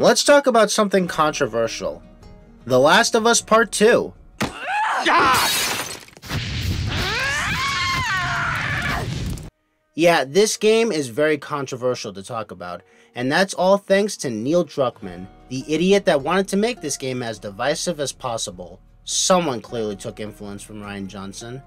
Let's talk about something controversial. The Last of Us Part 2. Yeah, this game is very controversial to talk about, and that's all thanks to Neil Druckmann, the idiot that wanted to make this game as divisive as possible. Someone clearly took influence from Rian Johnson.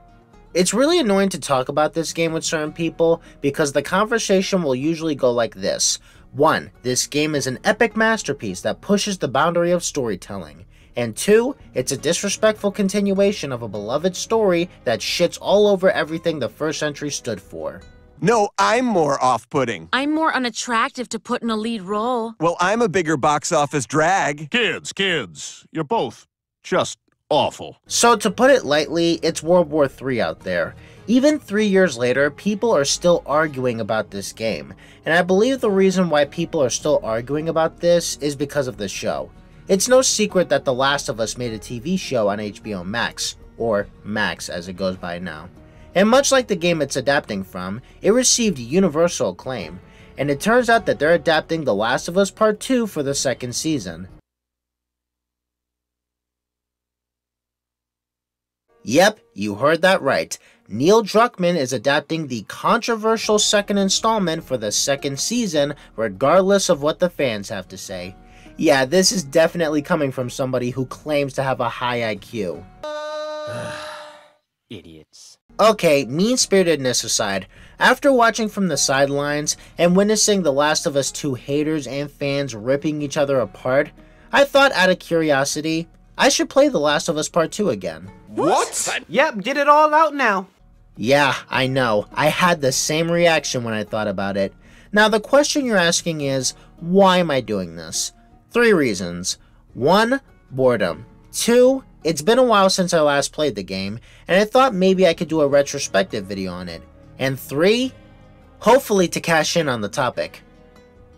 It's really annoying to talk about this game with certain people because the conversation will usually go like this. 1. This game is an epic masterpiece that pushes the boundary of storytelling. And 2. It's a disrespectful continuation of a beloved story that shits all over everything the first entry stood for. No, I'm more off-putting. I'm more unattractive to put in a lead role. Well, I'm a bigger box office drag. Kids, you're both just awful. So to put it lightly, it's World War III out there. Even 3 years later, people are still arguing about this game. And I believe the reason why people are still arguing about this is because of the show. It's no secret that The Last of Us made a TV show on HBO Max, or Max as it goes by now. And much like the game it's adapting from, it received universal acclaim, and it turns out that they're adapting The Last of Us Part 2 for the second season. Yep, you heard that right. Neil Druckmann is adapting the controversial second installment for the second season, regardless of what the fans have to say. Yeah, this is definitely coming from somebody who claims to have a high IQ. Idiots. Okay, mean-spiritedness aside, after watching from the sidelines and witnessing The Last of Us 2 haters and fans ripping each other apart, I thought out of curiosity, I should play The Last of Us Part 2 again. What? Yep, get it all out now. Yeah, I know. I had the same reaction when I thought about it. Now, the question you're asking is, why am I doing this? 3 reasons. 1, boredom. 2, it's been a while since I last played the game, and I thought maybe I could do a retrospective video on it. And 3, hopefully to cash in on the topic.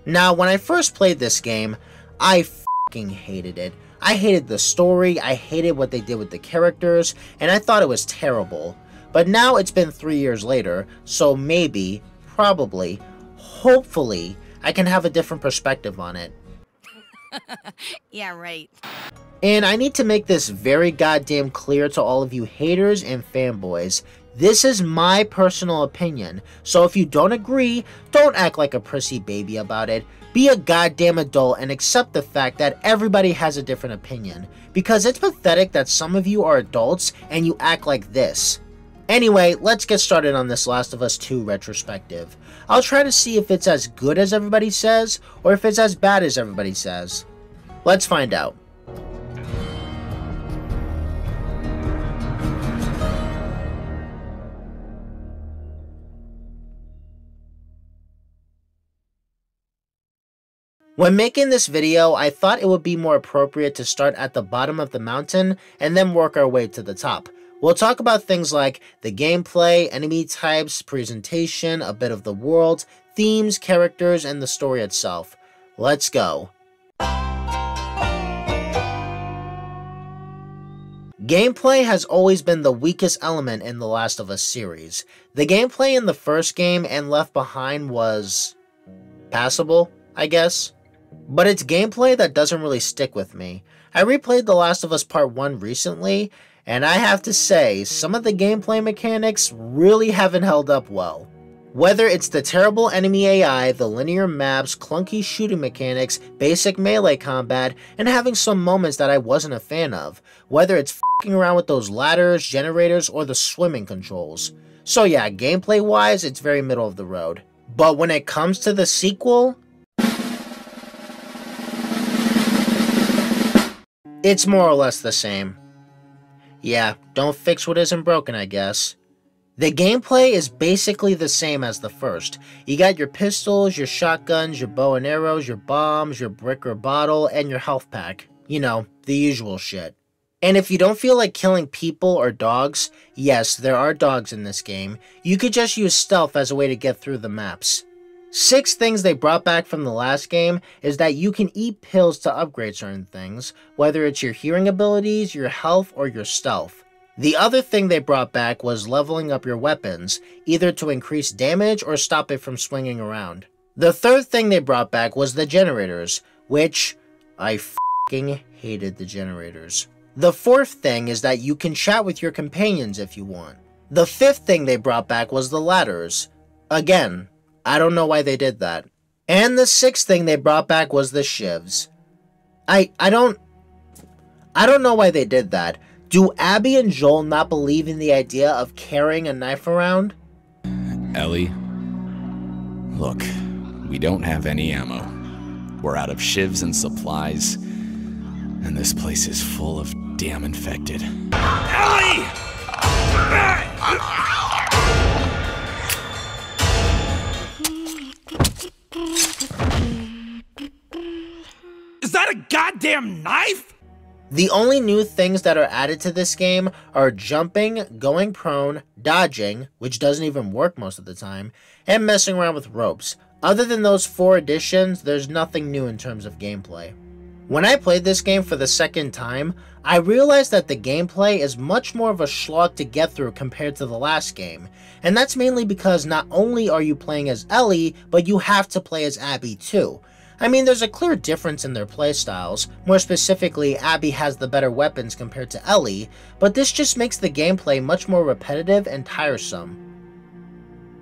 Now, when I first played this game, I f***ing hated it. I hated the story, I hated what they did with the characters, and I thought it was terrible. But now it's been 3 years later, so maybe, probably, hopefully, I can have a different perspective on it. Yeah, right. And I need to make this very goddamn clear to all of you haters and fanboys. This is my personal opinion, so if you don't agree, don't act like a prissy baby about it. Be a goddamn adult and accept the fact that everybody has a different opinion, because it's pathetic that some of you are adults and you act like this. Anyway, let's get started on this Last of Us 2 retrospective. I'll try to see if it's as good as everybody says, or if it's as bad as everybody says. Let's find out. When making this video, I thought it would be more appropriate to start at the bottom of the mountain and then work our way to the top. We'll talk about things like the gameplay, enemy types, presentation, a bit of the world, themes, characters, and the story itself. Let's go. Gameplay has always been the weakest element in the Last of Us series. The gameplay in the first game and Left Behind was passable, I guess. But it's gameplay that doesn't really stick with me. I replayed The Last of Us Part 1 recently, and I have to say, some of the gameplay mechanics really haven't held up well. Whether it's the terrible enemy AI, the linear maps, clunky shooting mechanics, basic melee combat, and having some moments that I wasn't a fan of. Whether it's f***ing around with those ladders, generators, or the swimming controls. So yeah, gameplay wise, it's very middle of the road. But when it comes to the sequel, it's more or less the same. Yeah, don't fix what isn't broken, I guess. The gameplay is basically the same as the first. You got your pistols, your shotguns, your bow and arrows, your bombs, your brick or bottle, and your health pack. You know, the usual shit. And if you don't feel like killing people or dogs, yes, there are dogs in this game, you could just use stealth as a way to get through the maps. 6 things they brought back from the last game is that you can eat pills to upgrade certain things, whether it's your hearing abilities, your health, or your stealth. The other thing they brought back was leveling up your weapons, either to increase damage or stop it from swinging around. The third thing they brought back was the generators, which, I f***ing hated the generators. The fourth thing is that you can chat with your companions if you want. The fifth thing they brought back was the ladders. Again, I don't know why they did that. And the sixth thing they brought back was the shivs. I don't know why they did that. Do Abby and Joel not believe in the idea of carrying a knife around? Ellie, look, we don't have any ammo. We're out of shivs and supplies, and this place is full of damn infected. Ellie! Is that a goddamn knife? The only new things that are added to this game are jumping, going prone, dodging, which doesn't even work most of the time, and messing around with ropes. Other than those 4 additions, there's nothing new in terms of gameplay. When I played this game for the second time, I realized that the gameplay is much more of a slog to get through compared to the last game, and that's mainly because not only are you playing as Ellie, but you have to play as Abby too. I mean, there's a clear difference in their playstyles. More specifically, Abby has the better weapons compared to Ellie, but this just makes the gameplay much more repetitive and tiresome.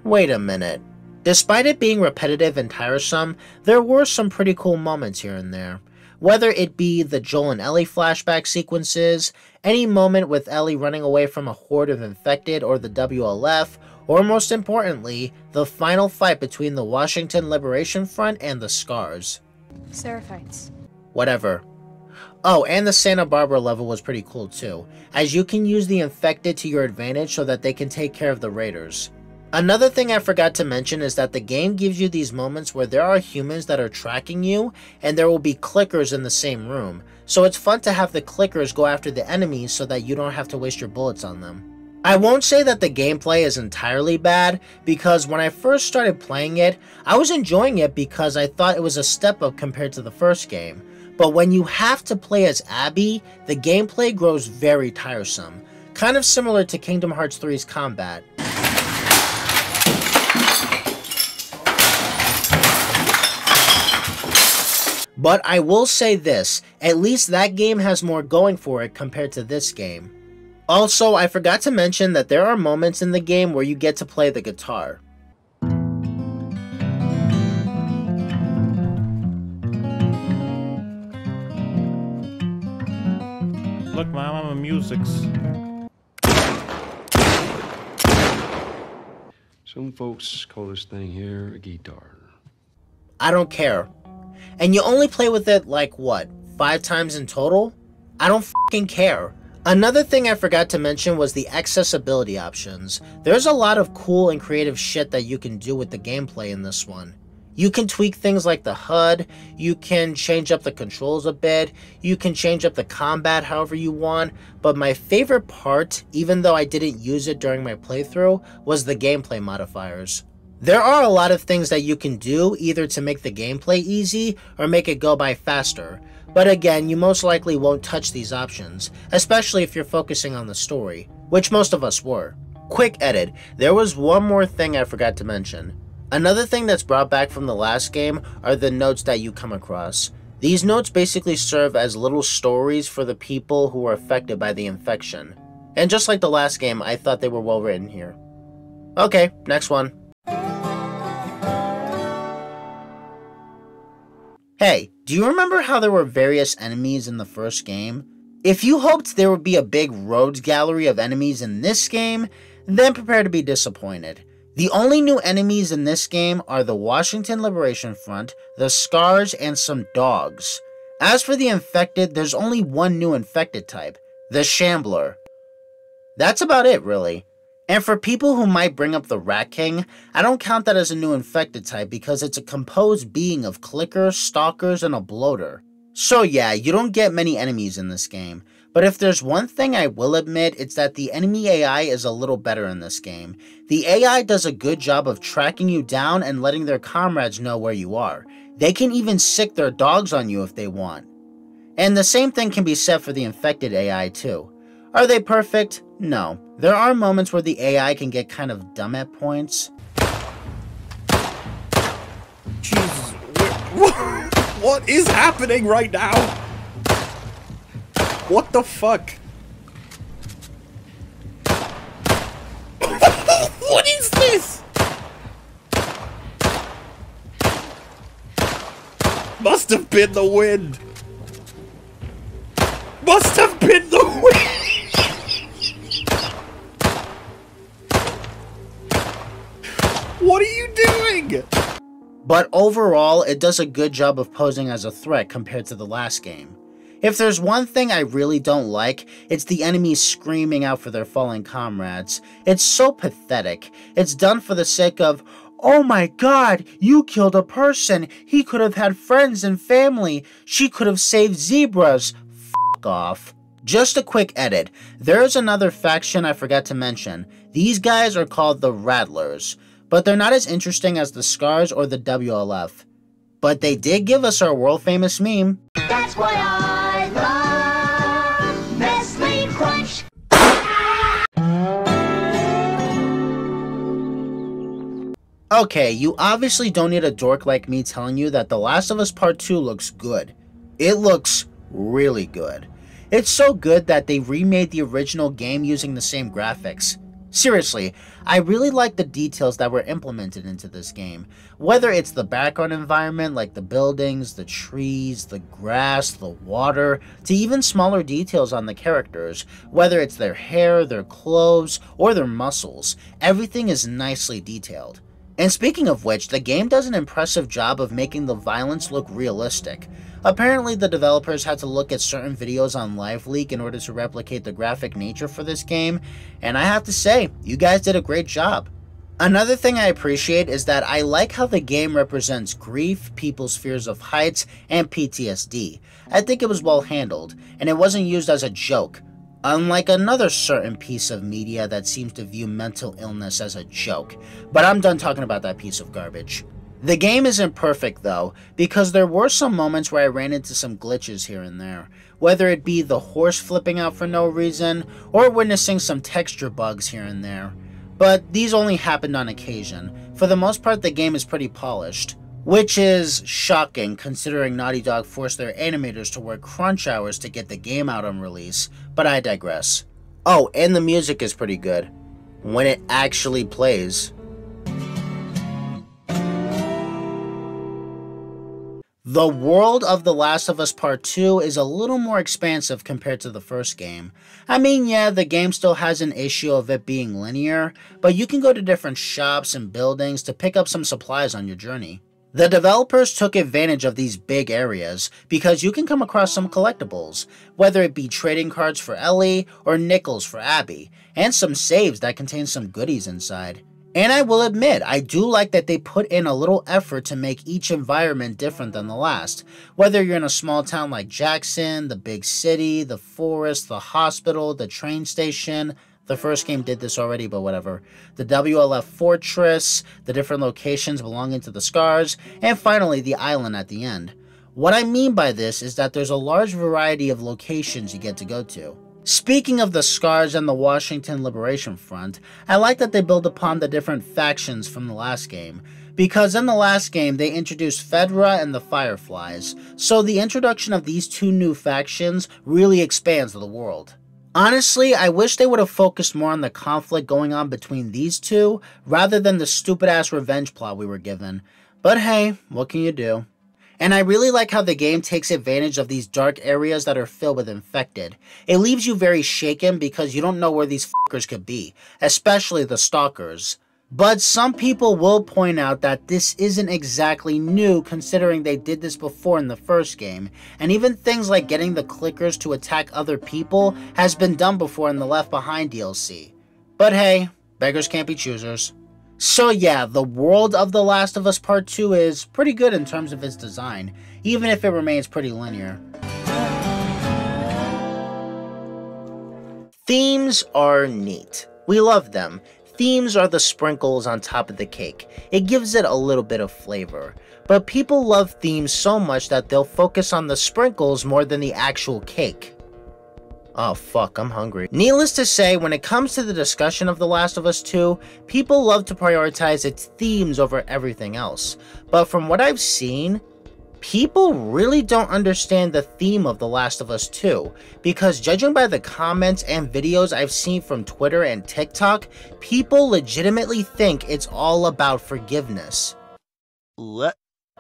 Wait a minute. Despite it being repetitive and tiresome, there were some pretty cool moments here and there. Whether it be the Joel and Ellie flashback sequences, any moment with Ellie running away from a horde of infected or the WLF, or most importantly, the final fight between the Washington Liberation Front and the Scars. Seraphites. Whatever. Oh, and the Santa Barbara level was pretty cool too, as you can use the infected to your advantage so that they can take care of the raiders. Another thing I forgot to mention is that the game gives you these moments where there are humans that are tracking you, and there will be clickers in the same room, so it's fun to have the clickers go after the enemies so that you don't have to waste your bullets on them. I won't say that the gameplay is entirely bad, because when I first started playing it, I was enjoying it because I thought it was a step up compared to the first game. But when you have to play as Abby, the gameplay grows very tiresome, kind of similar to Kingdom Hearts 3's combat. But I will say this, at least that game has more going for it compared to this game. Also, I forgot to mention that there are moments in the game where you get to play the guitar. Look, Mama, music's. Some folks call this thing here a guitar. I don't care. And you only play with it like, what, 5 times in total? I don't fucking care. Another thing I forgot to mention was the accessibility options. There's a lot of cool and creative shit that you can do with the gameplay in this one. You can tweak things like the HUD, you can change up the controls a bit, you can change up the combat however you want, but my favorite part, even though I didn't use it during my playthrough, was the gameplay modifiers. There are a lot of things that you can do either to make the gameplay easy or make it go by faster, but again, you most likely won't touch these options, especially if you're focusing on the story, which most of us were. Quick edit, there was one more thing I forgot to mention. Another thing that's brought back from the last game are the notes that you come across. These notes basically serve as little stories for the people who were affected by the infection. And just like the last game, I thought they were well written here. Okay, next one. Hey, do you remember how there were various enemies in the first game? If you hoped there would be a big rogues gallery of enemies in this game, then prepare to be disappointed. The only new enemies in this game are the Washington Liberation Front, the Scars, and some dogs. As for the infected, there's only one new infected type, the Shambler. That's about it, really. And for people who might bring up the Rat King, I don't count that as a new infected type because it's a composed being of clickers, stalkers, and a bloater. So yeah, you don't get many enemies in this game, but if there's one thing I will admit, it's that the enemy AI is a little better in this game. The AI does a good job of tracking you down and letting their comrades know where you are. They can even sick their dogs on you if they want. And the same thing can be said for the infected AI too. Are they perfect? No. There are moments where the AI can get kind of dumb at points. Jesus, What is happening right now? What the fuck? What is this? Must have been the wind. Must have been the wind. What are you doing? But overall, it does a good job of posing as a threat compared to the last game. If there's one thing I really don't like, it's the enemies screaming out for their fallen comrades. It's so pathetic. It's done for the sake of, oh my god, you killed a person. He could have had friends and family. She could have saved zebras. F*** off. Just a quick edit. There's another faction I forgot to mention. These guys are called the Rattlers, but they're not as interesting as the Scars or the WLF. But they did give us our world-famous meme. That's why I love Nestle Crunch. Okay, you obviously don't need a dork like me telling you that The Last of Us Part 2 looks good. It looks really good. It's so good that they remade the original game using the same graphics. Seriously, I really like the details that were implemented into this game. Whether it's the background environment like the buildings, the trees, the grass, the water, to even smaller details on the characters, whether it's their hair, their clothes, or their muscles, everything is nicely detailed. And speaking of which, the game does an impressive job of making the violence look realistic. Apparently, the developers had to look at certain videos on LiveLeak in order to replicate the graphic nature for this game, and I have to say, you guys did a great job. Another thing I appreciate is that I like how the game represents grief, people's fears of heights, and PTSD. I think it was well handled, and it wasn't used as a joke. Unlike another certain piece of media that seems to view mental illness as a joke. But I'm done talking about that piece of garbage. The game isn't perfect though, because there were some moments where I ran into some glitches here and there. Whether it be the horse flipping out for no reason, or witnessing some texture bugs here and there. But these only happened on occasion. For the most part, the game is pretty polished. Which is shocking considering Naughty Dog forced their animators to work crunch hours to get the game out on release, but I digress. Oh, and the music is pretty good. When it actually plays. The world of The Last of Us Part 2 is a little more expansive compared to the first game. I mean, yeah, the game still has an issue of it being linear, but you can go to different shops and buildings to pick up some supplies on your journey. The developers took advantage of these big areas because you can come across some collectibles, whether it be trading cards for Ellie or nickels for Abby, and some saves that contain some goodies inside. And I will admit, I do like that they put in a little effort to make each environment different than the last. Whether you're in a small town like Jackson, the big city, the forest, the hospital, the train station. The first game did this already, but whatever. The WLF Fortress, the different locations belonging to the Scars, and finally the island at the end. What I mean by this is that there's a large variety of locations you get to go to. Speaking of the Scars and the Washington Liberation Front, I like that they build upon the different factions from the last game, because in the last game they introduced Fedra and the Fireflies, so the introduction of these two new factions really expands the world. Honestly, I wish they would have focused more on the conflict going on between these two, rather than the stupid-ass revenge plot we were given. But hey, what can you do? And I really like how the game takes advantage of these dark areas that are filled with infected. It leaves you very shaken because you don't know where these fuckers could be, especially the stalkers. But some people will point out that this isn't exactly new considering they did this before in the first game, and even things like getting the clickers to attack other people has been done before in the Left Behind DLC. But hey, beggars can't be choosers. So yeah, the world of The Last of Us Part 2 is pretty good in terms of its design, even if it remains pretty linear. Themes are neat. We love them. Themes are the sprinkles on top of the cake. It gives it a little bit of flavor. But people love themes so much that they'll focus on the sprinkles more than the actual cake. Oh fuck, I'm hungry. Needless to say, when it comes to the discussion of The Last of Us 2, people love to prioritize its themes over everything else. But from what I've seen, People really don't understand the theme of The Last of Us 2, because judging by the comments and videos I've seen from Twitter and TikTok, people legitimately think it's all about forgiveness.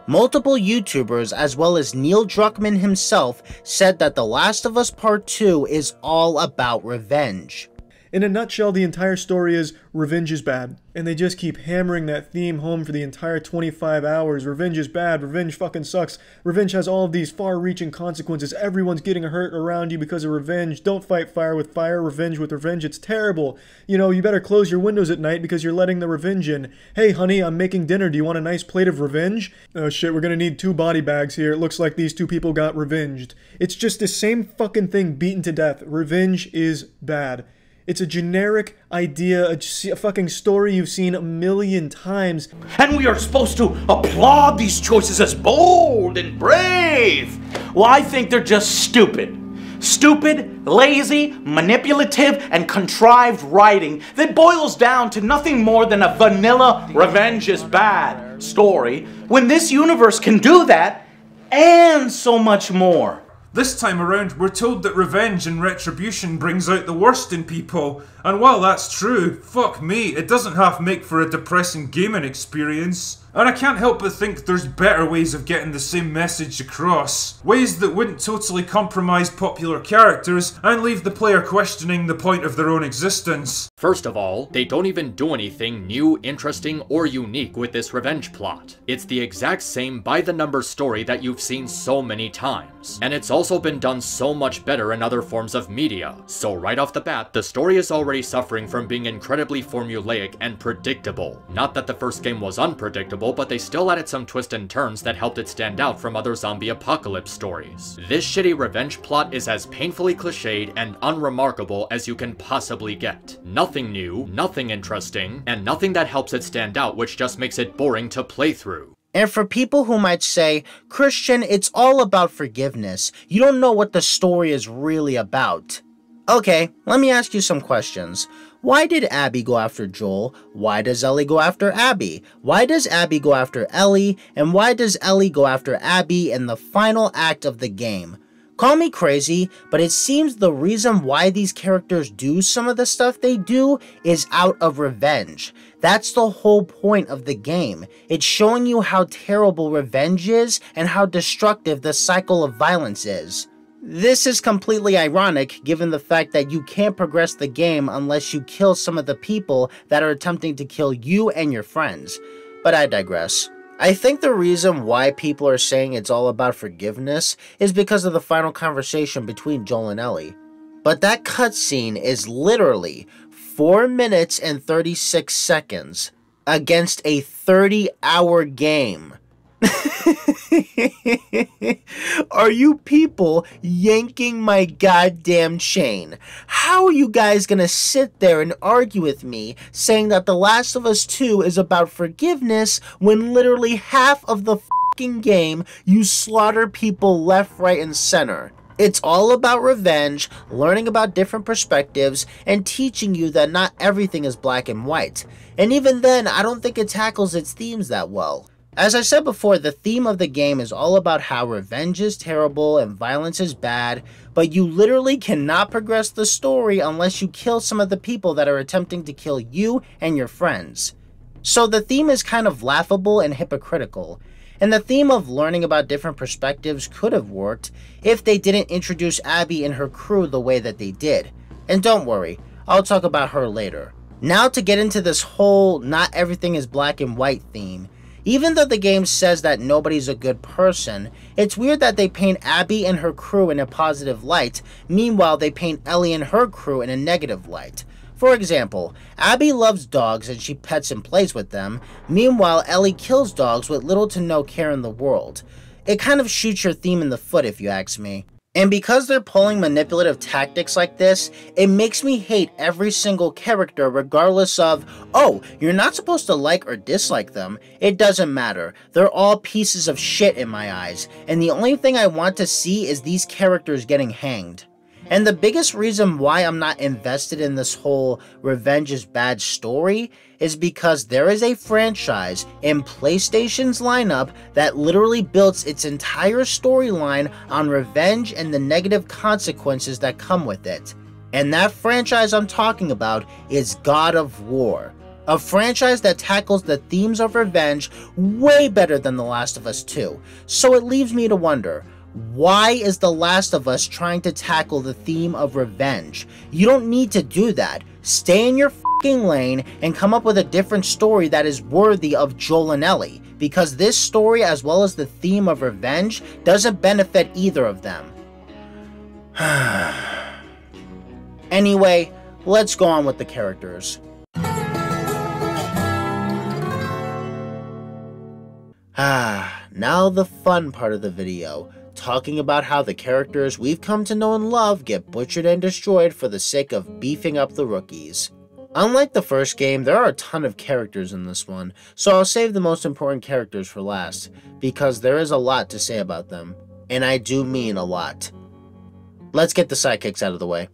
Multiple YouTubers, as well as Neil Druckmann himself, said that The Last of Us Part 2 is all about revenge. In a nutshell, the entire story is revenge is bad. And they just keep hammering that theme home for the entire 25 hours. Revenge is bad. Revenge fucking sucks. Revenge has all of these far-reaching consequences. Everyone's getting hurt around you because of revenge. Don't fight fire with fire. Revenge with revenge. It's terrible. You know, you better close your windows at night because you're letting the revenge in. Hey, honey, I'm making dinner. Do you want a nice plate of revenge? Oh shit, we're gonna need 2 body bags here. It looks like these 2 people got revenged. It's just the same fucking thing beaten to death. Revenge is bad. It's a generic idea, a fucking story you've seen a million times. And we are supposed to applaud these choices as bold and brave. Well, I think they're just stupid. Stupid, lazy, manipulative, and contrived writing that boils down to nothing more than a vanilla revenge is bad story, when this universe can do that and so much more. This time around, we're told that revenge and retribution brings out the worst in people, and while that's true, fuck me, it doesn't half make for a depressing gaming experience. And I can't help but think there's better ways of getting the same message across. Ways that wouldn't totally compromise popular characters and leave the player questioning the point of their own existence. First of all, they don't even do anything new, interesting, or unique with this revenge plot. It's the exact same by-the-numbers story that you've seen so many times. And it's also been done so much better in other forms of media. So right off the bat, the story is already suffering from being incredibly formulaic and predictable. Not that the first game was unpredictable, but they still added some twists and turns that helped it stand out from other zombie apocalypse stories. This shitty revenge plot is as painfully cliched and unremarkable as you can possibly get. Nothing new, nothing interesting, and nothing that helps it stand out, which just makes it boring to play through. And for people who might say, Christian, it's all about forgiveness. You don't know what the story is really about. Okay, let me ask you some questions. Why did Abby go after Joel? Why does Ellie go after Abby? Why does Abby go after Ellie? And why does Ellie go after Abby in the final act of the game? Call me crazy, but it seems the reason why these characters do some of the stuff they do is out of revenge. That's the whole point of the game. It's showing you how terrible revenge is and how destructive the cycle of violence is. This is completely ironic given the fact that you can't progress the game unless you kill some of the people that are attempting to kill you and your friends. But I digress. I think the reason why people are saying it's all about forgiveness is because of the final conversation between Joel and Ellie. But that cutscene is literally 4 minutes and 36 seconds against a 30-hour game. Are you people yanking my goddamn chain? How are you guys gonna sit there and argue with me saying that The Last of Us 2 is about forgiveness when literally half of the fucking game you slaughter people left, right, and center? It's all about revenge, learning about different perspectives, and teaching you that not everything is black and white. And even then, I don't think it tackles its themes that well. As I said before, the theme of the game is all about how revenge is terrible and violence is bad, but you literally cannot progress the story unless you kill some of the people that are attempting to kill you and your friends. So the theme is kind of laughable and hypocritical, and the theme of learning about different perspectives could have worked if they didn't introduce Abby and her crew the way that they did. And don't worry, I'll talk about her later. Now to get into this whole not everything is black and white theme. Even though the game says that nobody's a good person, it's weird that they paint Abby and her crew in a positive light, meanwhile they paint Ellie and her crew in a negative light. For example, Abby loves dogs and she pets and plays with them, meanwhile Ellie kills dogs with little to no care in the world. It kind of shoots your theme in the foot if you ask me. And because they're pulling manipulative tactics like this, it makes me hate every single character regardless of, oh, you're not supposed to like or dislike them. It doesn't matter. They're all pieces of shit in my eyes, and the only thing I want to see is these characters getting hanged. And the biggest reason why I'm not invested in this whole revenge is bad story is because there is a franchise in PlayStation's lineup that literally builds its entire storyline on revenge and the negative consequences that come with it. And that franchise I'm talking about is God of War. A franchise that tackles the themes of revenge way better than The Last of Us 2. So it leaves me to wonder, why is The Last of Us trying to tackle the theme of revenge? You don't need to do that. Stay in your fucking lane and come up with a different story that is worthy of Joel and Ellie, because this story, as well as the theme of revenge, doesn't benefit either of them. Anyway, let's go on with the characters. Now the fun part of the video. Talking about how the characters we've come to know and love get butchered and destroyed for the sake of beefing up the rookies. Unlike the first game, there are a ton of characters in this one, so I'll save the most important characters for last, because there is a lot to say about them. And I do mean a lot. Let's get the sidekicks out of the way.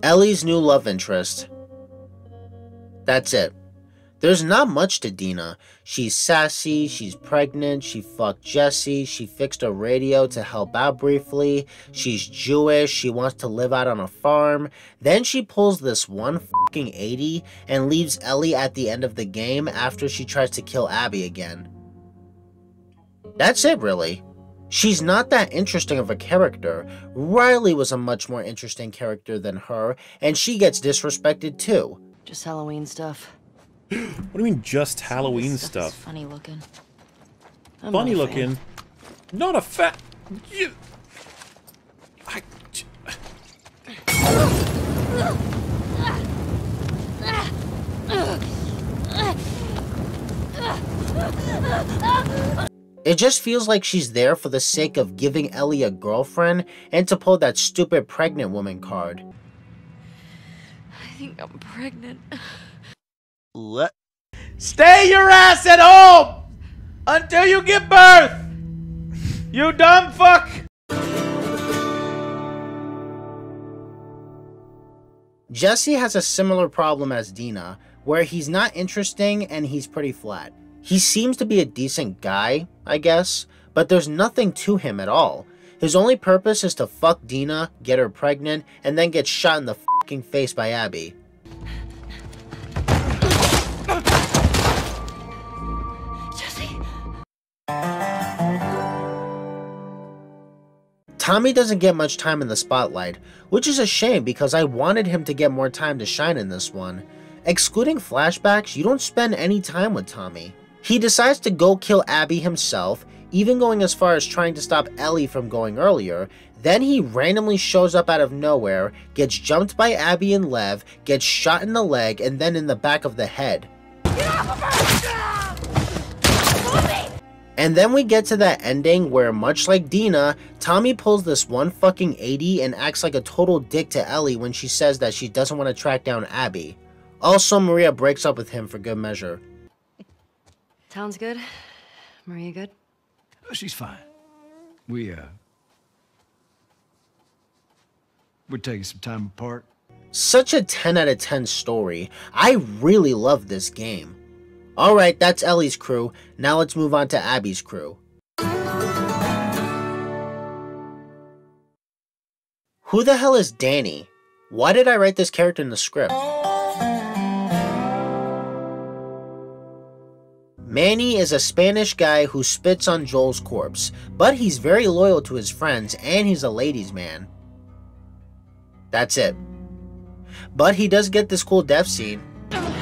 Ellie's new love interest. That's it. There's not much to Dina. She's sassy, she's pregnant, she fucked Jesse, she fixed a radio to help out briefly, she's Jewish, she wants to live out on a farm, then she pulls this one fucking 80 and leaves Ellie at the end of the game after she tries to kill Abby again. That's it, really. She's not that interesting of a character. Riley was a much more interesting character than her, and she gets disrespected too. Just Halloween stuff. What do you mean, just Halloween stuff? Funny looking. Funny looking? Not a fat. You. It just feels like she's there for the sake of giving Ellie a girlfriend and to pull that stupid pregnant woman card. I think I'm pregnant. Stay your ass at home until you give birth. You dumb fuck. Jesse has a similar problem as Dina, where he's not interesting and he's pretty flat. He seems to be a decent guy, I guess, but there's nothing to him at all. His only purpose is to fuck Dina, get her pregnant, and then get shot in the fucking face by Abby. Tommy doesn't get much time in the spotlight, which is a shame because I wanted him to get more time to shine in this one. Excluding flashbacks, you don't spend any time with Tommy. He decides to go kill Abby himself, even going as far as trying to stop Ellie from going earlier. Then he randomly shows up out of nowhere, gets jumped by Abby and Lev, gets shot in the leg and then in the back of the head. And then we get to that ending where, much like Dina, Tommy pulls this one fucking 80 and acts like a total dick to Ellie when she says that she doesn't want to track down Abby. Also, Maria breaks up with him for good measure. Sounds good. Maria good? She's fine. We're taking some time apart. Such a 10 out of 10 story. I really love this game. Alright, that's Ellie's crew. Now let's move on to Abby's crew. Who the hell is Danny? Why did I write this character in the script? Manny is a Spanish guy who spits on Joel's corpse, but he's very loyal to his friends and he's a ladies' man. That's it. But he does get this cool death scene.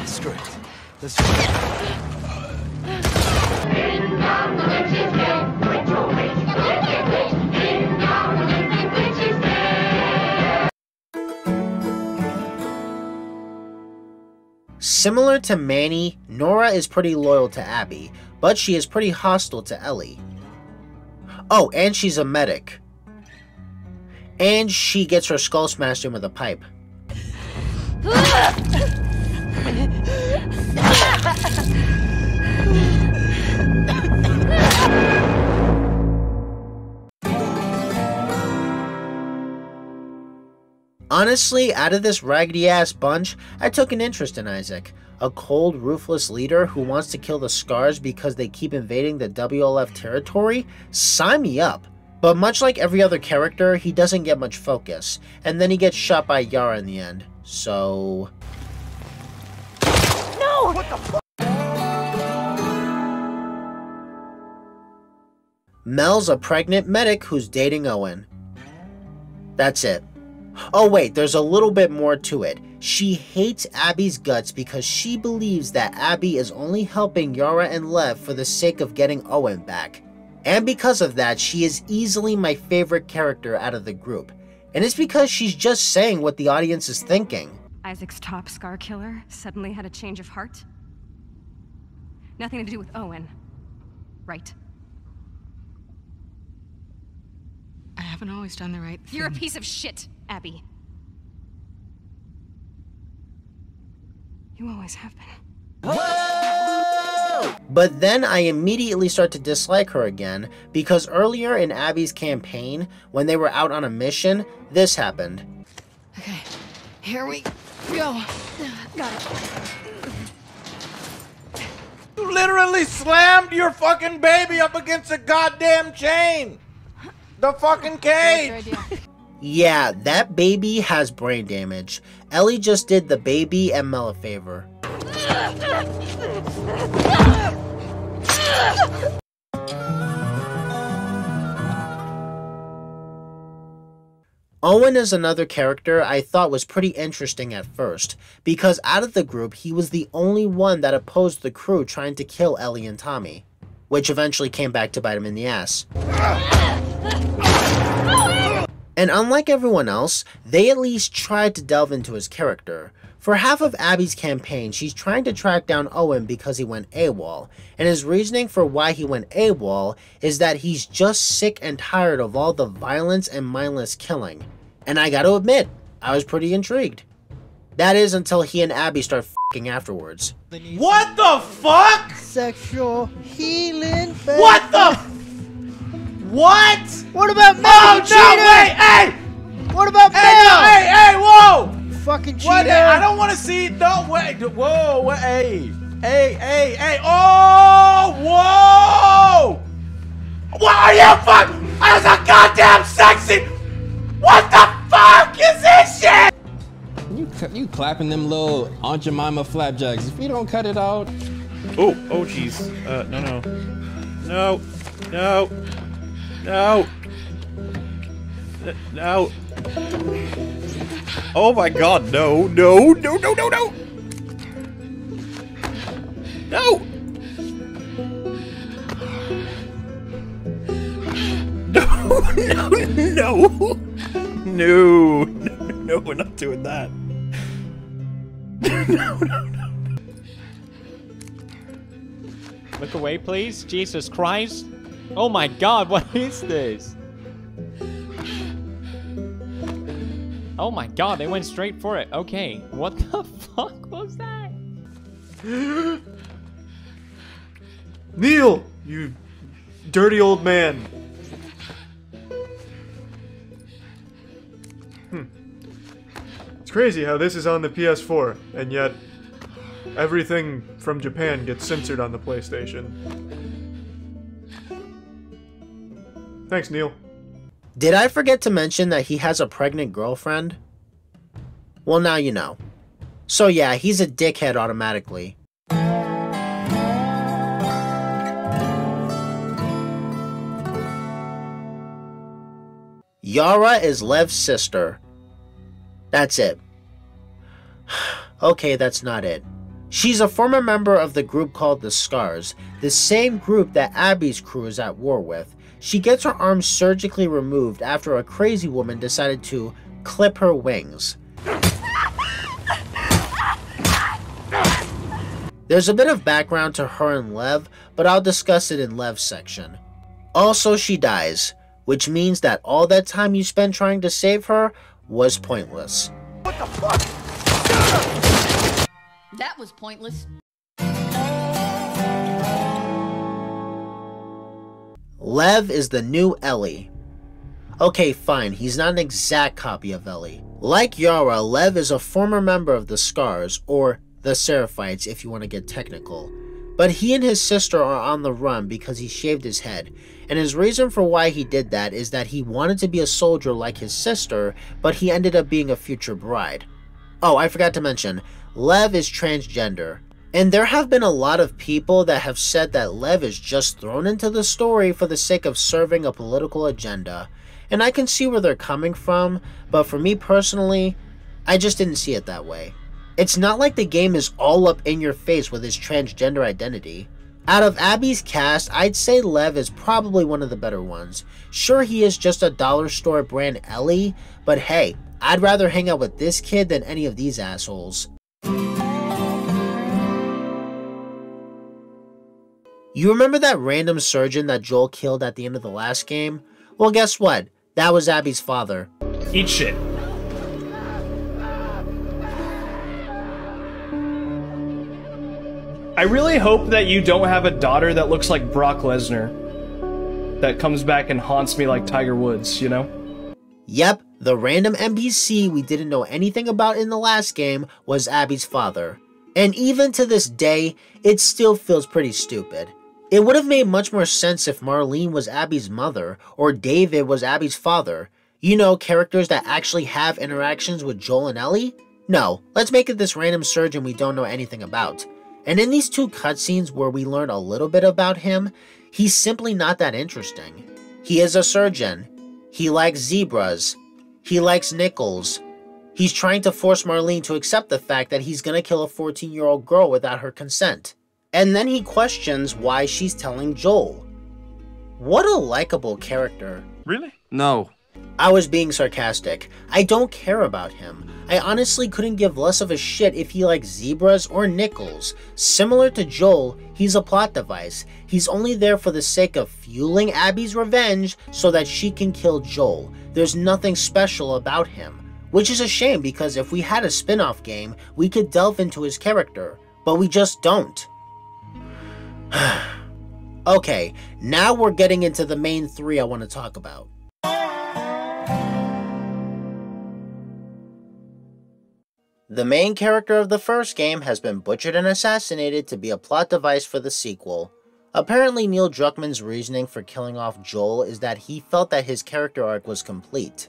Screw it. Let's go. Similar to Manny, Nora is pretty loyal to Abby, but she is pretty hostile to Ellie. Oh, and she's a medic. And she gets her skull smashed in with a pipe. Honestly, out of this raggedy-ass bunch, I took an interest in Isaac. A cold, ruthless leader who wants to kill the Scars because they keep invading the WLF territory? Sign me up. But much like every other character, he doesn't get much focus, and then he gets shot by Yara in the end. So... No! What the fuck? Mel's a pregnant medic who's dating Owen. That's it. Oh wait, there's a little bit more to it. She hates Abby's guts because she believes that Abby is only helping Yara and Lev for the sake of getting Owen back. And because of that, she is easily my favorite character out of the group. And it's because she's just saying what the audience is thinking. Isaac's top Scar killer suddenly had a change of heart? Nothing to do with Owen, right? I haven't always done the right thing. You're a piece of shit, Abby. You always have been. But then I immediately start to dislike her again, because earlier in Abby's campaign, when they were out on a mission, this happened. Okay, here we go. Got it. You literally slammed your fucking baby up against a goddamn chain! The fucking cage! Yeah, that baby has brain damage. Ellie just did the baby and Mel a favor. Owen is another character I thought was pretty interesting at first, because out of the group, he was the only one that opposed the crew trying to kill Ellie and Tommy, which eventually came back to bite him in the ass. And unlike everyone else, they at least tried to delve into his character. For half of Abby's campaign, she's trying to track down Owen because he went AWOL, and his reasoning for why he went AWOL is that he's just sick and tired of all the violence and mindless killing. And I gotta admit, I was pretty intrigued. That is until he and Abby start f***ing afterwards. What the fuck? Sexual healing, baby. What the What? What about Mel? Oh, no, wait, hey! What about Hey, Mel? no, hey, whoa! Fucking cheater. What? I don't want to see, no, wait, whoa, wait, hey, oh, whoa! What are you fuck? That's a goddamn sexy, what the fuck is this shit? You clapping them little Aunt Jemima flapjacks. If you don't cut it out. Oh jeez. No. Oh my god, no. No. No, we're not doing that. No. Look away, please. Jesus Christ. Oh my god, what is this? Oh my god, they went straight for it. Okay, what the fuck was that? Neil, you dirty old man. It's crazy how this is on the PS4, and yet everything from Japan gets censored on the PlayStation. Thanks, Neil. Did I forget to mention that he has a pregnant girlfriend? Well, now you know. So yeah, he's a dickhead automatically. Yara is Lev's sister. That's it. Okay, that's not it. She's a former member of the group called the Scars, the same group that Abby's crew is at war with. She gets her arm surgically removed after a crazy woman decided to clip her wings. There's a bit of background to her and Lev, but I'll discuss it in Lev's section. Also, she dies, which means that all that time you spent trying to save her was pointless. What the fuck? That was pointless. Lev is the new Ellie. Okay, fine, he's not an exact copy of Ellie. Like Yara, Lev is a former member of the Scars, or the Seraphites if you want to get technical. But he and his sister are on the run because he shaved his head, and his reason for why he did that is that he wanted to be a soldier like his sister, but he ended up being a future bride. Oh, I forgot to mention, Lev is transgender. And there have been a lot of people that have said that Lev is just thrown into the story for the sake of serving a political agenda. And I can see where they're coming from, but for me personally, I just didn't see it that way. It's not like the game is all up in your face with his transgender identity. Out of Abby's cast, I'd say Lev is probably one of the better ones. Sure, he is just a dollar store brand Ellie, but hey, I'd rather hang out with this kid than any of these assholes. You remember that random surgeon that Joel killed at the end of the last game? Well, guess what? That was Abby's father. Eat shit. I really hope that you don't have a daughter that looks like Brock Lesnar. That comes back and haunts me like Tiger Woods, you know? Yep, the random NPC we didn't know anything about in the last game was Abby's father. And even to this day, it still feels pretty stupid. It would have made much more sense if Marlene was Abby's mother, or David was Abby's father. You know, characters that actually have interactions with Joel and Ellie? No, let's make it this random surgeon we don't know anything about. And in these two cutscenes where we learn a little bit about him, he's simply not that interesting. He is a surgeon. He likes zebras. He likes nickels. He's trying to force Marlene to accept the fact that he's gonna kill a 14-year-old girl without her consent. And then he questions why she's telling Joel. What a likable character. Really? No. I was being sarcastic. I don't care about him. I honestly couldn't give less of a shit if he likes zebras or nickels. Similar to Joel, he's a plot device. He's only there for the sake of fueling Abby's revenge so that she can kill Joel. There's nothing special about him. Which is a shame because if we had a spin-off game, we could delve into his character. But we just don't. Okay, now we're getting into the main three I want to talk about. The main character of the first game has been butchered and assassinated to be a plot device for the sequel. Apparently Neil Druckmann's reasoning for killing off Joel is that he felt that his character arc was complete.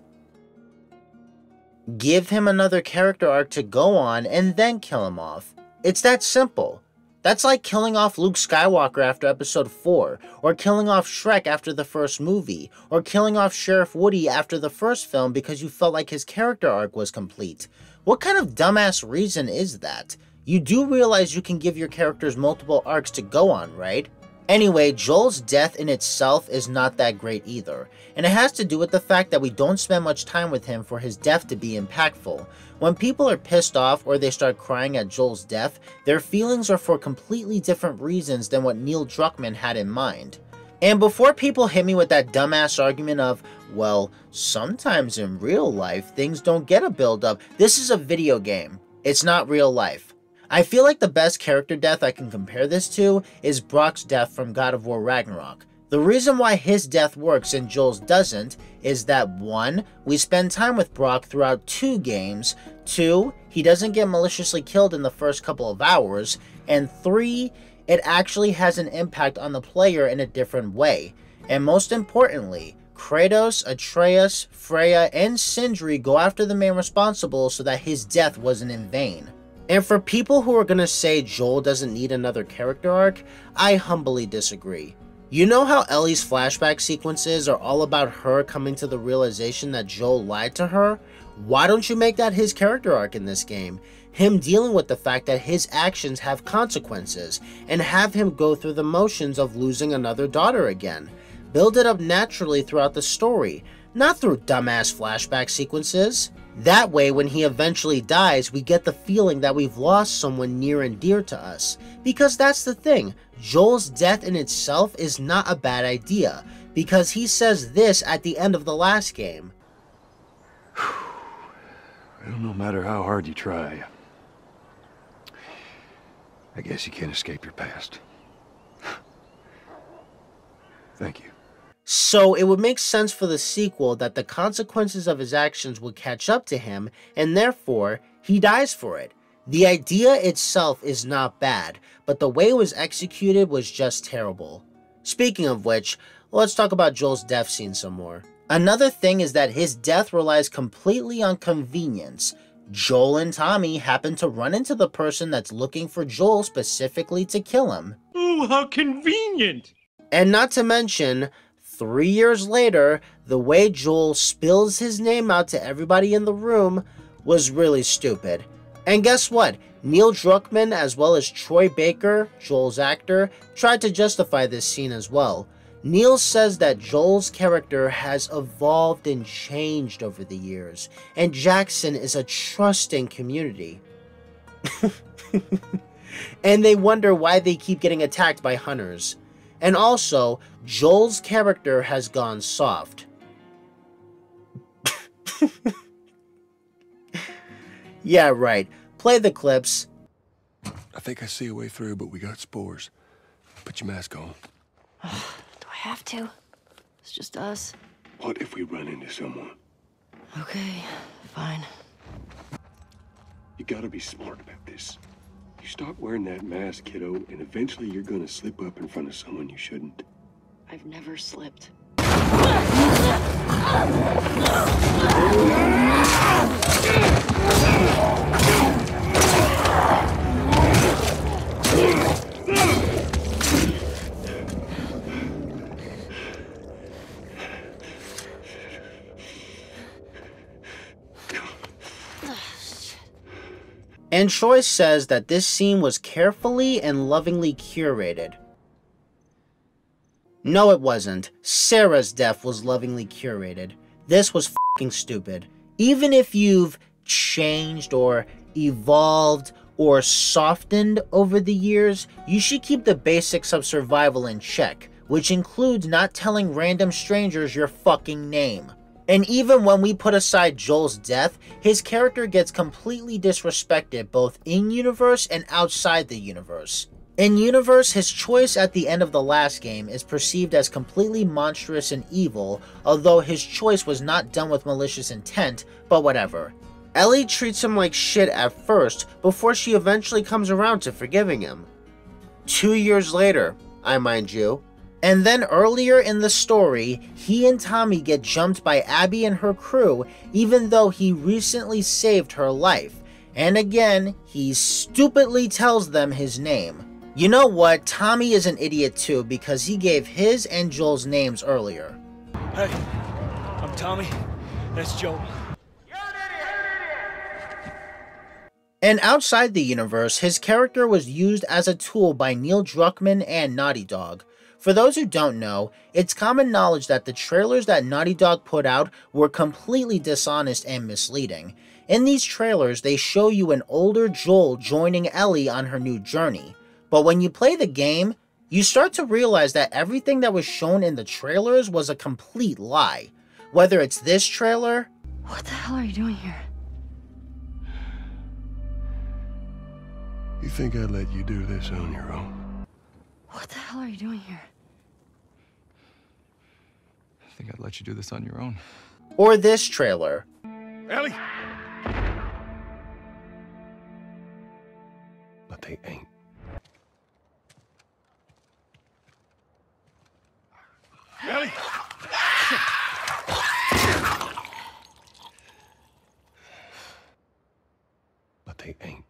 Give him another character arc to go on and then kill him off. It's that simple. That's like killing off Luke Skywalker after episode 4, or killing off Shrek after the first movie, or killing off Sheriff Woody after the first film because you felt like his character arc was complete. What kind of dumbass reason is that? You do realize you can give your characters multiple arcs to go on, right? Anyway, Joel's death in itself is not that great either, and it has to do with the fact that we don't spend much time with him for his death to be impactful. When people are pissed off or they start crying at Joel's death, their feelings are for completely different reasons than what Neil Druckmann had in mind. And before people hit me with that dumbass argument of, well, sometimes in real life things don't get a build-up, this is a video game. It's not real life. I feel like the best character death I can compare this to is Brock's death from God of War Ragnarok. The reason why his death works and Joel's doesn't is that 1. We spend time with Brock throughout 2 games, 2. He doesn't get maliciously killed in the first couple of hours, and 3. It actually has an impact on the player in a different way. And most importantly, Kratos, Atreus, Freya, and Sindri go after the man responsible so that his death wasn't in vain. And for people who are gonna say Joel doesn't need another character arc, I humbly disagree. You know how Ellie's flashback sequences are all about her coming to the realization that Joel lied to her? Why don't you make that his character arc in this game? Him dealing with the fact that his actions have consequences, and have him go through the motions of losing another daughter again. Build it up naturally throughout the story, not through dumbass flashback sequences. That way, when he eventually dies, we get the feeling that we've lost someone near and dear to us. Because that's the thing, Joel's death in itself is not a bad idea, because he says this at the end of the last game. Well, no matter how hard you try, I guess you can't escape your past. Thank you. So it would make sense for the sequel that the consequences of his actions would catch up to him, and therefore, he dies for it. The idea itself is not bad, but the way it was executed was just terrible. Speaking of which, let's talk about Joel's death scene some more. Another thing is that his death relies completely on convenience. Joel and Tommy happen to run into the person that's looking for Joel specifically to kill him. Oh, how convenient! And not to mention, 3 years later, the way Joel spills his name out to everybody in the room was really stupid. And guess what? Neil Druckmann, as well as Troy Baker, Joel's actor, tried to justify this scene as well. Neil says that Joel's character has evolved and changed over the years, and Jackson is a trusting community. And they wonder why they keep getting attacked by hunters. And also, Joel's character has gone soft. Yeah, right. Play the clips. I think I see a way through, but we got spores. Put your mask on. Do I have to? It's just us. What if we run into someone? Okay, fine. You gotta be smart about this. You stop wearing that mask, kiddo, and eventually you're gonna slip up in front of someone you shouldn't. I've never slipped. And Troy says that this scene was carefully and lovingly curated. No, it wasn't. Sarah's death was lovingly curated. This was fucking stupid. Even if you've changed or evolved or softened over the years, you should keep the basics of survival in check, which includes not telling random strangers your fucking name. And even when we put aside Joel's death, his character gets completely disrespected both in-universe and outside the universe. In-universe, his choice at the end of the last game is perceived as completely monstrous and evil, although his choice was not done with malicious intent, but whatever. Ellie treats him like shit at first, before she eventually comes around to forgiving him. 2 years later, I mind you. And then earlier in the story, he and Tommy get jumped by Abby and her crew, even though he recently saved her life. And again, he stupidly tells them his name. You know what? Tommy is an idiot too, because he gave his and Joel's names earlier. Hey, I'm Tommy. That's Joel. And outside the universe, his character was used as a tool by Neil Druckmann and Naughty Dog. For those who don't know, it's common knowledge that the trailers that Naughty Dog put out were completely dishonest and misleading. In these trailers, they show you an older Joel joining Ellie on her new journey. But when you play the game, you start to realize that everything that was shown in the trailers was a complete lie. Whether it's this trailer... What the hell are you doing here? You think I'd let you do this on your own? What the hell are you doing here? I think I'd let you do this on your own. Or this trailer. Ellie! But they ain't. Ellie! But they ain't.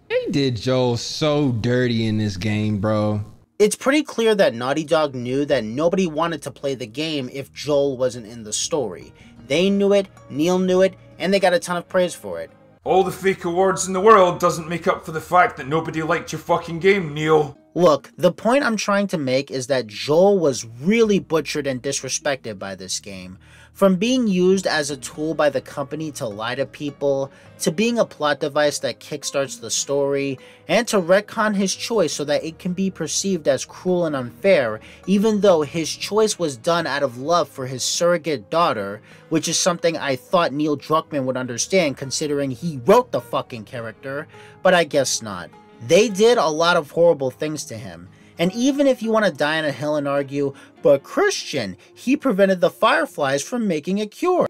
They did Joel so dirty in this game, bro. It's pretty clear that Naughty Dog knew that nobody wanted to play the game if Joel wasn't in the story. They knew it, Neil knew it, and they got a ton of praise for it. All the fake awards in the world doesn't make up for the fact that nobody liked your fucking game, Neil. Look, the point I'm trying to make is that Joel was really butchered and disrespected by this game. From being used as a tool by the company to lie to people, to being a plot device that kickstarts the story, and to retcon his choice so that it can be perceived as cruel and unfair, even though his choice was done out of love for his surrogate daughter, which is something I thought Neil Druckmann would understand considering he wrote the fucking character, but I guess not. They did a lot of horrible things to him. And even if you want to die on a hill and argue, but Christian, he prevented the Fireflies from making a cure.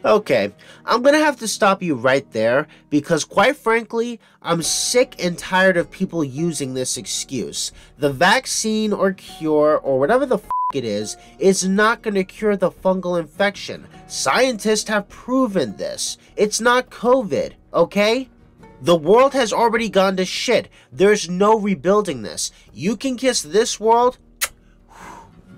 Okay, I'm gonna have to stop you right there because quite frankly, I'm sick and tired of people using this excuse. The vaccine or cure or whatever the f it is not gonna cure the fungal infection. Scientists have proven this. It's not COVID, okay? The world has already gone to shit. There's no rebuilding this. You can kiss this world,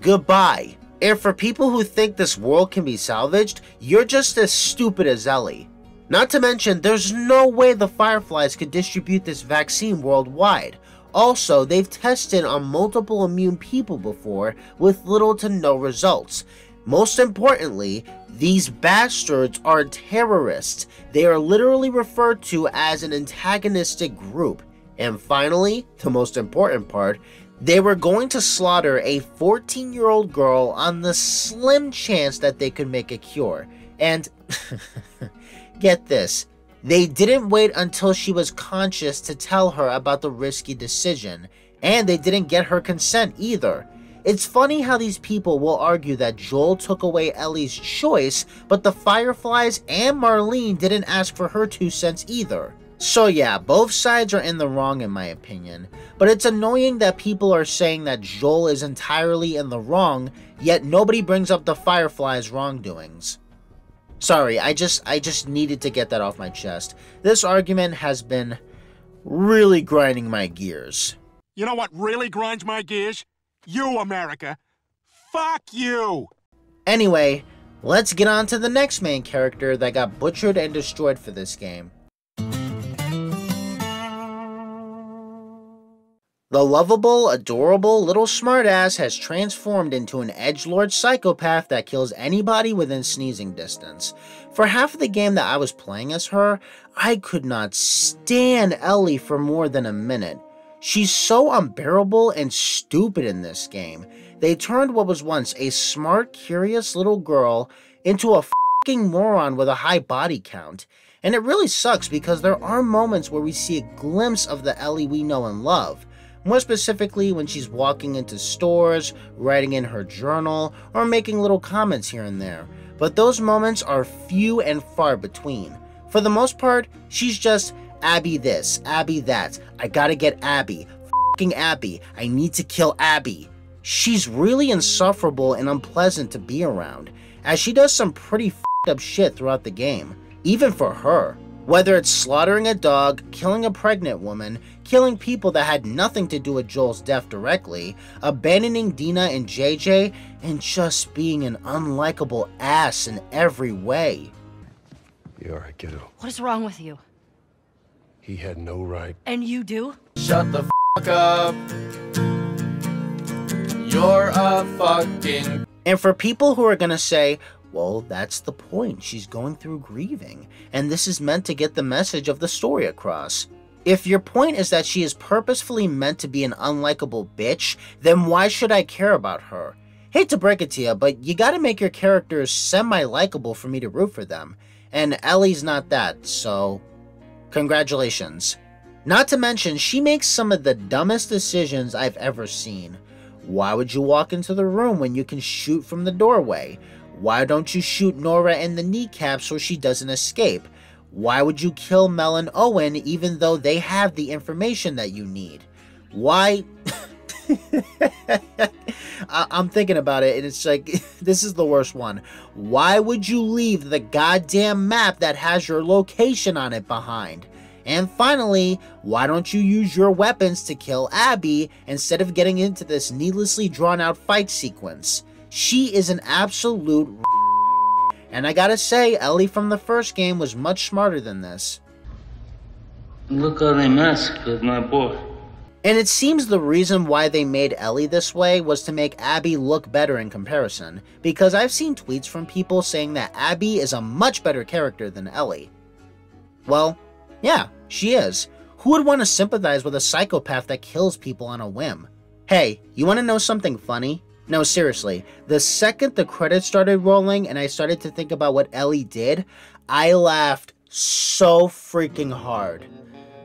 goodbye. And for people who think this world can be salvaged, you're just as stupid as Ellie. Not to mention, there's no way the Fireflies could distribute this vaccine worldwide. Also, they've tested on multiple immune people before with little to no results. Most importantly, these bastards are terrorists. They are literally referred to as an antagonistic group. And finally, the most important part, they were going to slaughter a 14-year-old girl on the slim chance that they could make a cure. And get this, they didn't wait until she was conscious to tell her about the risky decision, and they didn't get her consent either. It's funny how these people will argue that Joel took away Ellie's choice, but the Fireflies and Marlene didn't ask for her 2 cents either. So yeah, both sides are in the wrong in my opinion, but it's annoying that people are saying that Joel is entirely in the wrong, yet nobody brings up the Fireflies' wrongdoings. Sorry, I just needed to get that off my chest. This argument has been really grinding my gears. You know what really grinds my gears? You, America. Fuck you! Anyway, let's get on to the next main character that got butchered and destroyed for this game. The lovable, adorable little smartass has transformed into an edgelord psychopath that kills anybody within sneezing distance. For half of the game that I was playing as her, I could not stand Ellie for more than a minute. She's so unbearable and stupid in this game. They turned what was once a smart, curious little girl into a fucking moron with a high body count. And it really sucks because there are moments where we see a glimpse of the Ellie we know and love. More specifically when she's walking into stores, writing in her journal, or making little comments here and there. But those moments are few and far between. For the most part, she's just Abby this, Abby that, I gotta get Abby, f***ing Abby, I need to kill Abby. She's really insufferable and unpleasant to be around, as she does some pretty f***ed up shit throughout the game, even for her. Whether it's slaughtering a dog, killing a pregnant woman, killing people that had nothing to do with Joel's death directly, abandoning Dina and JJ, and just being an unlikable ass in every way. You alright, kiddo? What is wrong with you? He had no right. And you do? Shut the f*** up. You're a fucking... And for people who are gonna say, well, that's the point, she's going through grieving, and this is meant to get the message of the story across. If your point is that she is purposefully meant to be an unlikable bitch, then why should I care about her? Hate to break it to you, but you gotta make your characters semi-likable for me to root for them, and Ellie's not that, so congratulations. Not to mention, she makes some of the dumbest decisions I've ever seen. Why would you walk into the room when you can shoot from the doorway? Why don't you shoot Nora in the kneecap so she doesn't escape? Why would you kill Mel and Owen even though they have the information that you need? Why? I'm thinking about it and it's like, this is the worst one. Why would you leave the goddamn map that has your location on it behind? And finally, why don't you use your weapons to kill Abby instead of getting into this needlessly drawn out fight sequence? She is an absolute and I gotta say, Ellie from the first game was much smarter than this. Look how they mess with my boy. And it seems the reason why they made Ellie this way was to make Abby look better in comparison, because I've seen tweets from people saying that Abby is a much better character than Ellie. Well, yeah, she is. Who would want to sympathize with a psychopath that kills people on a whim? Hey, you want to know something funny? No, seriously, the second the credits started rolling and I started to think about what Ellie did, I laughed so freaking hard.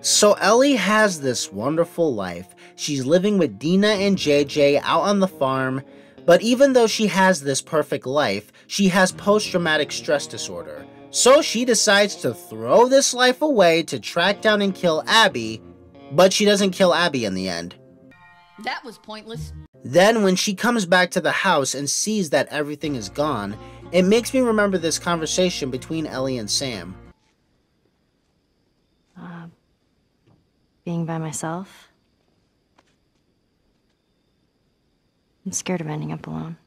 So Ellie has this wonderful life. She's living with Dina and JJ out on the farm, but even though she has this perfect life, she has post-traumatic stress disorder. So she decides to throw this life away to track down and kill Abby, but she doesn't kill Abby in the end. That was pointless. Then when she comes back to the house and sees that everything is gone, it makes me remember this conversation between Ellie and Sam. Being by myself. I'm scared of ending up alone.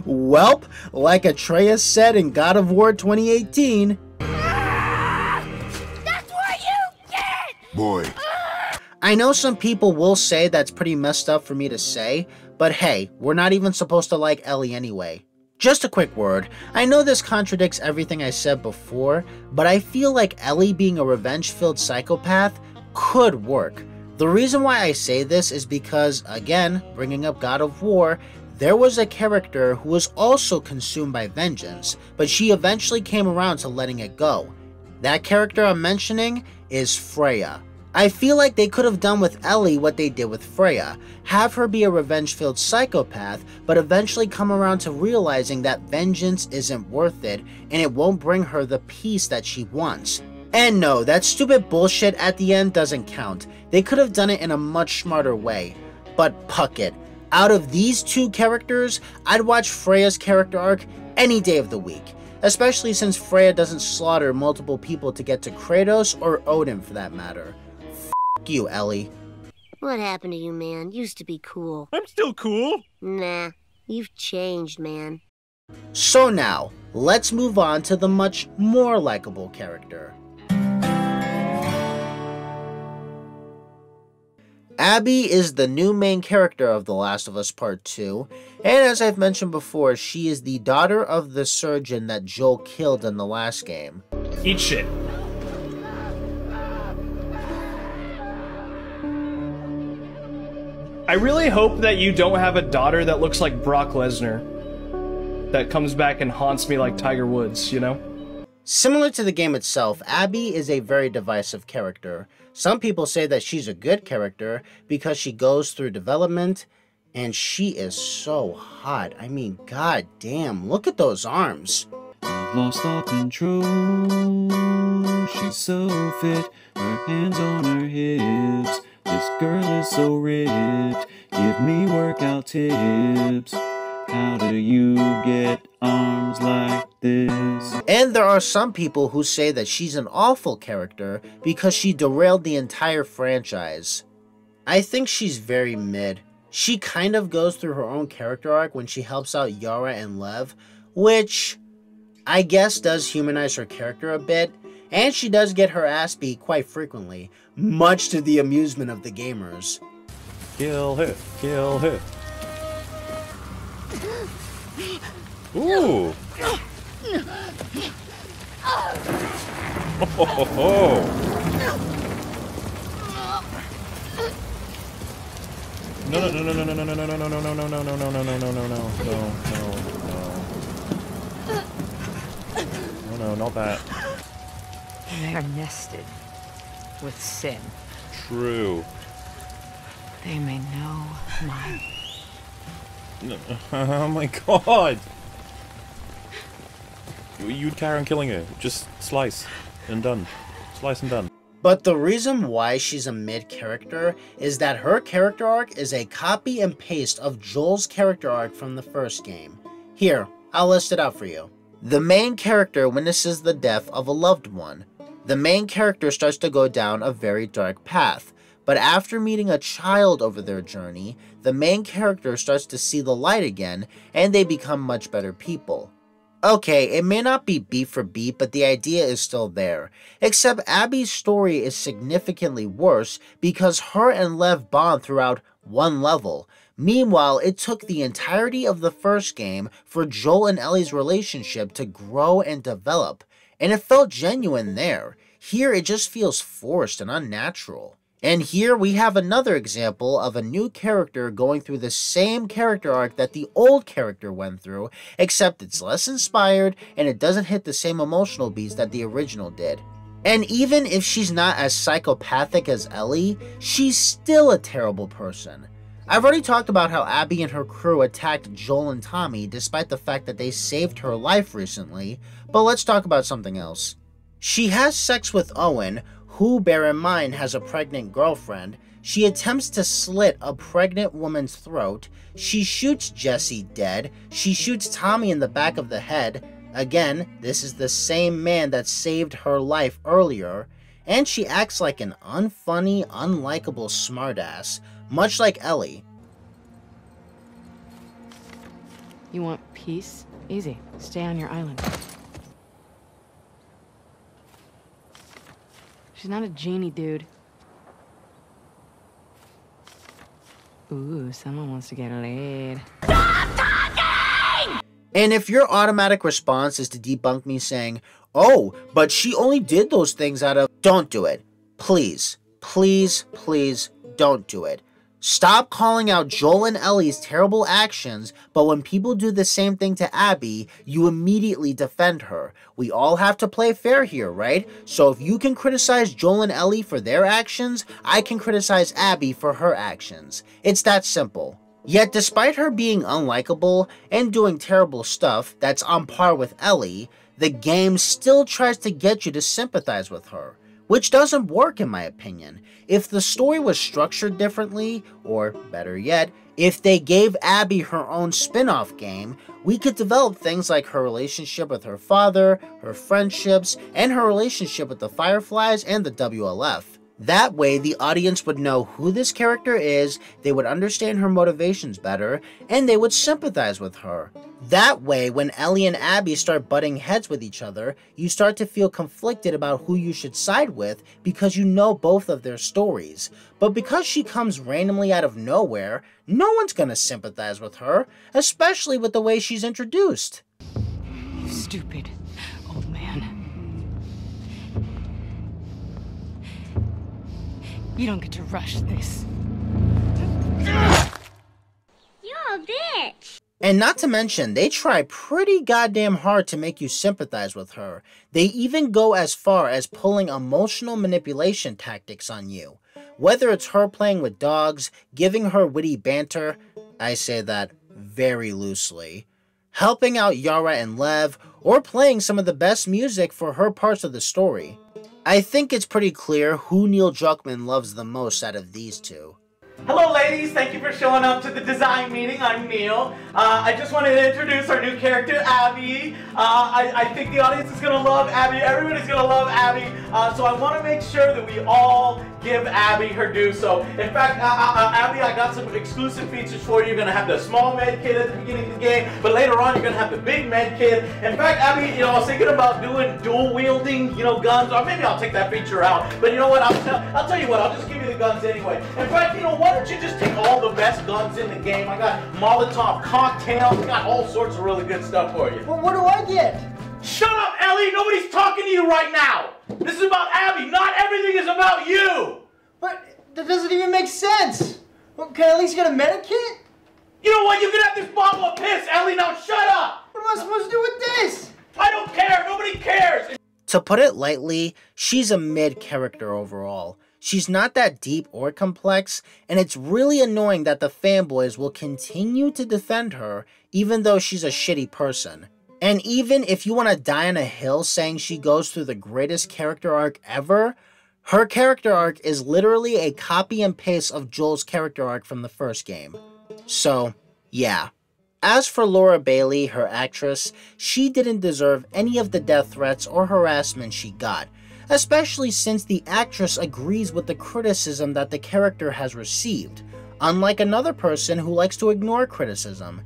Welp, like Atreus said in God of War 2018. That's what you get! Boy. I know some people will say that's pretty messed up for me to say, but hey, we're not even supposed to like Ellie anyway. Just a quick word, I know this contradicts everything I said before, but I feel like Ellie being a revenge-filled psychopath could work. The reason why I say this is because, again, bringing up God of War, there was a character who was also consumed by vengeance, but she eventually came around to letting it go. That character I'm mentioning is Freya. I feel like they could have done with Ellie what they did with Freya, have her be a revenge-filled psychopath, but eventually come around to realizing that vengeance isn't worth it, and it won't bring her the peace that she wants. And no, that stupid bullshit at the end doesn't count. They could have done it in a much smarter way. But puck it. Out of these two characters, I'd watch Freya's character arc any day of the week. Especially since Freya doesn't slaughter multiple people to get to Kratos or Odin for that matter. F*** you, Ellie. What happened to you, man? Used to be cool. I'm still cool. Nah, you've changed, man. So now, let's move on to the much more likable character. Abby is the new main character of The Last of Us Part 2, and as I've mentioned before, she is the daughter of the surgeon that Joel killed in the last game. Eat shit. I really hope that you don't have a daughter that looks like Brock Lesnar. That comes back and haunts me like Tiger Woods, you know? Similar to the game itself, Abby is a very divisive character. Some people say that she's a good character because she goes through development, and she is so hot. I mean, god damn, look at those arms. I've lost all control. She's so fit, her hands on her hips. This girl is so ripped. Give me workout tips. How do you get arms like this? And there are some people who say that she's an awful character because she derailed the entire franchise. I think she's very mid. She kind of goes through her own character arc when she helps out Yara and Lev, which I guess does humanize her character a bit, and she does get her ass beat quite frequently, much to the amusement of the gamers. Kill her, kill her. Ooh! Oh. No. No, not that. They are nested with sin. True. They may know my... Oh my god! You'd carry on killing her. Just slice and done. Slice and done. But the reason why she's a mid character is that her character arc is a copy and paste of Joel's character arc from the first game. Here, I'll list it out for you. The main character witnesses the death of a loved one. The main character starts to go down a very dark path, but after meeting a child over their journey, the main character starts to see the light again, and they become much better people. Okay, it may not be beat for beat, but the idea is still there. Except Abby's story is significantly worse because her and Lev bond throughout one level. Meanwhile, it took the entirety of the first game for Joel and Ellie's relationship to grow and develop, and it felt genuine there. Here, it just feels forced and unnatural. And here we have another example of a new character going through the same character arc that the old character went through, except it's less inspired and it doesn't hit the same emotional beats that the original did. And even if she's not as psychopathic as Ellie, she's still a terrible person. I've already talked about how Abby and her crew attacked Joel and Tommy despite the fact that they saved her life recently, but let's talk about something else. She has sex with Owen, who, bear in mind, has a pregnant girlfriend. She attempts to slit a pregnant woman's throat. She shoots Jesse dead. She shoots Tommy in the back of the head. Again, this is the same man that saved her life earlier. And she acts like an unfunny, unlikable smartass, much like Ellie. You want peace? Easy. Stay on your island. She's not a genie, dude. Ooh, someone wants to get laid. And if your automatic response is to debunk me saying, oh, but she only did those things out of... Don't do it. Please, please, please don't do it. Stop calling out Joel and Ellie's terrible actions, but when people do the same thing to Abby, you immediately defend her. We all have to play fair here, right? So if you can criticize Joel and Ellie for their actions, I can criticize Abby for her actions. It's that simple. Yet despite her being unlikable and doing terrible stuff that's on par with Ellie, the game still tries to get you to sympathize with her, which doesn't work in my opinion. If the story was structured differently, or better yet, if they gave Abby her own spin-off game, we could develop things like her relationship with her father, her friendships, and her relationship with the Fireflies and the WLF. That way, the audience would know who this character is, they would understand her motivations better, and they would sympathize with her. That way, when Ellie and Abby start butting heads with each other, you start to feel conflicted about who you should side with because you know both of their stories. But because she comes randomly out of nowhere, no one's gonna sympathize with her, especially with the way she's introduced. You stupid old man. You don't get to rush this. You're a bitch. And not to mention, they try pretty goddamn hard to make you sympathize with her. They even go as far as pulling emotional manipulation tactics on you. Whether it's her playing with dogs, giving her witty banter, I say that very loosely, helping out Yara and Lev, or playing some of the best music for her parts of the story. I think it's pretty clear who Neil Druckmann loves the most out of these two. Hello ladies, thank you for showing up to the design meeting. I'm Neil. I just wanted to introduce our new character, Abby. I think the audience is going to love Abby. Everybody's going to love Abby. So I want to make sure that we all give Abby her due. So in fact, Abby, I got some exclusive features for you. You're going to have the small med kit at the beginning of the game, but later on you're going to have the big med kit. In fact, Abby, I was thinking about doing dual wielding, guns, or maybe I'll take that feature out. But you know what? I'll tell you what, I'll just give you the guns anyway. In fact, why don't you just take all the best guns in the game? I got Molotov cocktails, got all sorts of really good stuff for you. Well, what do I get? Shut up, Ellie! Nobody's talking to you right now! This is about Abby, not everything is about you! But that doesn't even make sense! Well, can I at least get a medikit? You know what? You can have this bottle of piss, Ellie! Now shut up! What am I supposed to do with this? I don't care! Nobody cares! To put it lightly, she's a mid-character overall. She's not that deep or complex, and it's really annoying that the fanboys will continue to defend her even though she's a shitty person. And even if you want to die on a hill saying she goes through the greatest character arc ever, her character arc is literally a copy and paste of Joel's character arc from the first game. So, yeah. As for Laura Bailey, her actress, she didn't deserve any of the death threats or harassment she got, especially since the actress agrees with the criticism that the character has received, unlike another person who likes to ignore criticism.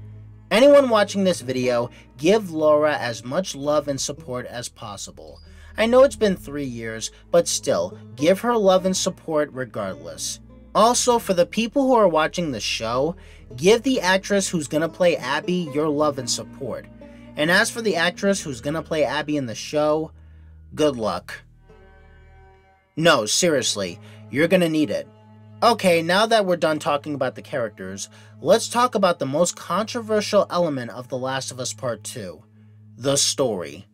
Anyone watching this video, give Laura as much love and support as possible. I know it's been 3 years, but still, give her love and support regardless. Also, for the people who are watching the show, give the actress who's gonna play Abby your love and support. And as for the actress who's gonna play Abby in the show, good luck. No, seriously, you're gonna need it. Okay, now that we're done talking about the characters, let's talk about the most controversial element of The Last of Us Part 2, the story.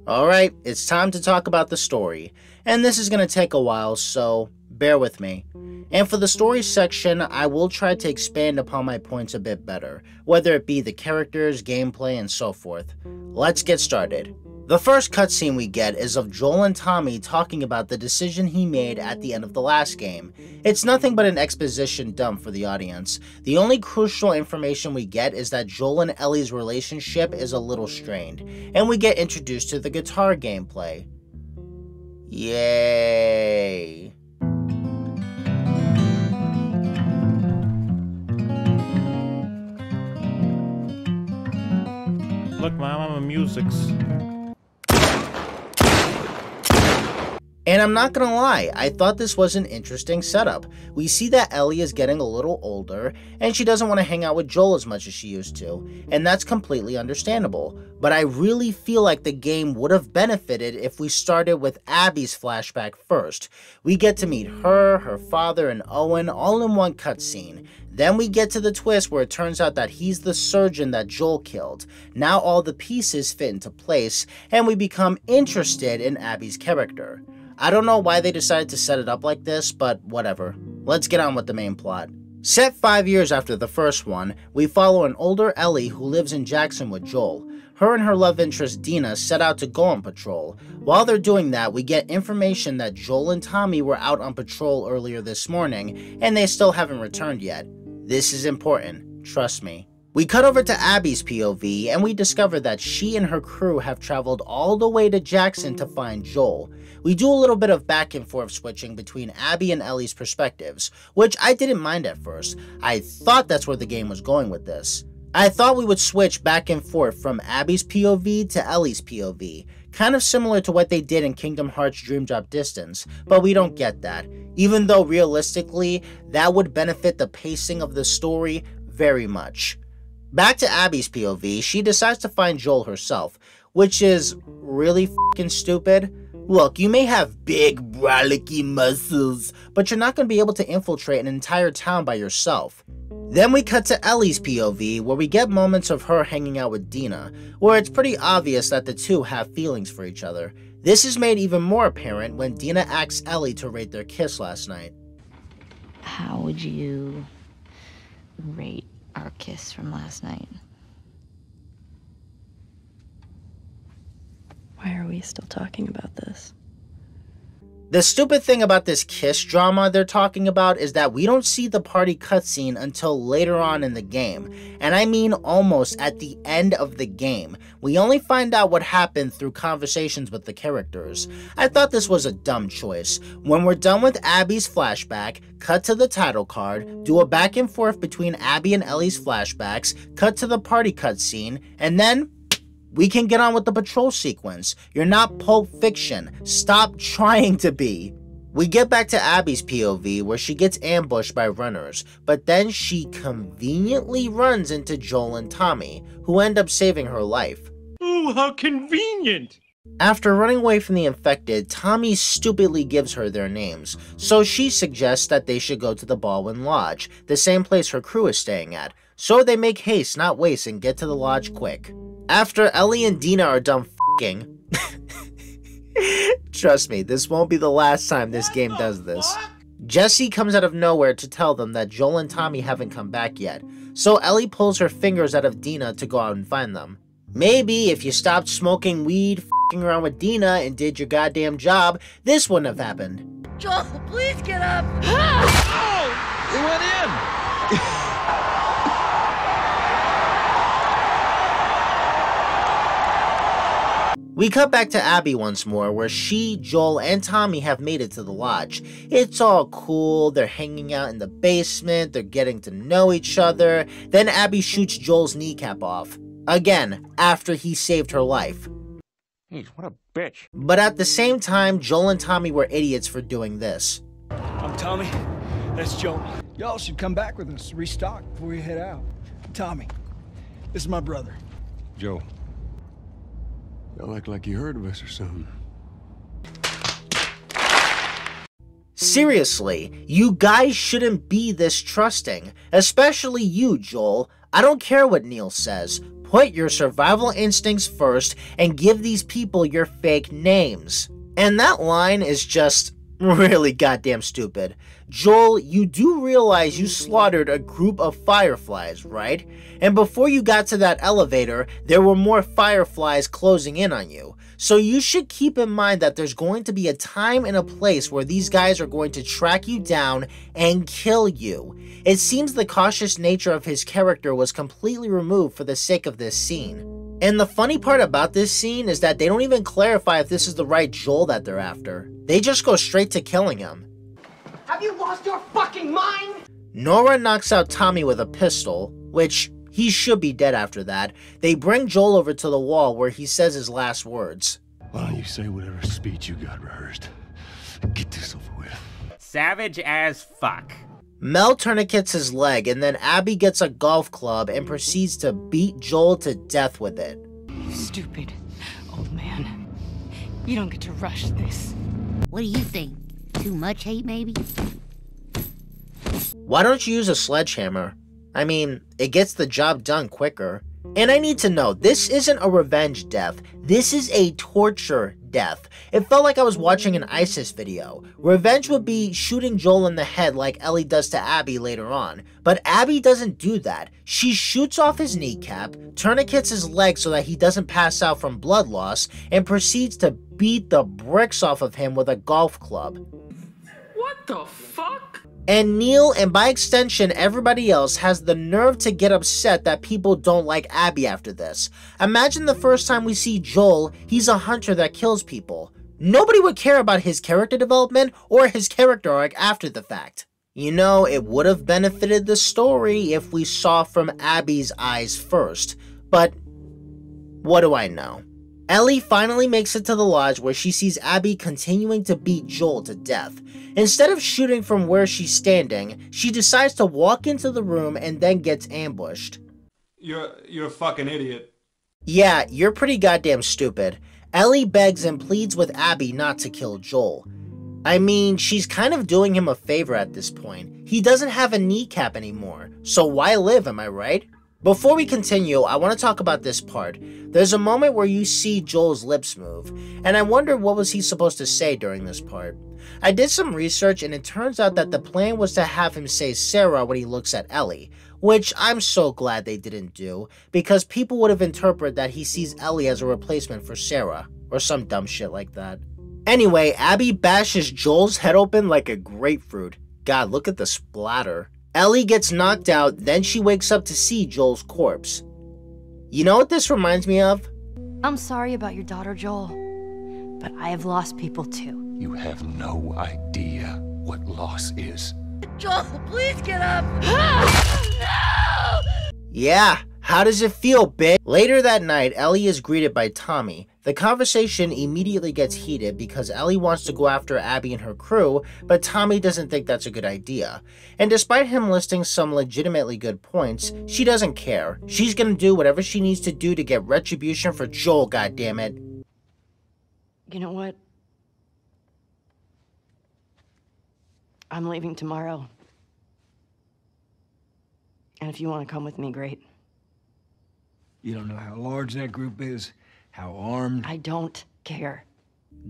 Alright, it's time to talk about the story, and this is going to take a while, so bear with me. And for the story section, I will try to expand upon my points a bit better, whether it be the characters, gameplay, and so forth. Let's get started. The first cutscene we get is of Joel and Tommy talking about the decision he made at the end of the last game. It's nothing but an exposition dump for the audience. The only crucial information we get is that Joel and Ellie's relationship is a little strained, and we get introduced to the guitar gameplay. Yay! Look, Mama, music's... And I'm not gonna lie, I thought this was an interesting setup. We see that Ellie is getting a little older, and she doesn't want to hang out with Joel as much as she used to, and that's completely understandable. But I really feel like the game would have benefited if we started with Abby's flashback first. We get to meet her, her father, and Owen all in one cutscene. Then we get to the twist where it turns out that he's the surgeon that Joel killed. Now all the pieces fit into place, and we become interested in Abby's character. I don't know why they decided to set it up like this, but whatever. Let's get on with the main plot. Set 5 years after the first one, we follow an older Ellie who lives in Jackson with Joel. Her and her love interest Dina set out to go on patrol. While they're doing that, we get information that Joel and Tommy were out on patrol earlier this morning, and they still haven't returned yet. This is important, trust me. We cut over to Abby's POV, and we discover that she and her crew have traveled all the way to Jackson to find Joel. We do a little bit of back and forth switching between Abby and Ellie's perspectives, which I didn't mind at first. I thought that's where the game was going with this. I thought we would switch back and forth from Abby's POV to Ellie's POV, kind of similar to what they did in Kingdom Hearts Dream Drop Distance, but we don't get that, even though realistically, that would benefit the pacing of the story very much. Back to Abby's POV, she decides to find Joel herself, which is really f***ing stupid. Look, you may have big, brolicky muscles, but you're not going to be able to infiltrate an entire town by yourself. Then we cut to Ellie's POV, where we get moments of her hanging out with Dina, where it's pretty obvious that the two have feelings for each other. This is made even more apparent when Dina asks Ellie to rate their kiss last night. How would you rate our kiss from last night? Why are we still talking about this? The stupid thing about this kiss drama they're talking about is that we don't see the party cutscene until later on in the game, and I mean almost at the end of the game. We only find out what happened through conversations with the characters. I thought this was a dumb choice. When we're done with Abby's flashback, cut to the title card, do a back and forth between Abby and Ellie's flashbacks, cut to the party cutscene, and then we can get on with the patrol sequence. You're not Pulp Fiction. Stop trying to be. We get back to Abby's POV where she gets ambushed by runners, but then she conveniently runs into Joel and Tommy, who end up saving her life. Oh, how convenient! After running away from the infected, Tommy stupidly gives her their names, so she suggests that they should go to the Baldwin Lodge, the same place her crew is staying at. So they make haste, not waste, and get to the lodge quick. After Ellie and Dina are done f***ing, trust me, this won't be the last time this game does this. Jesse comes out of nowhere to tell them that Joel and Tommy haven't come back yet, so Ellie pulls her fingers out of Dina to go out and find them. Maybe if you stopped smoking weed, f***ing around with Dina, and did your goddamn job, this wouldn't have happened. Joel, please get up! Oh! It went in! We cut back to Abby once more, where she, Joel, and Tommy have made it to the lodge. It's all cool, they're hanging out in the basement, they're getting to know each other. Then Abby shoots Joel's kneecap off. Again, after he saved her life. Jeez, what a bitch. But at the same time, Joel and Tommy were idiots for doing this. I'm Tommy. That's Joel. Y'all should come back with us, restock before you head out. Tommy, this is my brother. Joe. Y'all act like you heard of us or something. Seriously, you guys shouldn't be this trusting. Especially you, Joel. I don't care what Neil says. Put your survival instincts first and give these people your fake names. And that line is just really goddamn stupid. Joel, you do realize you slaughtered a group of fireflies, right? And before you got to that elevator, there were more fireflies closing in on you. So you should keep in mind that there's going to be a time and a place where these guys are going to track you down and kill you. It seems the cautious nature of his character was completely removed for the sake of this scene. And the funny part about this scene is that they don't even clarify if this is the right Joel that they're after. They just go straight to killing him. Have you lost your fucking mind? Nora knocks out Tommy with a pistol, which he should be dead after that. They bring Joel over to the wall where he says his last words. Why don't you say whatever speech you got rehearsed? Get this over with. Savage as fuck. Mel tourniquets his leg, and then Abby gets a golf club and proceeds to beat Joel to death with it. You stupid old man. You don't get to rush this. What do you think? Too much hate, maybe? Why don't you use a sledgehammer? I mean, it gets the job done quicker. And I need to know, this isn't a revenge death. This is a torture death. It felt like I was watching an ISIS video. Revenge would be shooting Joel in the head like Ellie does to Abby later on. But Abby doesn't do that. She shoots off his kneecap, tourniquets his leg so that he doesn't pass out from blood loss, and proceeds to beat the bricks off of him with a golf club. What the fuck? And Neil, and by extension everybody else, has the nerve to get upset that people don't like Abby after this. Imagine the first time we see Joel, he's a hunter that kills people. Nobody would care about his character development or his character arc after the fact. You know, it would have benefited the story if we saw from Abby's eyes first, but what do I know? Ellie finally makes it to the lodge where she sees Abby continuing to beat Joel to death. Instead of shooting from where she's standing, she decides to walk into the room and then gets ambushed. You're a fucking idiot. Yeah, you're pretty goddamn stupid. Ellie begs and pleads with Abby not to kill Joel. I mean, she's kind of doing him a favor at this point. He doesn't have a kneecap anymore, so why live, am I right? Before we continue, I want to talk about this part. There's a moment where you see Joel's lips move, and I wonder what was he supposed to say during this part. I did some research and it turns out that the plan was to have him say Sarah when he looks at Ellie, which I'm so glad they didn't do, because people would have interpreted that he sees Ellie as a replacement for Sarah, or some dumb shit like that. Anyway, Abby bashes Joel's head open like a grapefruit. God, look at the splatter. Ellie gets knocked out, then she wakes up to see Joel's corpse. You know what this reminds me of? I'm sorry about your daughter, Joel, but I have lost people too. You have no idea what loss is. Joel, please get up! No! Yeah, how does it feel, bitch? Later that night, Ellie is greeted by Tommy. The conversation immediately gets heated because Ellie wants to go after Abby and her crew, but Tommy doesn't think that's a good idea. And despite him listing some legitimately good points, she doesn't care. She's gonna do whatever she needs to do to get retribution for Joel, goddammit. You know what? I'm leaving tomorrow. And if you want to come with me, great. You don't know how large that group is, how armed. I don't care.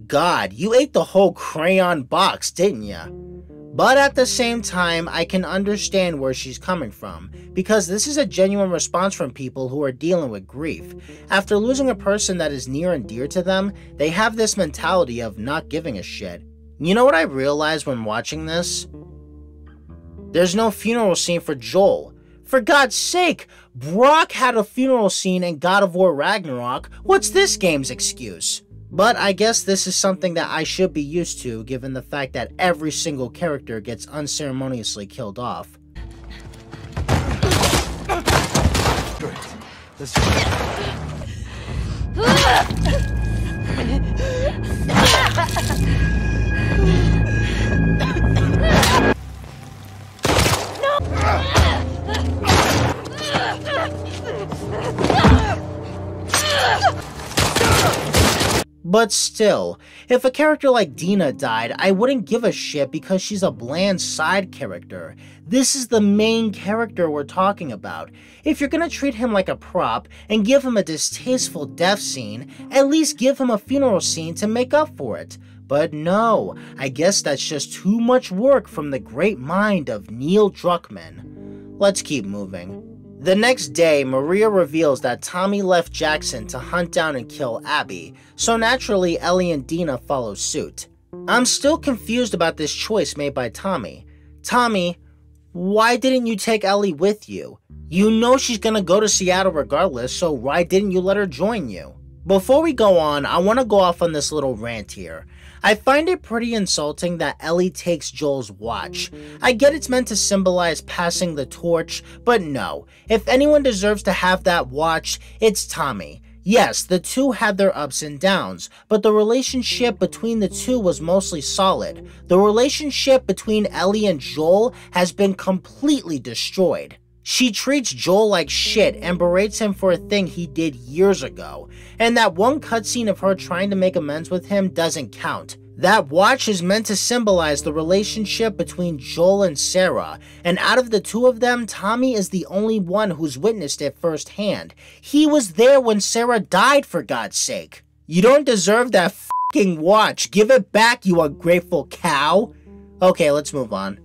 God, you ate the whole crayon box, didn't ya? But at the same time, I can understand where she's coming from, because this is a genuine response from people who are dealing with grief. After losing a person that is near and dear to them, they have this mentality of not giving a shit. You know what I realized when watching this? There's no funeral scene for Joel. For God's sake, Brock had a funeral scene in God of War Ragnarok. What's this game's excuse? But I guess this is something that I should be used to, given the fact that every single character gets unceremoniously killed off. Good. Let's do it. But still, if a character like Dina died, I wouldn't give a shit because she's a bland side character. This is the main character we're talking about. If you're gonna treat him like a prop and give him a distasteful death scene, at least give him a funeral scene to make up for it. But no, I guess that's just too much work from the great mind of Neil Druckmann. Let's keep moving. The next day, Maria reveals that Tommy left Jackson to hunt down and kill Abby, so naturally Ellie and Dina follow suit. I'm still confused about this choice made by Tommy. Tommy, why didn't you take Ellie with you? You know she's gonna go to Seattle regardless, so why didn't you let her join you? Before we go on, I want to go off on this little rant here. I find it pretty insulting that Ellie takes Joel's watch. I get it's meant to symbolize passing the torch, but no. If anyone deserves to have that watch, it's Tommy. Yes, the two had their ups and downs, but the relationship between the two was mostly solid. The relationship between Ellie and Joel has been completely destroyed. She treats Joel like shit and berates him for a thing he did years ago. And that one cutscene of her trying to make amends with him doesn't count. That watch is meant to symbolize the relationship between Joel and Sarah, and out of the two of them, Tommy is the only one who's witnessed it firsthand. He was there when Sarah died, for God's sake. You don't deserve that fucking watch. Give it back, you ungrateful cow. Okay, let's move on.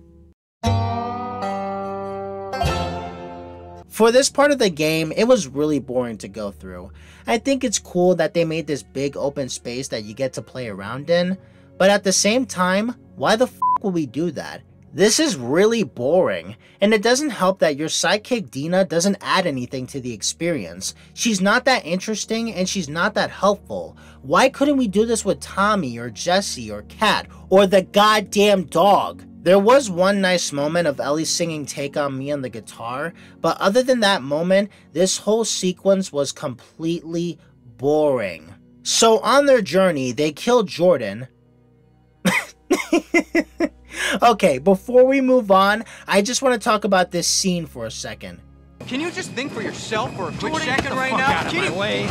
For this part of the game, it was really boring to go through. I think it's cool that they made this big open space that you get to play around in, but at the same time, why the fuck would we do that? This is really boring, and it doesn't help that your sidekick Dina doesn't add anything to the experience. She's not that interesting and she's not that helpful. Why couldn't we do this with Tommy or Jesse or Kat or the goddamn dog? There was one nice moment of Ellie singing Take On Me on the guitar, but other than that moment, this whole sequence was completely boring. So on their journey, they kill Jordan. Okay, before we move on, I just want to talk about this scene for a second. Can you just think for yourself for a quick Jordan, second get the right fuck now? out of my way.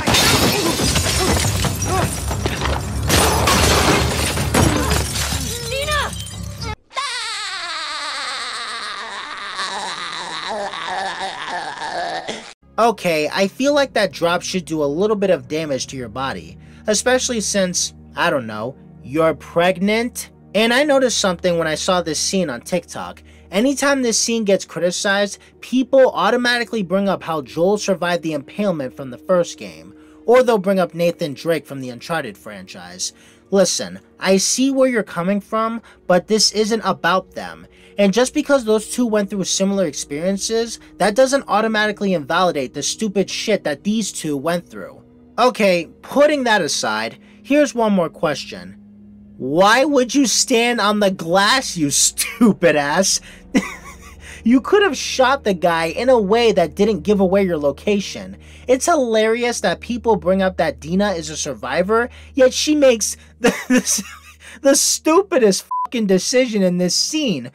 Okay, I feel like that drop should do a little bit of damage to your body, especially since, I don't know, you're pregnant? And I noticed something when I saw this scene on TikTok. Anytime this scene gets criticized, people automatically bring up how Joel survived the impalement from the first game, or they'll bring up Nathan Drake from the Uncharted franchise. Listen, I see where you're coming from, but this isn't about them. And just because those two went through similar experiences, that doesn't automatically invalidate the stupid shit that these two went through. Okay, putting that aside, here's one more question. Why would you stand on the glass, you stupid ass? You could have shot the guy in a way that didn't give away your location. It's hilarious that people bring up that Dina is a survivor, yet she makes the stupidest fucking decision in this scene.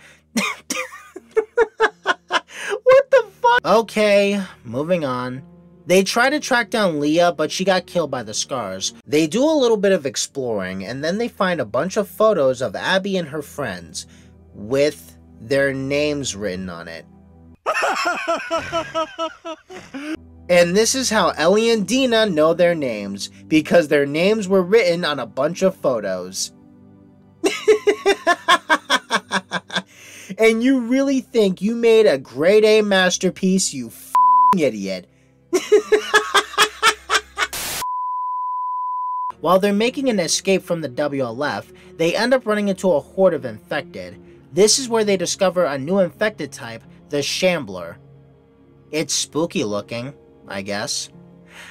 What the fuck? Okay, moving on. They try to track down Leah, but she got killed by the scars. They do a little bit of exploring, and then they find a bunch of photos of Abby and her friends with their names written on it. And this is how Ellie and Dina know their names, because their names were written on a bunch of photos. And you really think you made a grade A masterpiece, you f***ing idiot. While they're making an escape from the WLF, they end up running into a horde of infected. This is where they discover a new infected type, the Shambler. It's spooky looking, I guess.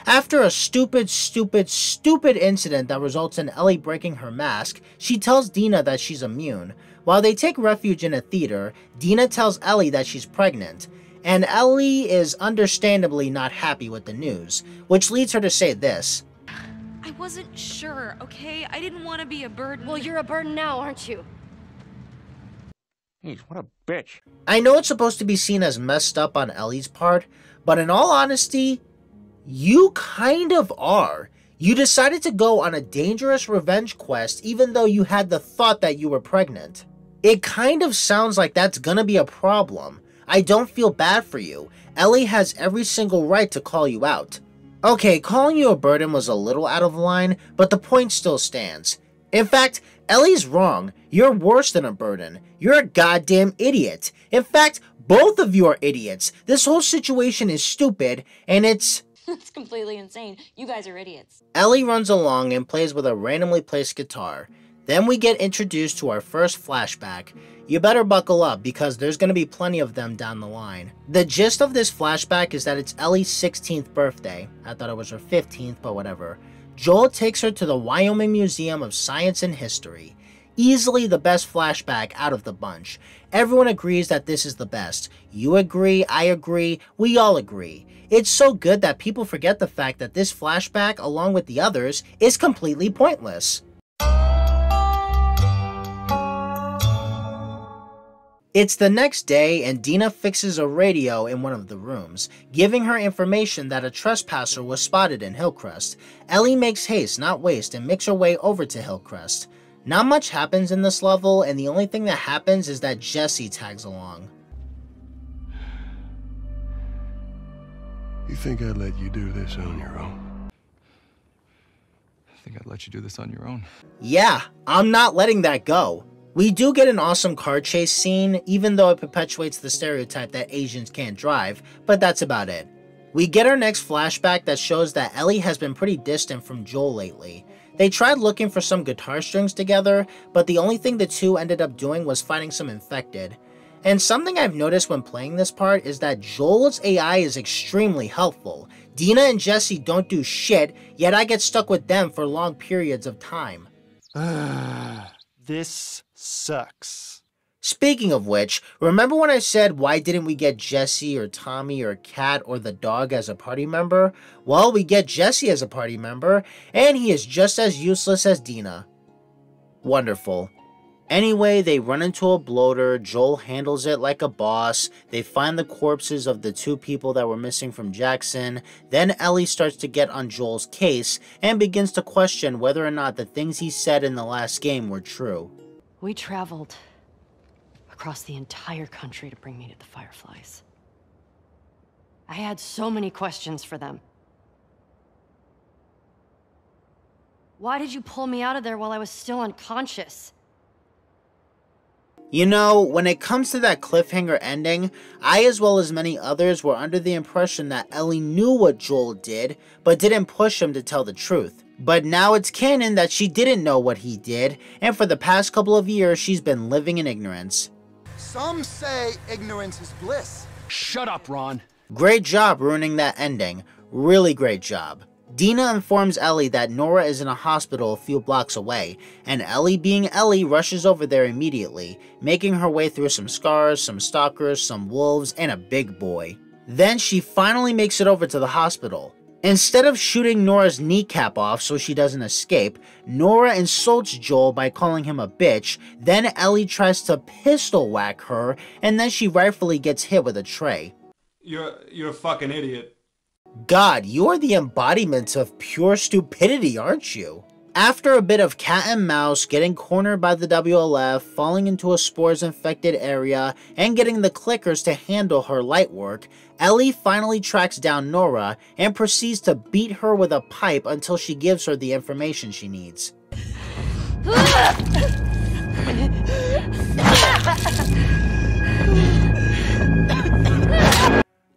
After a stupid incident that results in Ellie breaking her mask, she tells Dina that she's immune. While they take refuge in a theater, Dina tells Ellie that she's pregnant, and Ellie is understandably not happy with the news, which leads her to say this. I wasn't sure, okay? I didn't want to be a burden. Well, you're a burden now, aren't you? Jeez, what a bitch. I know it's supposed to be seen as messed up on Ellie's part, but in all honesty, you kind of are. You decided to go on a dangerous revenge quest even though you had the thought that you were pregnant. It kind of sounds like that's gonna be a problem. I don't feel bad for you. Ellie has every single right to call you out. Okay, calling you a burden was a little out of line, but the point still stands. In fact, Ellie's wrong. You're worse than a burden. You're a goddamn idiot. In fact, both of you are idiots. This whole situation is stupid, and it's... That's completely insane. You guys are idiots. Ellie runs along and plays with a randomly placed guitar. Then we get introduced to our first flashback. You better buckle up because there's going to be plenty of them down the line. The gist of this flashback is that it's Ellie's 16th birthday. I thought it was her 15th, but whatever. Joel takes her to the Wyoming Museum of Science and History. Easily the best flashback out of the bunch. Everyone agrees that this is the best. You agree, I agree, we all agree. It's so good that people forget the fact that this flashback, along with the others, is completely pointless. It's the next day and Dina fixes a radio in one of the rooms, giving her information that a trespasser was spotted in Hillcrest. Ellie makes haste, not waste, and makes her way over to Hillcrest. Not much happens in this level, and the only thing that happens is that Jesse tags along. You think I'd let you do this on your own? I think I'd let you do this on your own. Yeah, I'm not letting that go. We do get an awesome car chase scene, even though it perpetuates the stereotype that Asians can't drive, but that's about it. We get our next flashback that shows that Ellie has been pretty distant from Joel lately. They tried looking for some guitar strings together, but the only thing the two ended up doing was finding some infected. And something I've noticed when playing this part is that Joel's AI is extremely helpful. Dina and Jesse don't do shit, yet I get stuck with them for long periods of time. This sucks. Speaking of which, remember when I said why didn't we get Jesse or Tommy or Kat or the dog as a party member? Well, we get Jesse as a party member, and he is just as useless as Dina. Wonderful. Anyway, they run into a bloater, Joel handles it like a boss, they find the corpses of the two people that were missing from Jackson, then Ellie starts to get on Joel's case and begins to question whether or not the things he said in the last game were true. We traveled across the entire country to bring me to the Fireflies. I had so many questions for them. Why did you pull me out of there while I was still unconscious? You know, when it comes to that cliffhanger ending, I as well as many others were under the impression that Ellie knew what Joel did, but didn't push him to tell the truth. But now it's canon that she didn't know what he did, and for the past couple of years she's been living in ignorance. Some say ignorance is bliss. Shut up, Ron. Great job ruining that ending. Really great job. Dina informs Ellie that Nora is in a hospital a few blocks away, and Ellie being Ellie rushes over there immediately, making her way through some scars, some stalkers, some wolves, and a big boy. Then she finally makes it over to the hospital. Instead of shooting Nora's kneecap off so she doesn't escape, Nora insults Joel by calling him a bitch, then Ellie tries to pistol whack her, and then she rightfully gets hit with a tray. You're a fucking idiot. God, you are the embodiment of pure stupidity, aren't you? After a bit of cat and mouse, getting cornered by the WLF, falling into a spores-infected area, and getting the clickers to handle her light work, Ellie finally tracks down Nora and proceeds to beat her with a pipe until she gives her the information she needs.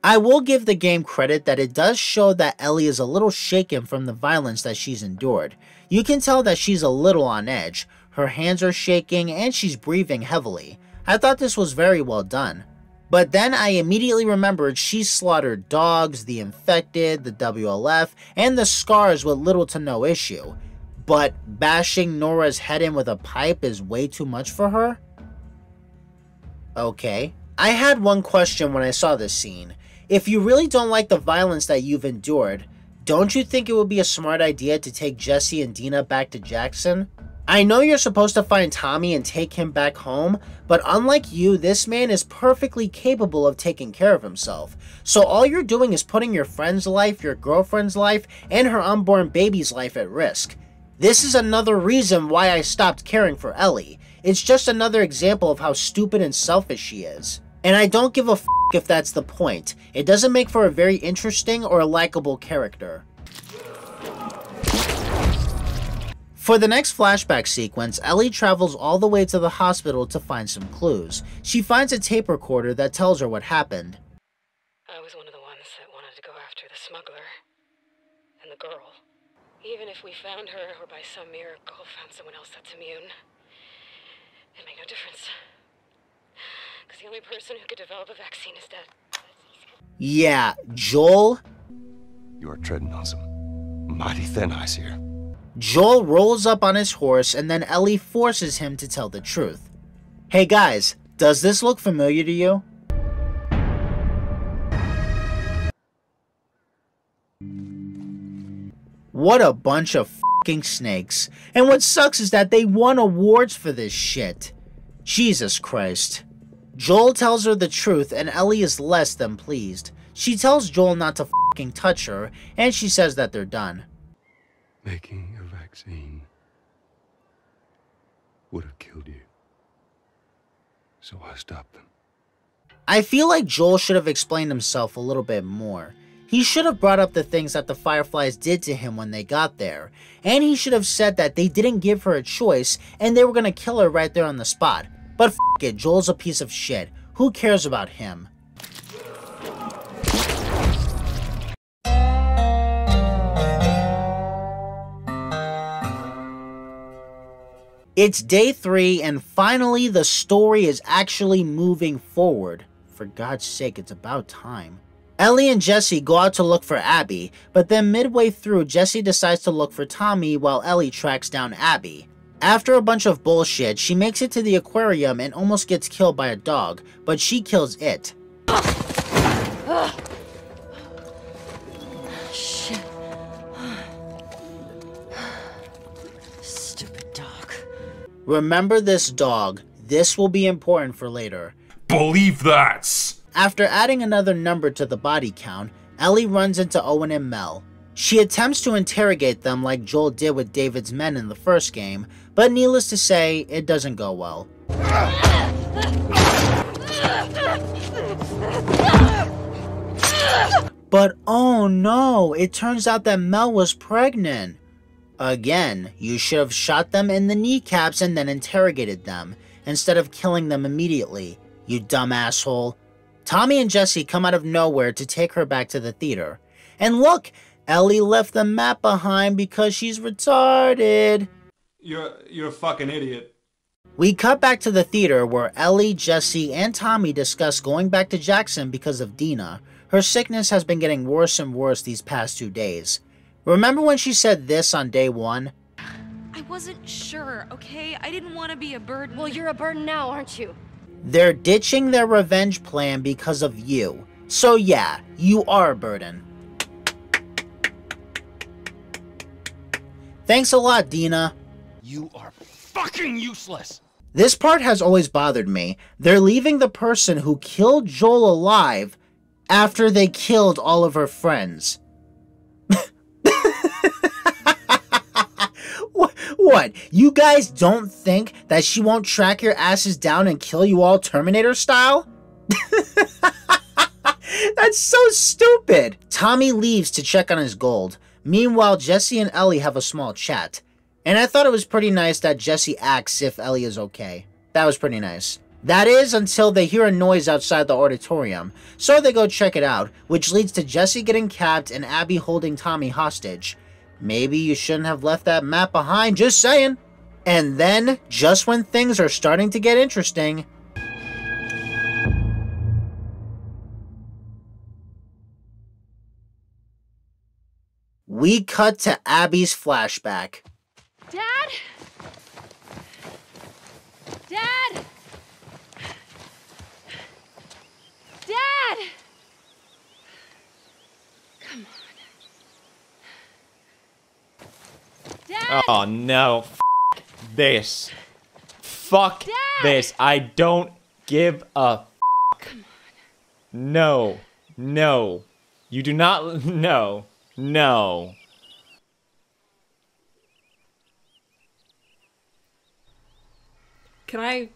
I will give the game credit that it does show that Ellie is a little shaken from the violence that she's endured. You can tell that she's a little on edge. Her hands are shaking and she's breathing heavily. I thought this was very well done. But then I immediately remembered she slaughtered dogs, the infected, the WLF, and the scars with little to no issue. But bashing Nora's head in with a pipe is way too much for her? Okay. I had one question when I saw this scene. If you really don't like the violence that you've endured, don't you think it would be a smart idea to take Jesse and Dina back to Jackson? I know you're supposed to find Tommy and take him back home, but unlike you, this man is perfectly capable of taking care of himself. So all you're doing is putting your friend's life, your girlfriend's life, and her unborn baby's life at risk. This is another reason why I stopped caring for Ellie. It's just another example of how stupid and selfish she is. And I don't give a f*** if that's the point. It doesn't make for a very interesting or likable character. For the next flashback sequence, Ellie travels all the way to the hospital to find some clues. She finds a tape recorder that tells her what happened. I was one of the ones that wanted to go after the smuggler and the girl. Even if we found her or by some miracle found someone else that's immune, it made no difference. Because the only person who could develop a vaccine is dead. Yeah, Joel? You are treading on some mighty thin ice here. Joel rolls up on his horse and then Ellie forces him to tell the truth. Hey guys, does this look familiar to you? What a bunch of fucking snakes. And what sucks is that they won awards for this shit. Jesus Christ. Joel tells her the truth and Ellie is less than pleased. She tells Joel not to fucking touch her and she says that they're done. Making a vaccine would have killed you. So I stopped them. I feel like Joel should have explained himself a little bit more. He should have brought up the things that the Fireflies did to him when they got there. And he should have said that they didn't give her a choice and they were gonna kill her right there on the spot. But f*** it, Joel's a piece of shit. Who cares about him? It's day 3 and finally the story is actually moving forward. For God's sake, it's about time. Ellie and Jesse go out to look for Abby, but then midway through, Jesse decides to look for Tommy while Ellie tracks down Abby. After a bunch of bullshit, she makes it to the aquarium and almost gets killed by a dog, but she kills it. Shit. Stupid dog. Remember this dog. This will be important for later. Believe that! After adding another number to the body count, Ellie runs into Owen and Mel. She attempts to interrogate them like Joel did with David's men in the first game, but needless to say, it doesn't go well. But oh no, it turns out that Mel was pregnant. Again, you should have shot them in the kneecaps and then interrogated them, instead of killing them immediately, you dumb asshole. Tommy and Jesse come out of nowhere to take her back to the theater. And look! Ellie left the map behind because she's retarded. You're a fucking idiot. We cut back to the theater where Ellie, Jesse, and Tommy discuss going back to Jackson because of Dina. Her sickness has been getting worse and worse these past 2 days. Remember when she said this on day 1? I wasn't sure, okay? I didn't want to be a burden. Well, you're a burden now, aren't you? They're ditching their revenge plan because of you. So yeah, you are a burden. Thanks a lot, Dina. You are fucking useless. This part has always bothered me. They're leaving the person who killed Joel alive after they killed all of her friends. What? You guys don't think that she won't track your asses down and kill you all Terminator style? That's so stupid. Tommy leaves to check on his gold. Meanwhile, Jesse and Ellie have a small chat. And I thought it was pretty nice that Jesse asks if Ellie is okay. That was pretty nice. That is until they hear a noise outside the auditorium. So they go check it out, which leads to Jesse getting capped and Abby holding Tommy hostage. Maybe you shouldn't have left that map behind, just saying. And then, just when things are starting to get interesting, We cut to Abby's flashback. Dad? Dad? Dad! Come on. Dad! Oh no. F this. Fuck Dad! this. I don't give a f. No. No. You do not. No. No. Can I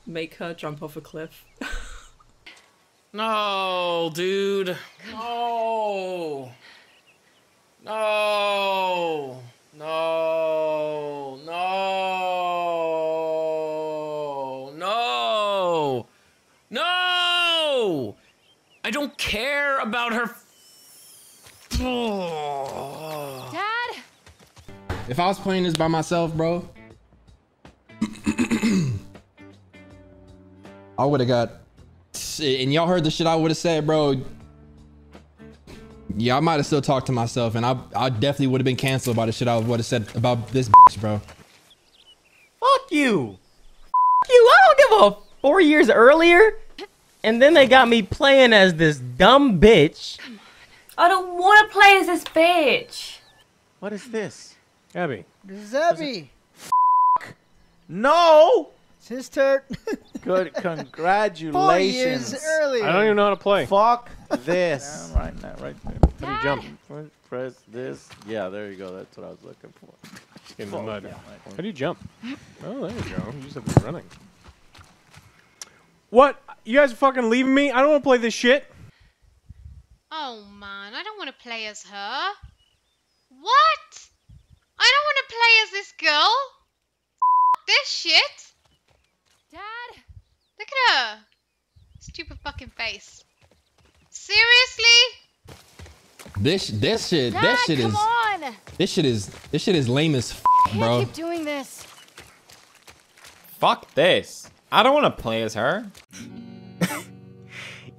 make her jump off a cliff? No, dude. No. No. No. No. No. No. I don't care about her. Dad? If I was playing this by myself, bro, I would have got. And y'all heard the shit I would have said, bro. Yeah, I might have still talked to myself, and I definitely would have been canceled by the shit I would have said about this bitch, bro. Fuck you. Fuck you. I don't give a 4 years earlier. And then they got me playing as this dumb bitch. I don't want to play as this bitch. What is this? Abby. This is Abby. No! It's his turn. Good. 4 Congratulations. years earlier. I don't even know how to play. Fuck this. Right now, right there. How do you jump? Press this. Yeah, there you go. That's what I was looking for. In the mud. How do you jump? Oh, there you go. You just have to be running. What? You guys are fucking leaving me? I don't want to play this shit. Oh man, I don't want to play as her. What? I don't want to play as this girl. This shit. Dad? Look at her. Stupid fucking face. Seriously? This shit come on. This shit is lame as f, Can't bro. keep doing this. Fuck this. I don't want to play as her.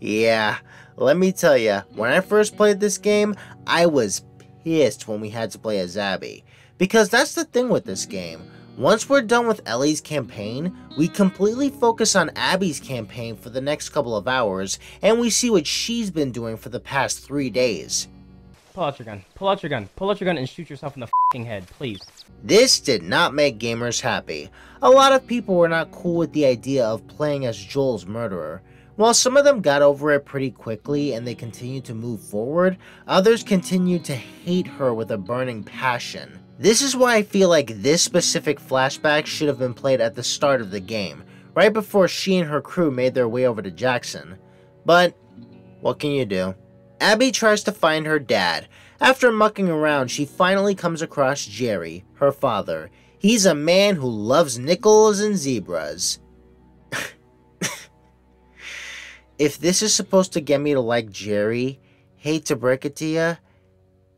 Yeah, let me tell ya, when I first played this game, I was pissed when we had to play as Abby. Because that's the thing with this game. Once we're done with Ellie's campaign, we completely focus on Abby's campaign for the next couple of hours, and we see what she's been doing for the past 3 days. Pull out your gun. Pull out your gun. Pull out your gun and shoot yourself in the fucking head, please. This did not make gamers happy. A lot of people were not cool with the idea of playing as Joel's murderer. While some of them got over it pretty quickly and they continued to move forward, others continued to hate her with a burning passion. This is why I feel like this specific flashback should have been played at the start of the game, right before she and her crew made their way over to Jackson. But, what can you do? Abby tries to find her dad. After mucking around, she finally comes across Jerry, her father. He's a man who loves nickels and zebras. If this is supposed to get me to like Jerry, hate to break it to ya,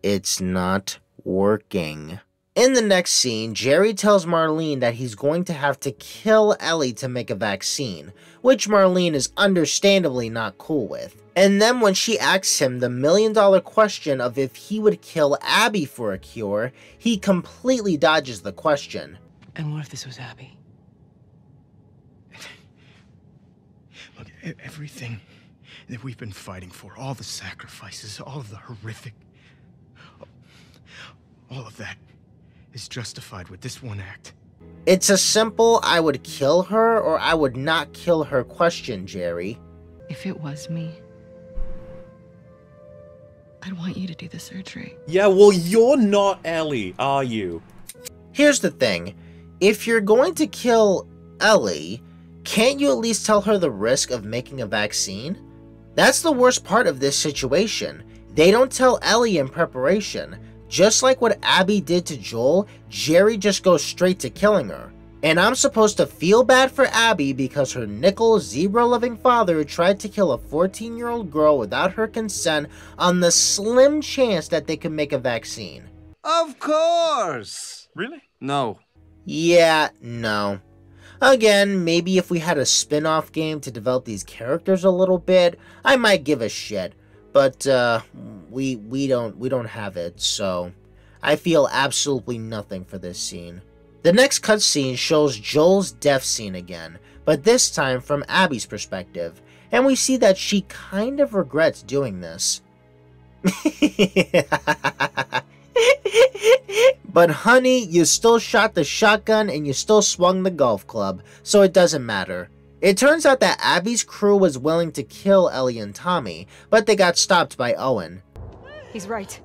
it's not working. In the next scene, Jerry tells Marlene that he's going to have to kill Ellie to make a vaccine, which Marlene is understandably not cool with. And then when she asks him the million-dollar question of if he would kill Abby for a cure, he completely dodges the question. And what if this was Abby? Look, everything that we've been fighting for, all the sacrifices, all of the horrific, all of that is justified with this one act. It's a simple I would kill her or I would not kill her question, Jerry. If it was me, I'd want you to do the surgery. Yeah, well, you're not Ellie, are you? Here's the thing. If you're going to kill Ellie, can't you at least tell her the risk of making a vaccine? That's the worst part of this situation. They don't tell Ellie in preparation. Just like what Abby did to Joel, Jerry just goes straight to killing her. And I'm supposed to feel bad for Abby because her nickel, zebra-loving father tried to kill a 14-year-old girl without her consent on the slim chance that they could make a vaccine. Of course! Really? No. Yeah, no. Again, maybe if we had a spin-off game to develop these characters a little bit, I might give a shit. but we don't have it, so I feel absolutely nothing for this scene. The next cutscene shows Joel's death scene again, but this time from Abby's perspective, and we see that she kind of regrets doing this. But honey, you still shot the shotgun and you still swung the golf club, so it doesn't matter. It turns out that Abby's crew was willing to kill Ellie and Tommy, but they got stopped by Owen. He's right.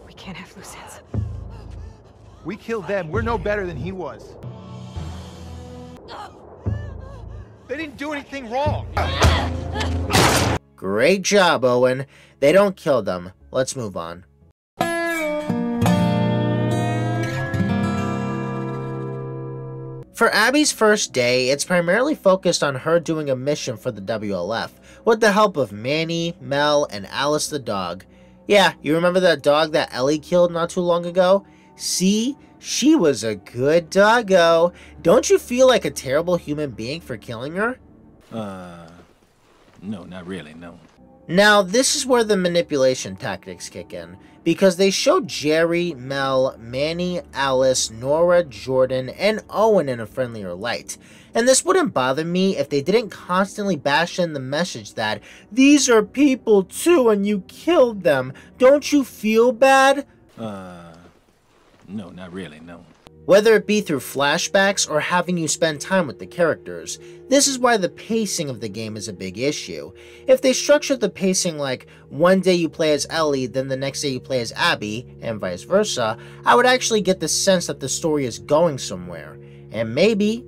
We can't have loose ends. We killed them. We're no better than he was. They didn't do anything wrong. Great job, Owen. They don't kill them. Let's move on. For Abby's first day, it's primarily focused on her doing a mission for the WLF, with the help of Manny, Mel, and Alice the dog. Yeah, you remember that dog that Ellie killed not too long ago? See? She was a good doggo. Don't you feel like a terrible human being for killing her? No, not really, no. Now, this is where the manipulation tactics kick in, because they show Jerry, Mel, Manny, Alice, Nora, Jordan, and Owen in a friendlier light. And this wouldn't bother me if they didn't constantly bash in the message that, these are people too and you killed them. Don't you feel bad? No, not really, no. Whether it be through flashbacks or having you spend time with the characters, this is why the pacing of the game is a big issue. If they structured the pacing like, one day you play as Ellie, then the next day you play as Abby, and vice versa, I would actually get the sense that the story is going somewhere. And maybe,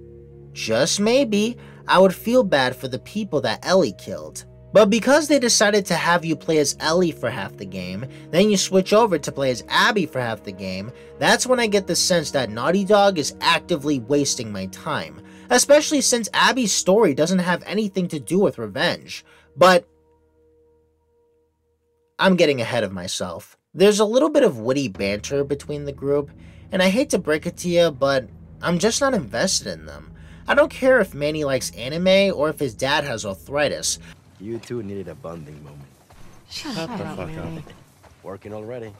just maybe, I would feel bad for the people that Ellie killed. But because they decided to have you play as Ellie for half the game, then you switch over to play as Abby for half the game, that's when I get the sense that Naughty Dog is actively wasting my time. Especially since Abby's story doesn't have anything to do with revenge. But I'm getting ahead of myself. There's a little bit of witty banter between the group, and I hate to break it to you, but I'm just not invested in them. I don't care if Manny likes anime or if his dad has arthritis. You two needed a bonding moment. Shut the fuck up. Working already.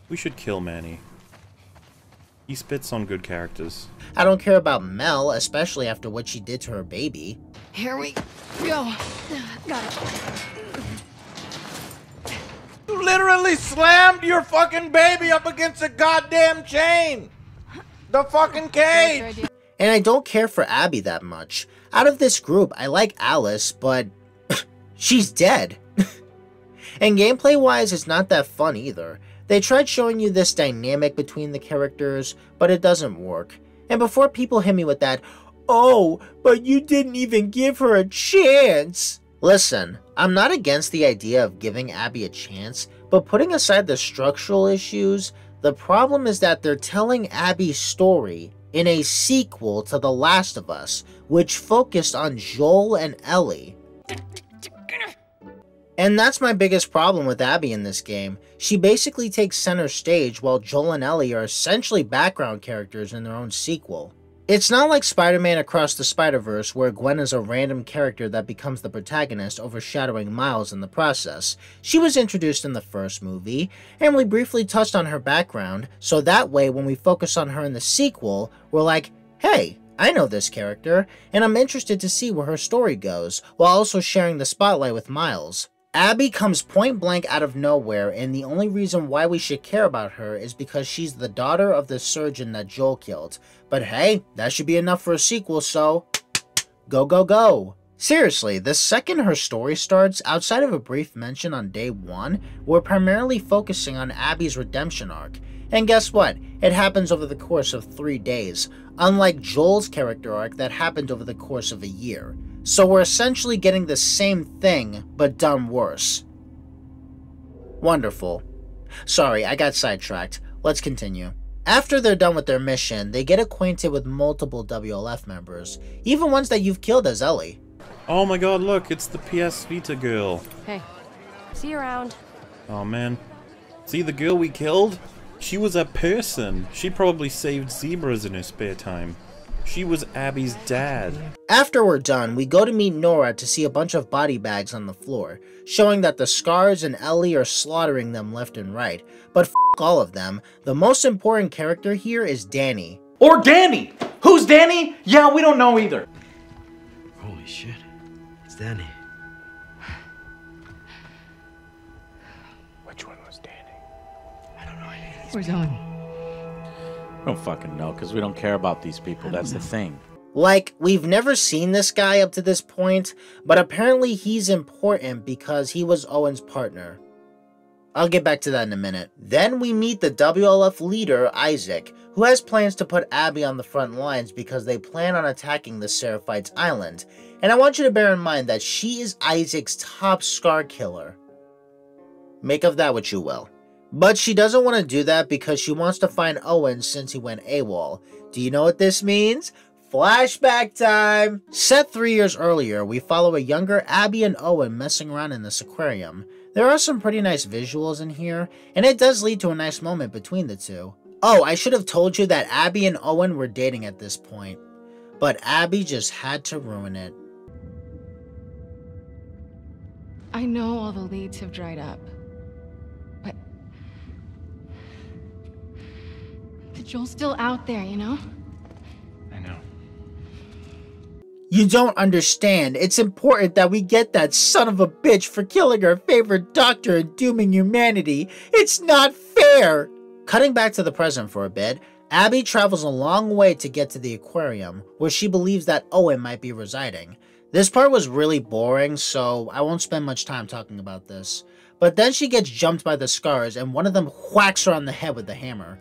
We should kill Manny. He spits on good characters. I don't care about Mel, especially after what she did to her baby. Here we go. Got it. You literally slammed your fucking baby up against a goddamn chain. The fucking cage. And I don't care for Abby that much. Out of this group, I like Alice, but she's dead. And gameplay-wise, it's not that fun either. They tried showing you this dynamic between the characters, but it doesn't work. And before people hit me with that, oh, but you didn't even give her a chance. Listen, I'm not against the idea of giving Abby a chance, but putting aside the structural issues, the problem is that they're telling Abby's story in a sequel to The Last of Us, which focused on Joel and Ellie. And that's my biggest problem with Abby in this game. She basically takes center stage while Joel and Ellie are essentially background characters in their own sequel. It's not like Spider-Man Across the Spider-Verse where Gwen is a random character that becomes the protagonist, overshadowing Miles in the process. She was introduced in the first movie, and we briefly touched on her background, so that way when we focus on her in the sequel, we're like, hey, I know this character, and I'm interested to see where her story goes, while also sharing the spotlight with Miles. Abby comes point blank out of nowhere, and the only reason why we should care about her is because she's the daughter of the surgeon that Joel killed. But hey, that should be enough for a sequel, so go, go, go. Seriously, the second her story starts, outside of a brief mention on day 1, we're primarily focusing on Abby's redemption arc. And guess what? It happens over the course of 3 days, unlike Joel's character arc that happened over the course of a year. So we're essentially getting the same thing, but done worse. Wonderful. Sorry, I got sidetracked. Let's continue. After they're done with their mission, they get acquainted with multiple WLF members, even ones that you've killed as Ellie. Oh my god, look, it's the PS Vita girl. Hey, see you around. Oh man. See the girl we killed? She was a person. She probably saved zebras in her spare time. She was Abby's dad. After we're done, we go to meet Nora to see a bunch of body bags on the floor, showing that the Scars and Ellie are slaughtering them left and right. But f all of them, the most important character here is Danny. Or Danny! Who's Danny? Yeah, we don't know either. Holy shit. It's Danny. Which one was Danny? I don't know. Where's Owen? I don't fucking know, because we don't care about these people. That's the thing. Like, we've never seen this guy up to this point, but apparently he's important because he was Owen's partner. I'll get back to that in a minute. Then we meet the WLF leader, Isaac, who has plans to put Abby on the front lines because they plan on attacking the Seraphites Island. And I want you to bear in mind that she is Isaac's top Scar killer. Make of that what you will. But she doesn't want to do that because she wants to find Owen since he went AWOL. Do you know what this means? Flashback time! Set 3 years earlier, we follow a younger Abby and Owen messing around in this aquarium. There are some pretty nice visuals in here, and it does lead to a nice moment between the two. Oh, I should have told you that Abby and Owen were dating at this point. But Abby just had to ruin it. I know all the leads have dried up, but Joel's still out there, you know? I know. You don't understand. It's important that we get that son of a bitch for killing our favorite doctor and dooming humanity. It's not fair! Cutting back to the present for a bit, Abby travels a long way to get to the aquarium, where she believes that Owen might be residing. This part was really boring, so I won't spend much time talking about this. But then she gets jumped by the Scars, and one of them whacks her on the head with a hammer.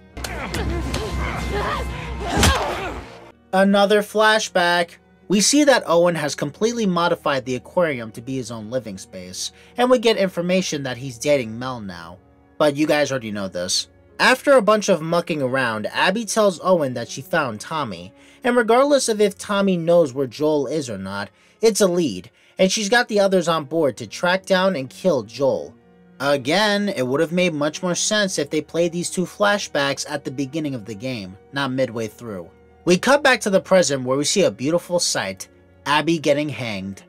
Another flashback. We see that Owen has completely modified the aquarium to be his own living space, and we get information that he's dating Mel now. But you guys already know this. After a bunch of mucking around, Abby tells Owen that she found Tommy, and regardless of if Tommy knows where Joel is or not, it's a lead, and she's got the others on board to track down and kill Joel. Again, it would have made much more sense if they played these two flashbacks at the beginning of the game, not midway through. We cut back to the present where we see a beautiful sight, Abby getting hanged.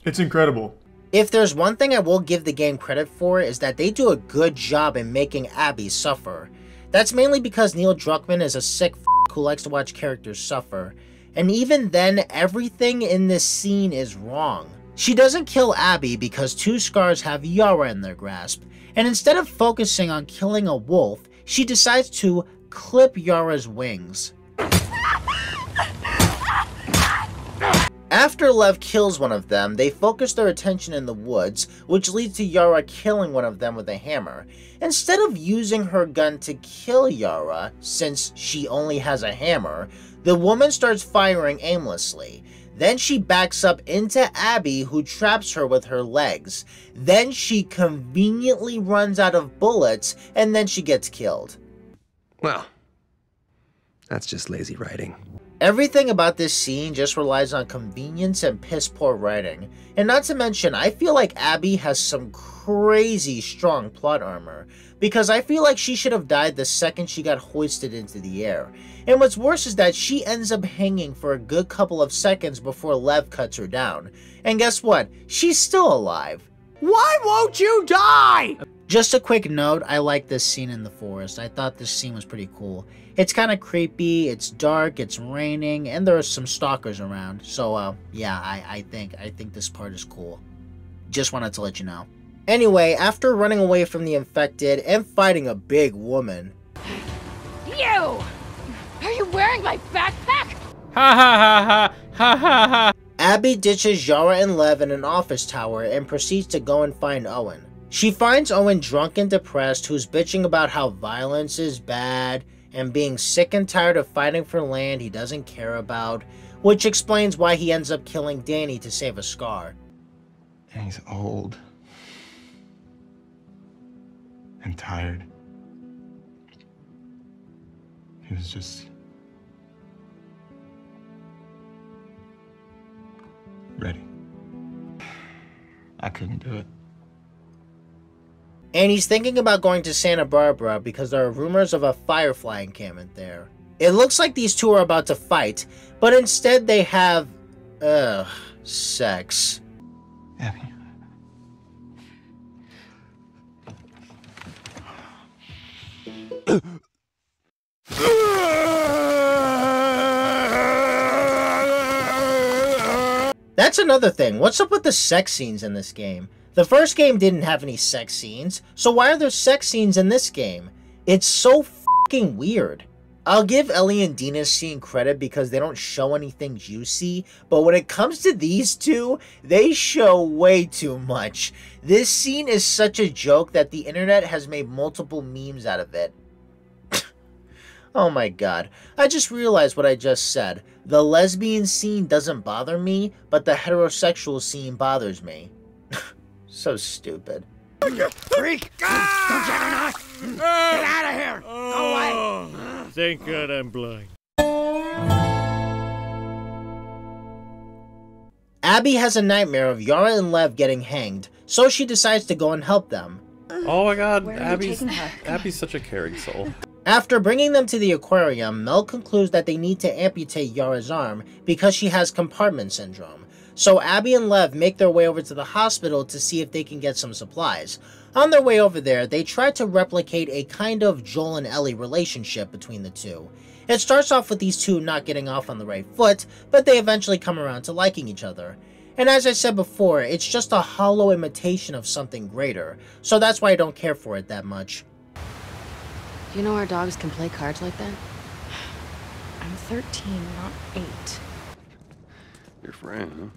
It's incredible. If there's one thing I will give the game credit for is that they do a good job in making Abby suffer. That's mainly because Neil Druckmann is a sick f*** who likes to watch characters suffer. And even then, everything in this scene is wrong. She doesn't kill Abby because two Scars have Yara in their grasp, and instead of focusing on killing a wolf, she decides to clip Yara's wings. After Lev kills one of them, they focus their attention in the woods, which leads to Yara killing one of them with a hammer. Instead of using her gun to kill Yara, since she only has a hammer, the woman starts firing aimlessly. Then she backs up into Abby, who traps her with her legs. Then she conveniently runs out of bullets, and then she gets killed. Well, that's just lazy writing. Everything about this scene just relies on convenience and piss-poor writing. And not to mention, I feel like Abby has some crazy strong plot armor, because I feel like she should have died the second she got hoisted into the air. And what's worse is that she ends up hanging for a good couple of seconds before Lev cuts her down. And guess what? She's still alive. Why won't you die? Just a quick note, I like this scene in the forest. I thought this scene was pretty cool. It's kind of creepy, it's dark, it's raining, and there are some stalkers around. So, yeah, I think this part is cool. Just wanted to let you know. Anyway, after running away from the infected and fighting a big woman... You! Are you wearing my backpack? Ha ha ha ha ha ha ha! Abby ditches Yara and Lev in an office tower and proceeds to go and find Owen. She finds Owen drunk and depressed, who's bitching about how violence is bad and being sick and tired of fighting for land he doesn't care about, which explains why he ends up killing Danny to save a Scar. And he's old. And tired. He was just... ready. I couldn't do it. And he's thinking about going to Santa Barbara because there are rumors of a Firefly encampment there. It looks like these two are about to fight, but instead they have, sex. Abby. That's another thing. What's up with the sex scenes in this game? The first game didn't have any sex scenes, so why are there sex scenes in this game? It's so fucking weird. I'll give Ellie and Dina's scene credit because they don't show anything juicy, but when it comes to these two, they show way too much. This scene is such a joke that the internet has made multiple memes out of it. Oh my god, I just realized what I just said. The lesbian scene doesn't bother me, but the heterosexual scene bothers me. So stupid. You freak! Don't you ever know? Get out of here! Go away! Thank God I'm blind. Abby has a nightmare of Yara and Lev getting hanged, so she decides to go and help them. Oh my god, Where are you Abby's taking her? Abby's such a caring soul. After bringing them to the aquarium, Mel concludes that they need to amputate Yara's arm because she has compartment syndrome. So Abby and Lev make their way over to the hospital to see if they can get some supplies. On their way over there, they try to replicate a kind of Joel and Ellie relationship between the two. It starts off with these two not getting off on the right foot, but they eventually come around to liking each other. And as I said before, it's just a hollow imitation of something greater, so that's why I don't care for it that much. Do you know our dogs can play cards like that? I'm 13, not 8. Your friend, huh?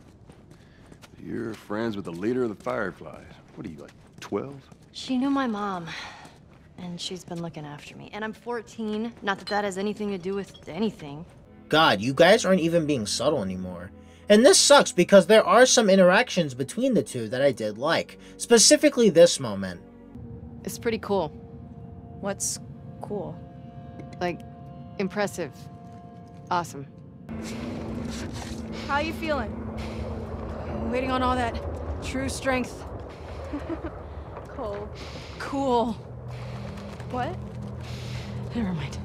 You're friends with the leader of the Fireflies. What are you, like, 12? She knew my mom, and she's been looking after me. And I'm 14, not that that has anything to do with anything. God, you guys aren't even being subtle anymore. And this sucks because there are some interactions between the two that I did like. Specifically this moment. It's pretty cool. What's cool? Like, impressive. Awesome. How you feeling? Waiting on all that true strength. Cool. Cool. What? Never mind.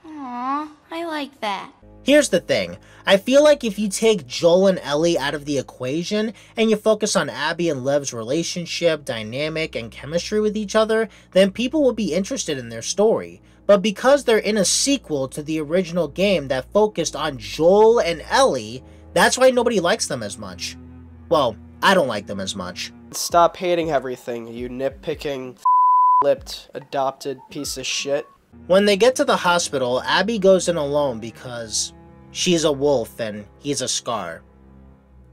Aww, I like that. Here's the thing. I feel like if you take Joel and Ellie out of the equation and you focus on Abby and Lev's relationship, dynamic, and chemistry with each other, then people will be interested in their story. But because they're in a sequel to the original game that focused on Joel and Ellie, that's why nobody likes them as much. Well, I don't like them as much. Stop hating everything, you nitpicking, lipped, adopted piece of shit. When they get to the hospital, Abby goes in alone because she's a wolf and he's a Scar.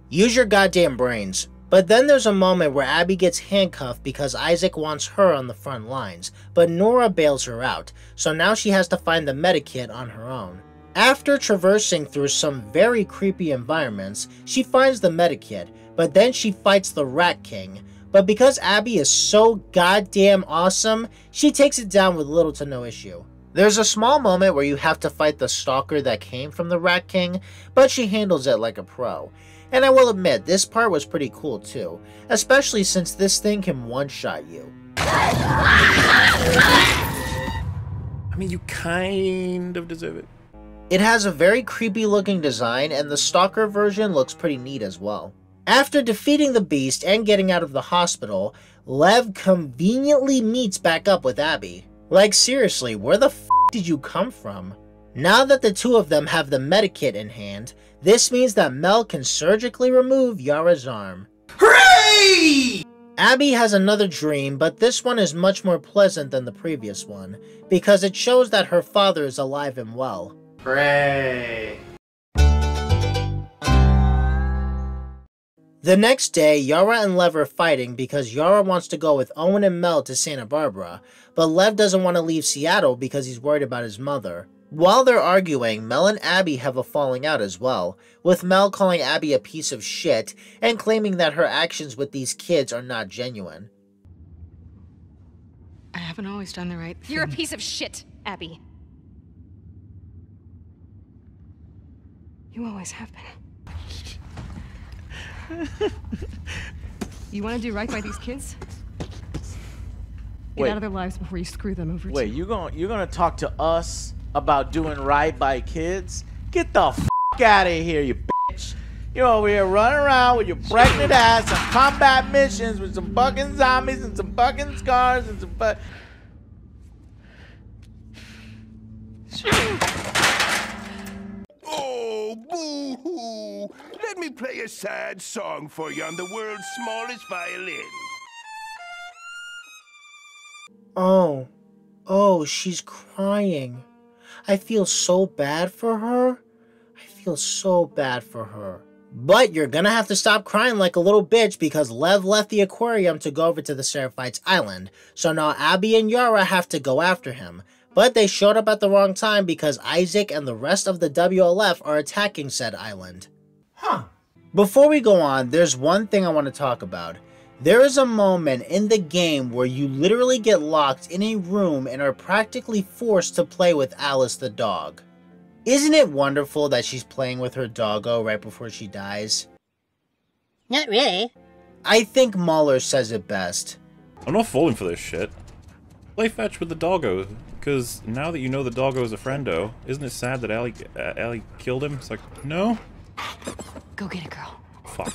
Use your goddamn brains. But then there's a moment where Abby gets handcuffed because Isaac wants her on the front lines, but Nora bails her out, so now she has to find the medikit on her own. After traversing through some very creepy environments, she finds the medikit, but then she fights the Rat King. But because Abby is so goddamn awesome, she takes it down with little to no issue. There's a small moment where you have to fight the stalker that came from the Rat King, but she handles it like a pro. And I will admit, this part was pretty cool too, especially since this thing can one-shot you. I mean, you kind of deserve it. It has a very creepy looking design, and the stalker version looks pretty neat as well. After defeating the beast and getting out of the hospital, Lev conveniently meets back up with Abby. Like seriously, where the f did you come from? Now that the two of them have the medikit in hand, this means that Mel can surgically remove Yara's arm. Hooray! Abby has another dream, but this one is much more pleasant than the previous one, because it shows that her father is alive and well. Hooray! The next day, Yara and Lev are fighting because Yara wants to go with Owen and Mel to Santa Barbara, but Lev doesn't want to leave Seattle because he's worried about his mother. While they're arguing, Mel and Abby have a falling out as well, with Mel calling Abby a piece of shit and claiming that her actions with these kids are not genuine. I haven't always done the right thing. You're a piece of shit, Abby. You always have been. You want to do right by these kids? Get Wait. out of their lives before you screw them over. Wait, you're gonna talk to us about doing right by kids? Get the f out of here, you bitch! You're over here running around with your pregnant ass on combat missions with some fucking zombies and some fucking scars and some Oh, boo-hoo! Let me play a sad song for you on the world's smallest violin. Oh, she's crying. I feel so bad for her. But you're gonna have to stop crying like a little bitch because Lev left the aquarium to go over to the Seraphites' island. So now Abby and Yara have to go after him. But they showed up at the wrong time because Isaac and the rest of the WLF are attacking said island. Before we go on, there's one thing I want to talk about. There is a moment in the game where you literally get locked in a room and are practically forced to play with Alice the dog. Isn't it wonderful that she's playing with her doggo right before she dies? Not really. I think Muller says it best. I'm not falling for this shit. Play fetch with the doggo, because now that you know the doggo is a friendo, isn't it sad that Ellie killed him? It's like, no? Go get it, girl. Fuck.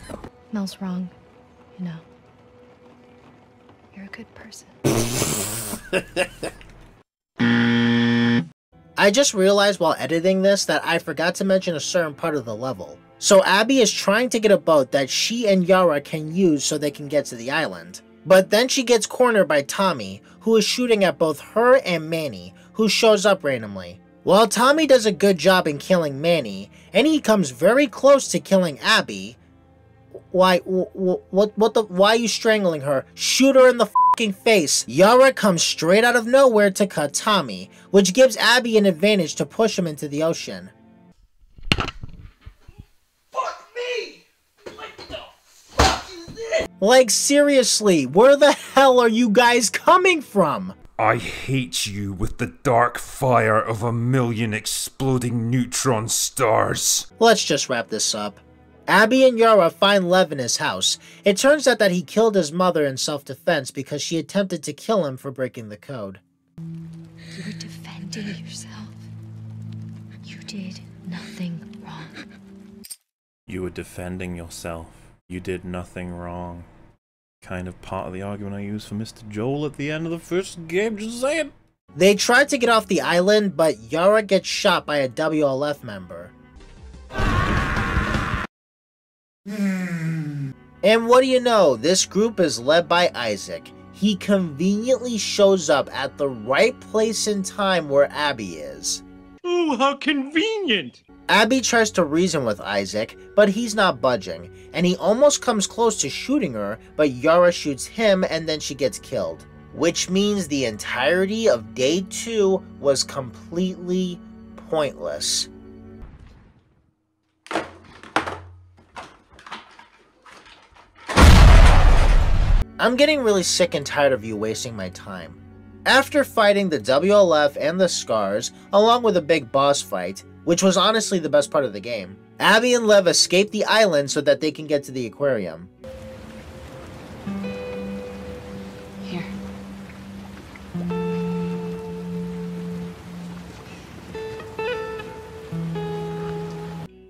Mel's wrong. You know. You're a good person. I just realized while editing this that I forgot to mention a certain part of the level. So Abby is trying to get a boat that she and Yara can use so they can get to the island. But then she gets cornered by Tommy, who is shooting at both her and Manny, who shows up randomly. While Tommy does a good job in killing Manny, and he comes very close to killing Abby, why are you strangling her? Shoot her in the fucking face. Yara comes straight out of nowhere to cut Tommy, which gives Abby an advantage to push him into the ocean. Fuck me! What the fuck is this? Like seriously, where the hell are you guys coming from? I hate you with the dark fire of 1,000,000 exploding neutron stars. Let's just wrap this up. Abby and Yara find Lev in his house. It turns out that he killed his mother in self-defense because she attempted to kill him for breaking the code. You were defending yourself. You did nothing wrong. You were defending yourself. You did nothing wrong. Kind of part of the argument I used for Mr. Joel at the end of the first game, just saying. They try to get off the island, but Yara gets shot by a WLF member. And what do you know, this group is led by Isaac. He conveniently shows up at the right place and time where Abby is. Oh, how convenient! Abby tries to reason with Isaac, but he's not budging, and he almost comes close to shooting her, but Yara shoots him and then she gets killed. Which means the entirety of day 2 was completely pointless. I'm getting really sick and tired of you wasting my time. After fighting the WLF and the Scars, along with a big boss fight, which was honestly the best part of the game, Abby and Lev escape the island so that they can get to the aquarium. Here.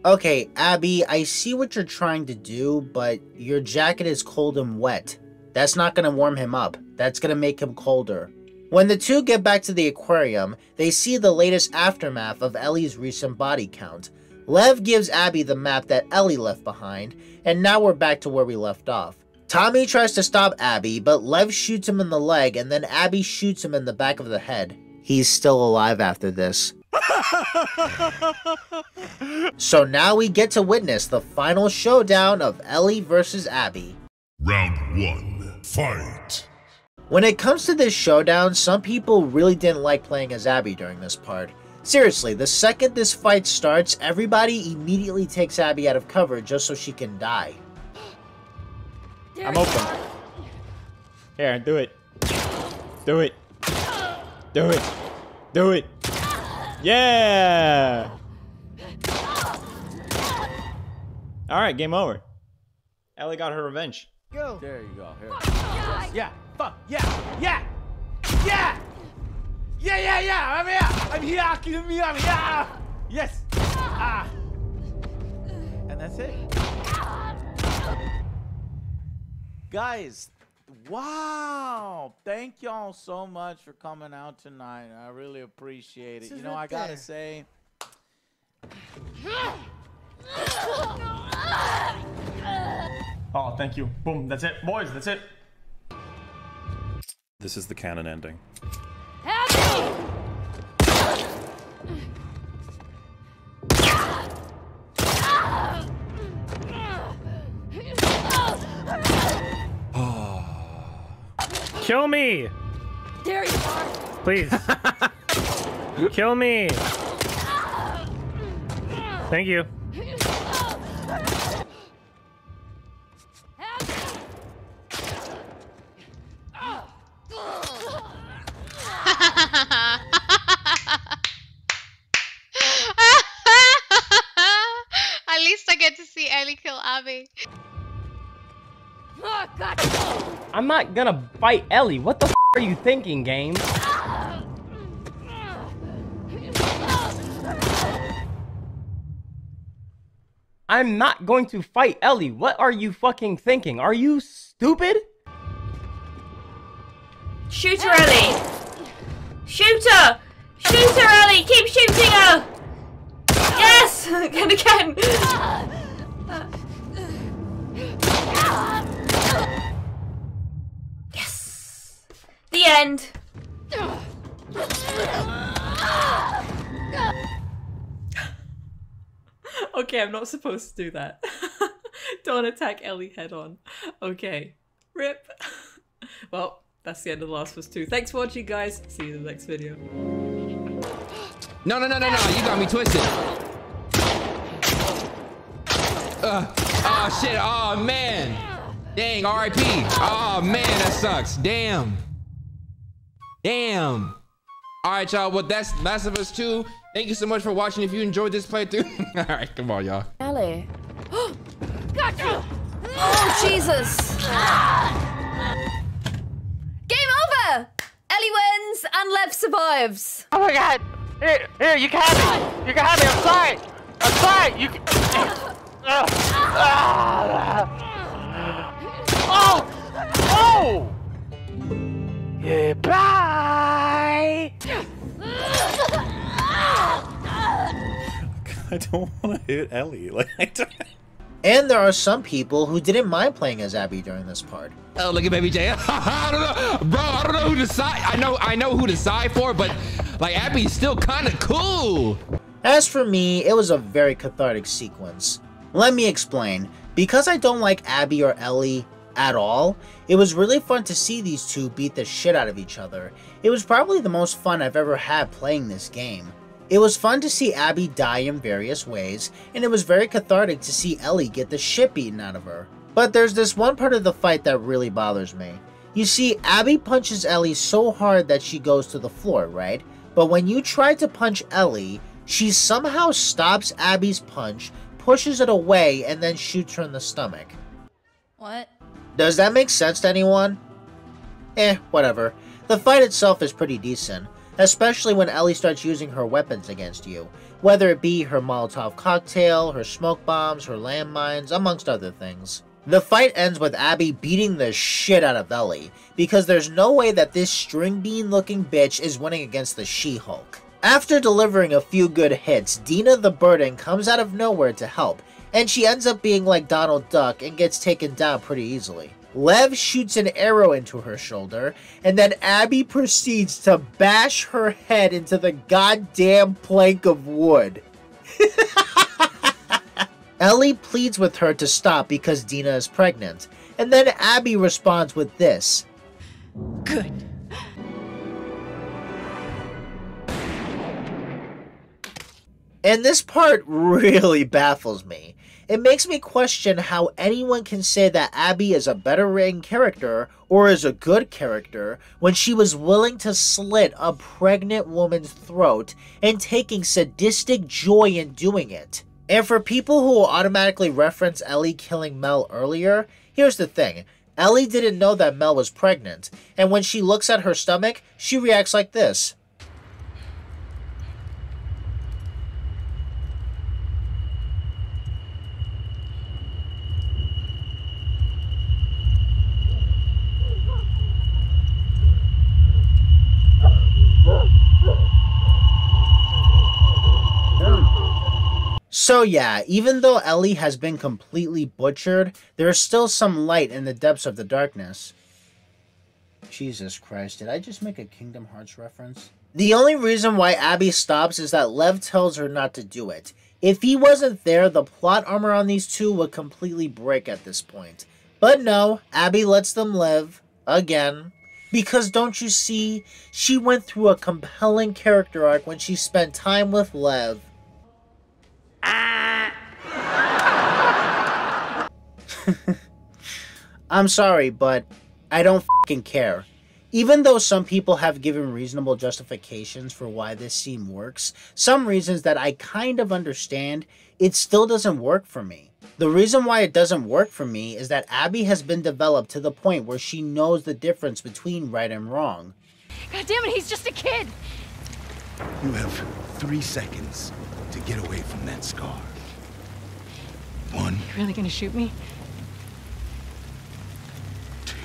Okay, Abby, I see what you're trying to do, but your jacket is cold and wet. That's not gonna warm him up. That's gonna make him colder. When the two get back to the aquarium, they see the latest aftermath of Ellie's recent body count. Lev gives Abby the map that Ellie left behind, and now we're back to where we left off. Tommy tries to stop Abby, but Lev shoots him in the leg, and then Abby shoots him in the back of the head. He's still alive after this. So now we get to witness the final showdown of Ellie versus Abby. Round 1, fight! When it comes to this showdown, some people really didn't like playing as Abby during this part. Seriously, the second this fight starts, everybody immediately takes Abby out of cover just so she can die. I'm open. Here, do it. Do it. Do it. Do it. Yeah! Alright, game over. Ellie got her revenge. Go. There you go. Here. Yeah. Fuck. Yeah. Yeah. Yeah! Yeah! I'm here! I'm here! Kill me! I'm here! Yes! Ah! And that's it. Guys, wow! Thank y'all so much for coming out tonight. I really appreciate it. You know, I gotta say... Oh, thank you. Boom, that's it. Boys, that's it. This is the canon ending. Kill me! There you are. Please. Kill me! Thank you. At least I get to see Ellie kill Abby. Oh, God. I'm not gonna fight Ellie. What the f are you thinking, game? I'm not going to fight Ellie. What are you fucking thinking? Are you stupid? Shoot her, Ellie! Shoot her! Shoot her, Ellie! Keep shooting her! Yes! And again! Yes! The end! Okay, I'm not supposed to do that. Don't attack Ellie head on. Okay. Rip. Well, that's the end of The Last of Us 2. Thanks for watching, guys. See you in the next video. No. You got me twisted. Oh, shit. Oh, man. Dang, RIP. Oh, man, that sucks. Damn. All right, y'all. Well, that's Last of Us 2. Thank you so much for watching. If you enjoyed this playthrough. All right, come on, y'all. Ellie. Gotcha! Oh, Jesus. Game over! Ellie wins and Lev survives. Oh my god! Here, you can have me! You can have me, I'm sorry! I'm sorry! You can... Oh! Yeah, bye! I don't want to hit Ellie. Like, I don't... And there are some people who didn't mind playing as Abby during this part. Oh, look at Baby J. I don't know, bro. I don't know who to side. I know who to side for, but like Abby's still kind of cool. As for me, it was a very cathartic sequence. Let me explain. Because I don't like Abby or Ellie at all, it was really fun to see these two beat the shit out of each other. It was probably the most fun I've ever had playing this game. It was fun to see Abby die in various ways, and it was very cathartic to see Ellie get the shit beaten out of her. But there's this one part of the fight that really bothers me. You see, Abby punches Ellie so hard that she goes to the floor, right? But when you try to punch Ellie, she somehow stops Abby's punch, pushes it away, and then shoots her in the stomach. What? Does that make sense to anyone? Whatever. The fight itself is pretty decent. Especially when Ellie starts using her weapons against you, whether it be her Molotov cocktail, her smoke bombs, her landmines, amongst other things. The fight ends with Abby beating the shit out of Ellie, because there's no way that this string bean looking bitch is winning against the She-Hulk. After delivering a few good hits, Dina the Burden comes out of nowhere to help, and she ends up being like Donald Duck and gets taken down pretty easily. Lev shoots an arrow into her shoulder, and then Abby proceeds to bash her head into the goddamn plank of wood. Ellie pleads with her to stop because Dina is pregnant, and then Abby responds with this. Good. And this part really baffles me. It makes me question how anyone can say that Abby is a better written character or is a good character when she was willing to slit a pregnant woman's throat and taking sadistic joy in doing it. And for people who will automatically reference Ellie killing Mel earlier, here's the thing. Ellie didn't know that Mel was pregnant, and when she looks at her stomach, she reacts like this. So yeah, even though Ellie has been completely butchered, there is still some light in the depths of the darkness. Jesus Christ, did I just make a Kingdom Hearts reference? The only reason why Abby stops is that Lev tells her not to do it. If he wasn't there, the plot armor on these two would completely break at this point. But no, Abby lets them live, again. Because don't you see, she went through a compelling character arc when she spent time with Lev. I'm sorry, but I don't fucking care. Even though some people have given reasonable justifications for why this scene works, some reasons that I kind of understand, it still doesn't work for me. The reason why it doesn't work for me is that Abby has been developed to the point where she knows the difference between right and wrong. God damn it, he's just a kid! You have 3 seconds to get away from that scar. 1. You really gonna shoot me? 2.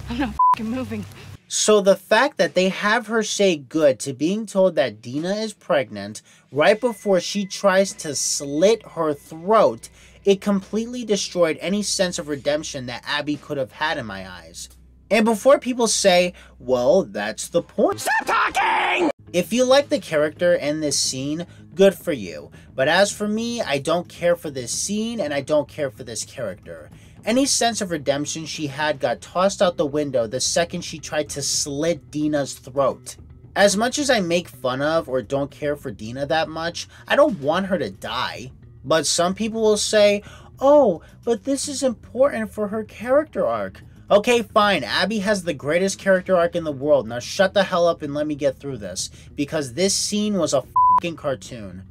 I'm not fucking moving. So the fact that they have her say good to being told that Dina is pregnant right before she tries to slit her throat, it completely destroyed any sense of redemption that Abby could have had in my eyes. And before people say, well, that's the point. Stop talking! If you like the character and this scene, good for you. But as for me, I don't care for this scene and I don't care for this character. Any sense of redemption she had got tossed out the window the second she tried to slit Dina's throat. As much as I make fun of or don't care for Dina that much, I don't want her to die. But some people will say, oh, but this is important for her character arc. Okay, fine, Abby has the greatest character arc in the world. Now shut the hell up and let me get through this. Because this scene was a fucking cartoon.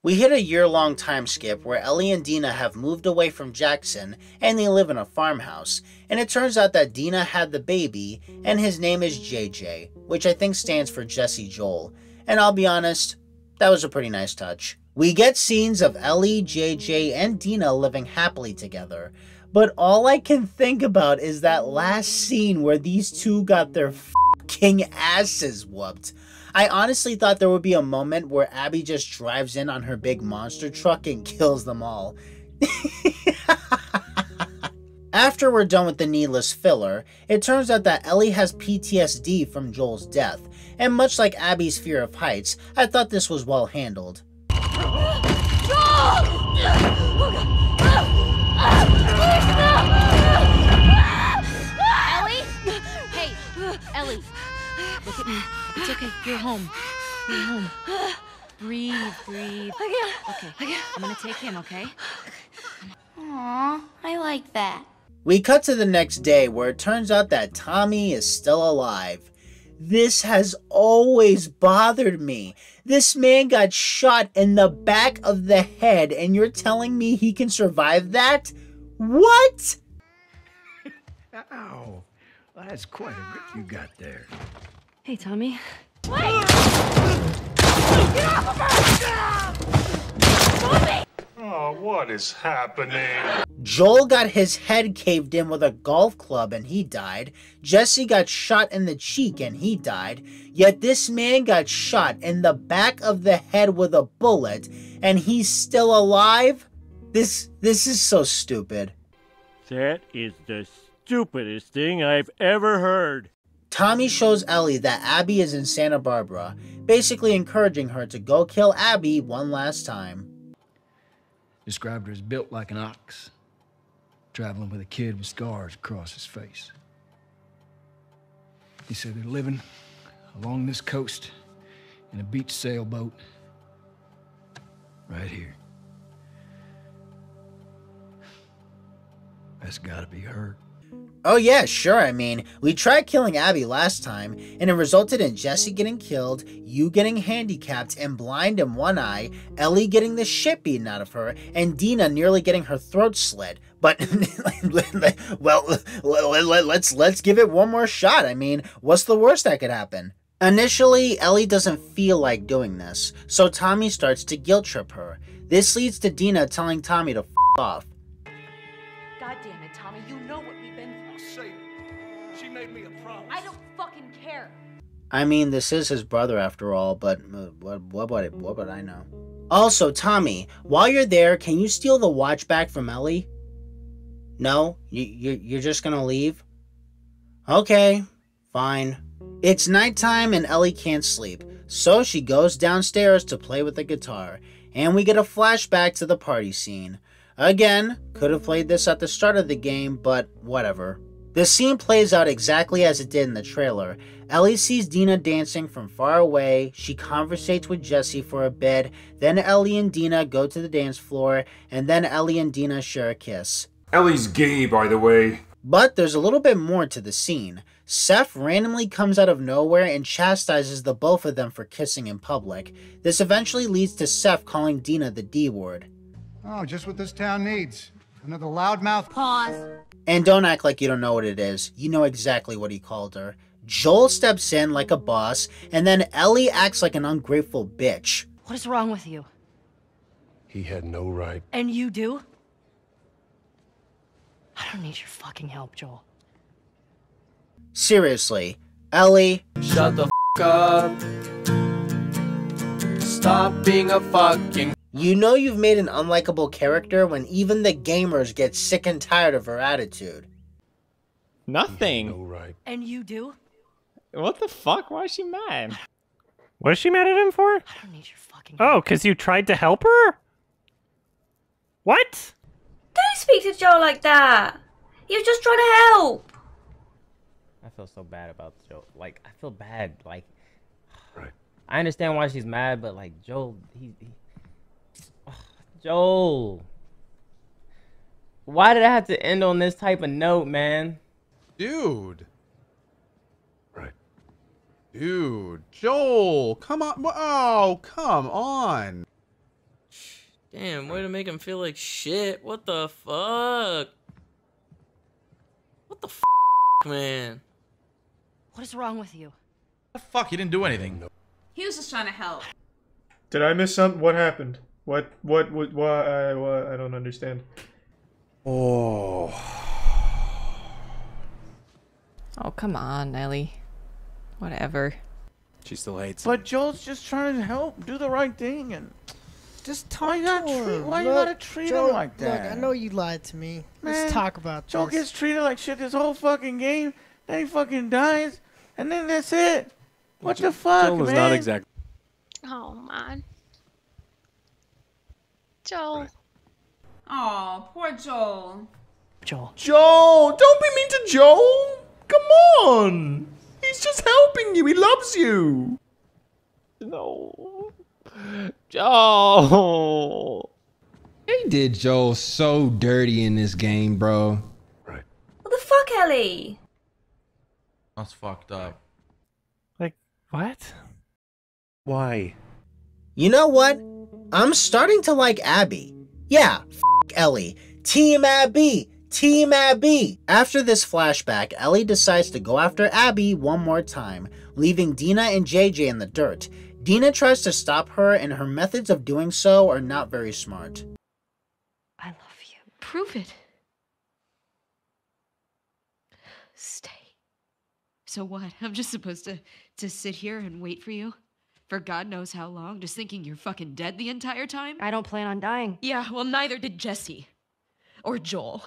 We hit a year-long time skip where Ellie and Dina have moved away from Jackson and they live in a farmhouse. And it turns out that Dina had the baby and his name is JJ, which I think stands for Jesse Joel. And I'll be honest, that was a pretty nice touch. We get scenes of Ellie, JJ, and Dina living happily together. But all I can think about is that last scene where these two got their fucking asses whooped. I honestly thought there would be a moment where Abby just drives in on her big monster truck and kills them all. After we're done with the needless filler, it turns out that Ellie has PTSD from Joel's death, and much like Abby's fear of heights, I thought this was well handled. Ellie? Hey, Ellie. Look at me. It's okay. You're home. You're home. Breathe, breathe. Okay, I'm gonna take him, okay? Aw, I like that. We cut to the next day where it turns out that Tommy is still alive. This has always bothered me. This man got shot in the back of the head and you're telling me he can survive that? What? Ow. Well, that's quite a grip you got there. Hey, Tommy. Wait! Get off of her! Oh, what is happening? Joel got his head caved in with a golf club and he died. Jesse got shot in the cheek and he died. Yet this man got shot in the back of the head with a bullet and he's still alive? This is so stupid. That is the stupidest thing I've ever heard. Tommy shows Ellie that Abby is in Santa Barbara, basically encouraging her to go kill Abby one last time. Described her as built like an ox, traveling with a kid with scars across his face. He said they're living along this coast in a beach sailboat right here. That's gotta be her. Oh yeah, sure, I mean, we tried killing Abby last time, and it resulted in Jesse getting killed, you getting handicapped and blind in one eye, Ellie getting the shit beaten out of her, and Dina nearly getting her throat slit. But, well, let's give it one more shot. I mean, what's the worst that could happen? Initially, Ellie doesn't feel like doing this, so Tommy starts to guilt trip her. This leads to Dina telling Tommy to f*** off. God damn it, Tommy, you know what we've been through. She made me a promise. I don't fucking care. I mean, this is his brother after all, but what would I know? Also, Tommy, while you're there, can you steal the watch back from Ellie? No? You're just gonna leave? Okay, fine. It's nighttime and Ellie can't sleep, so she goes downstairs to play with the guitar, and we get a flashback to the party scene. Again, could have played this at the start of the game, but whatever. The scene plays out exactly as it did in the trailer. Ellie sees Dina dancing from far away, she conversates with Jesse for a bit, then Ellie and Dina go to the dance floor, and then Ellie and Dina share a kiss. Ellie's gay, by the way. But there's a little bit more to the scene. Seth randomly comes out of nowhere and chastises the both of them for kissing in public. This eventually leads to Seth calling Dina the D word. Oh, just what this town needs. Another loudmouth. Pause. And don't act like you don't know what it is. You know exactly what he called her. Joel steps in like a boss, and then Ellie acts like an ungrateful bitch. What is wrong with you? He had no right. And you do? I don't need your fucking help, Joel. Seriously, Ellie. Shut the f up. Stop being a fucking... You know you've made an unlikable character when even the gamers get sick and tired of her attitude. Nothing. No right. And you do? What the fuck? Why is she mad? What is she mad at him for? I don't need your fucking help. Oh, because you tried to help her? What? Don't speak to Joe like that. He was just trying to help. I feel so bad about Joel. Like, I feel bad. Like, right. I understand why she's mad, but like, Joel, Joel. Why did I have to end on this type of note, man? Dude. Right. Dude. Joel, come on. Oh, come on. Damn, way to make him feel like shit. What the fuck? What the f, man? What is wrong with you? What the fuck? He didn't do anything. He was just trying to help. Did I miss something? What happened? What, I don't understand. Oh. Oh, come on, Ellie. Whatever. She still hates But Joel's just trying to help, do the right thing, and just talk why you to him. Why you gotta treat Joel, him like that? Look, I know you lied to me. Man, Let's talk about Joel this. gets treated like shit this whole fucking game. Then he fucking dies, and then that's it. What the fuck, Joel man? is not exactly. Oh, man. Joel. Oh, poor Joel. Joel. Joel, don't be mean to Joel. Come on. He's just helping you. He loves you. No. Joel. They did Joel so dirty in this game, bro. What the fuck, Ellie? That's fucked up. Like, what? Why? You know what? I'm starting to like Abby. Yeah, f*** Ellie. Team Abby! Team Abby! After this flashback, Ellie decides to go after Abby one more time, leaving Dina and JJ in the dirt. Dina tries to stop her, and her methods of doing so are not very smart. I love you. Prove it. Stay. So what? I'm just supposed to sit here and wait for you? For God knows how long? Just thinking you're fucking dead the entire time? I don't plan on dying. Yeah, well, neither did Jesse. Or Joel.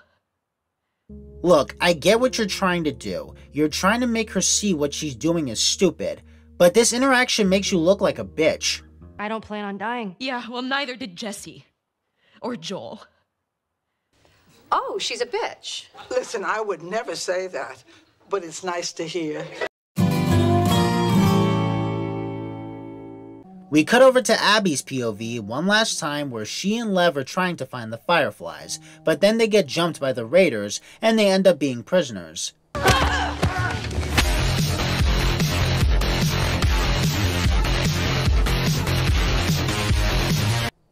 Look, I get what you're trying to do. You're trying to make her see what she's doing is stupid. But this interaction makes you look like a bitch. I don't plan on dying. Yeah, well, neither did Jesse. Or Joel. Oh, she's a bitch. Listen, I would never say that, but it's nice to hear. We cut over to Abby's POV one last time where she and Lev are trying to find the Fireflies, but then they get jumped by the raiders and they end up being prisoners.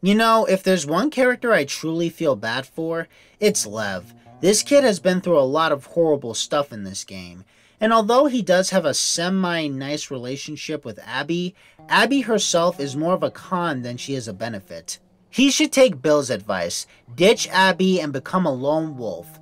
You know, if there's one character I truly feel bad for, it's Lev. This kid has been through a lot of horrible stuff in this game. And although he does have a semi-nice relationship with Abby, Abby herself is more of a con than she is a benefit. He should take Bill's advice, ditch Abby and become a lone wolf.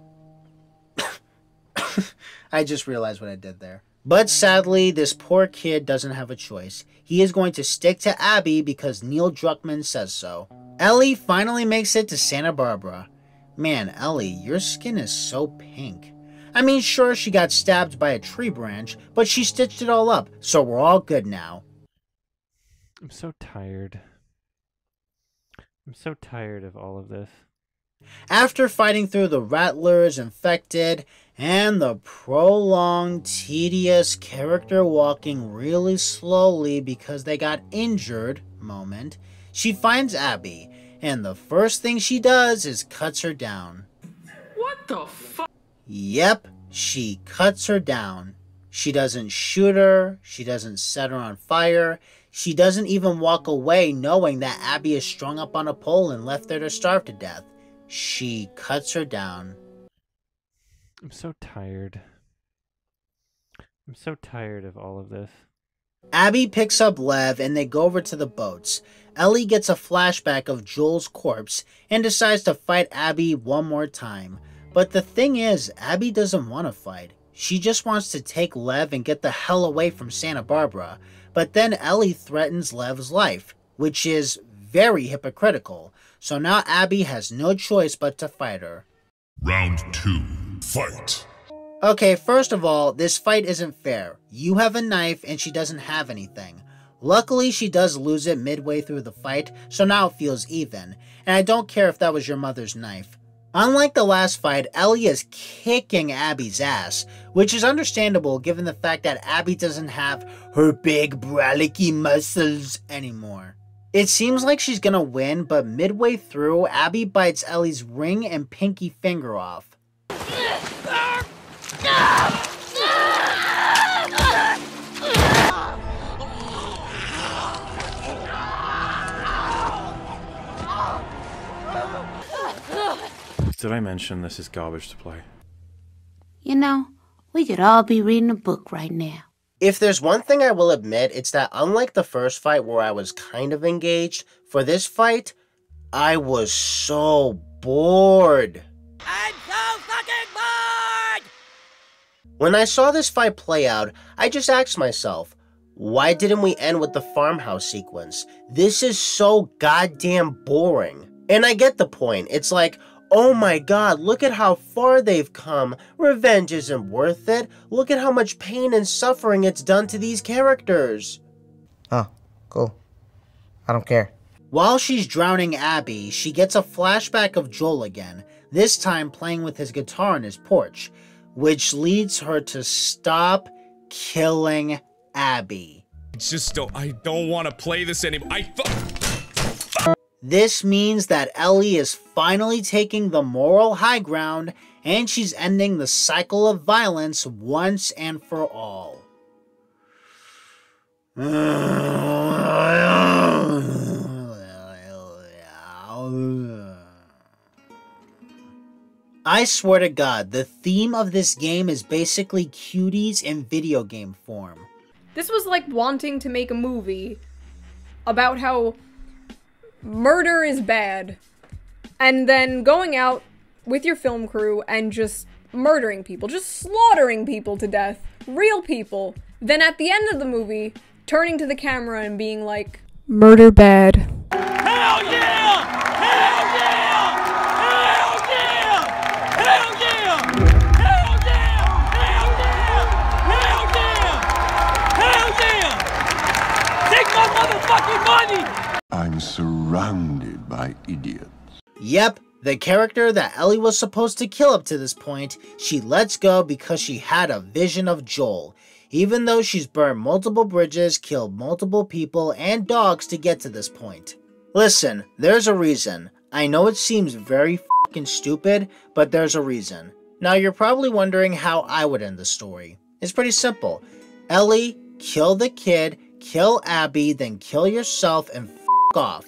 I just realized what I did there. But sadly, this poor kid doesn't have a choice. He is going to stick to Abby because Neil Druckmann says so. Ellie finally makes it to Santa Barbara. Man, Ellie, your skin is so pink. I mean, sure, she got stabbed by a tree branch, but she stitched it all up, so we're all good now. I'm so tired. I'm so tired of all of this. After fighting through the Rattlers, Infected, and the prolonged, tedious character walking really slowly because they got injured moment, she finds Abby, and the first thing she does is cuts her down. What the fuck? Yep, she cuts her down. She doesn't shoot her, she doesn't set her on fire, she doesn't even walk away knowing that Abby is strung up on a pole and left there to starve to death. She cuts her down. I'm so tired. I'm so tired of all of this. Abby picks up Lev and they go over to the boats. Ellie gets a flashback of Joel's corpse and decides to fight Abby one more time. But the thing is, Abby doesn't want to fight. She just wants to take Lev and get the hell away from Santa Barbara. But then Ellie threatens Lev's life, which is very hypocritical. So now Abby has no choice but to fight her. Round 2. Fight. Okay, first of all, this fight isn't fair. You have a knife and she doesn't have anything. Luckily, she does lose it midway through the fight, so now it feels even. And I don't care if that was your mother's knife. Unlike the last fight, Ellie is kicking Abby's ass, which is understandable given the fact that Abby doesn't have her big brolicky muscles anymore. It seems like she's gonna win, but midway through, Abby bites Ellie's ring and pinky finger off. Did I mention this is garbage to play? You know, we could all be reading a book right now. If there's one thing I will admit, it's that unlike the first fight where I was kind of engaged, for this fight, I was so bored. I'm so fucking bored! When I saw this fight play out, I just asked myself, why didn't we end with the farmhouse sequence? This is so goddamn boring. And I get the point. It's like, oh my god, look at how far they've come. Revenge isn't worth it. Look at how much pain and suffering it's done to these characters. Oh, cool. I don't care. While she's drowning Abby, she gets a flashback of Joel again, this time playing with his guitar on his porch, which leads her to stop killing Abby. I don't want to play this anymore. This means that Ellie is finally taking the moral high ground, and she's ending the cycle of violence once and for all. I swear to God, the theme of this game is basically cuties in video game form. This was like wanting to make a movie about how murder is bad, and then going out with your film crew and just murdering people, just slaughtering people to death, real people, then at the end of the movie, turning to the camera and being like, murder bad. Hell yeah! Hell yeah! Hell yeah! Hell yeah! Hell yeah! Hell yeah! Hell yeah! Take my motherfucking money! I'm surrounded by idiots. Yep, the character that Ellie was supposed to kill up to this point, she lets go because she had a vision of Joel. even though she's burned multiple bridges, killed multiple people and dogs to get to this point. Listen, there's a reason. I know it seems very fucking stupid, but there's a reason. Now you're probably wondering how I would end the story. It's pretty simple. Ellie, kill the kid, kill Abby, then kill yourself and off.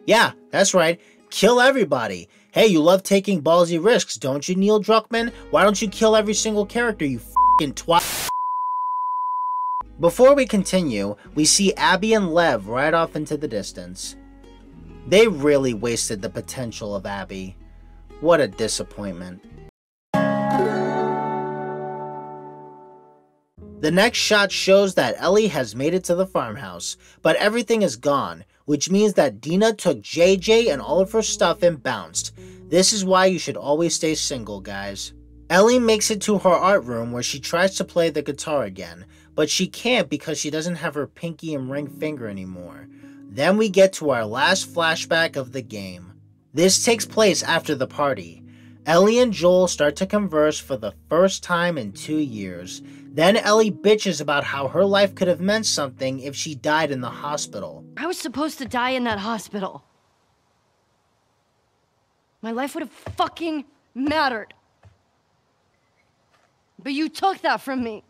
Yeah, that's right. Kill everybody. Hey, you love taking ballsy risks, don't you, Neil Druckmann? Why don't you kill every single character, you fucking twat? Before we continue, we see Abby and Lev right off into the distance. They really wasted the potential of Abby. What a disappointment. The next shot shows that Ellie has made it to the farmhouse, but everything is gone, which means that Dina took JJ and all of her stuff and bounced. This is why you should always stay single, guys. Ellie makes it to her art room where she tries to play the guitar again, but she can't because she doesn't have her pinky and ring finger anymore. Then we get to our last flashback of the game. This takes place after the party. Ellie and Joel start to converse for the first time in 2 years. Then Ellie bitches about how her life could have meant something if she died in the hospital. I was supposed to die in that hospital. My life would have fucking mattered. But you took that from me.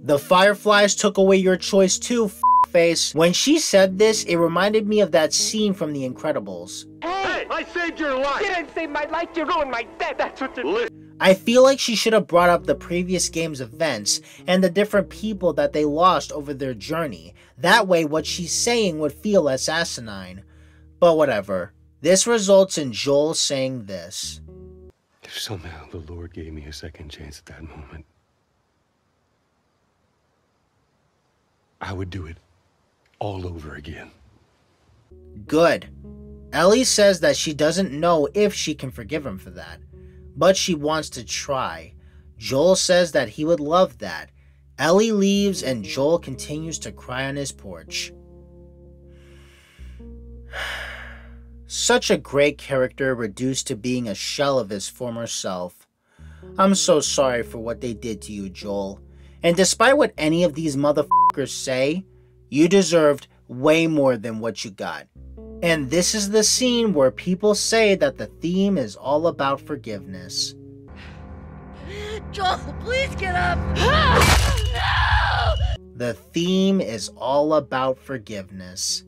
The Fireflies took away your choice too, face. When she said this, it reminded me of that scene from The Incredibles. Hey, I saved your life! You didn't save my life, you ruined my death, that's what you did! I feel like she should have brought up the previous game's events and the different people that they lost over their journey. That way what she's saying would feel less asinine. But whatever. This results in Joel saying this. If somehow the Lord gave me a second chance at that moment, I would do it all over again. Good. Ellie says that she doesn't know if she can forgive him for that, but she wants to try. Joel says that he would love that. Ellie leaves and Joel continues to cry on his porch. Such a great character reduced to being a shell of his former self. I'm so sorry for what they did to you, Joel. And despite what any of these motherfuckers say, you deserved way more than what you got. And this is the scene where people say that the theme is all about forgiveness. Joel, please get up! No! The theme is all about forgiveness.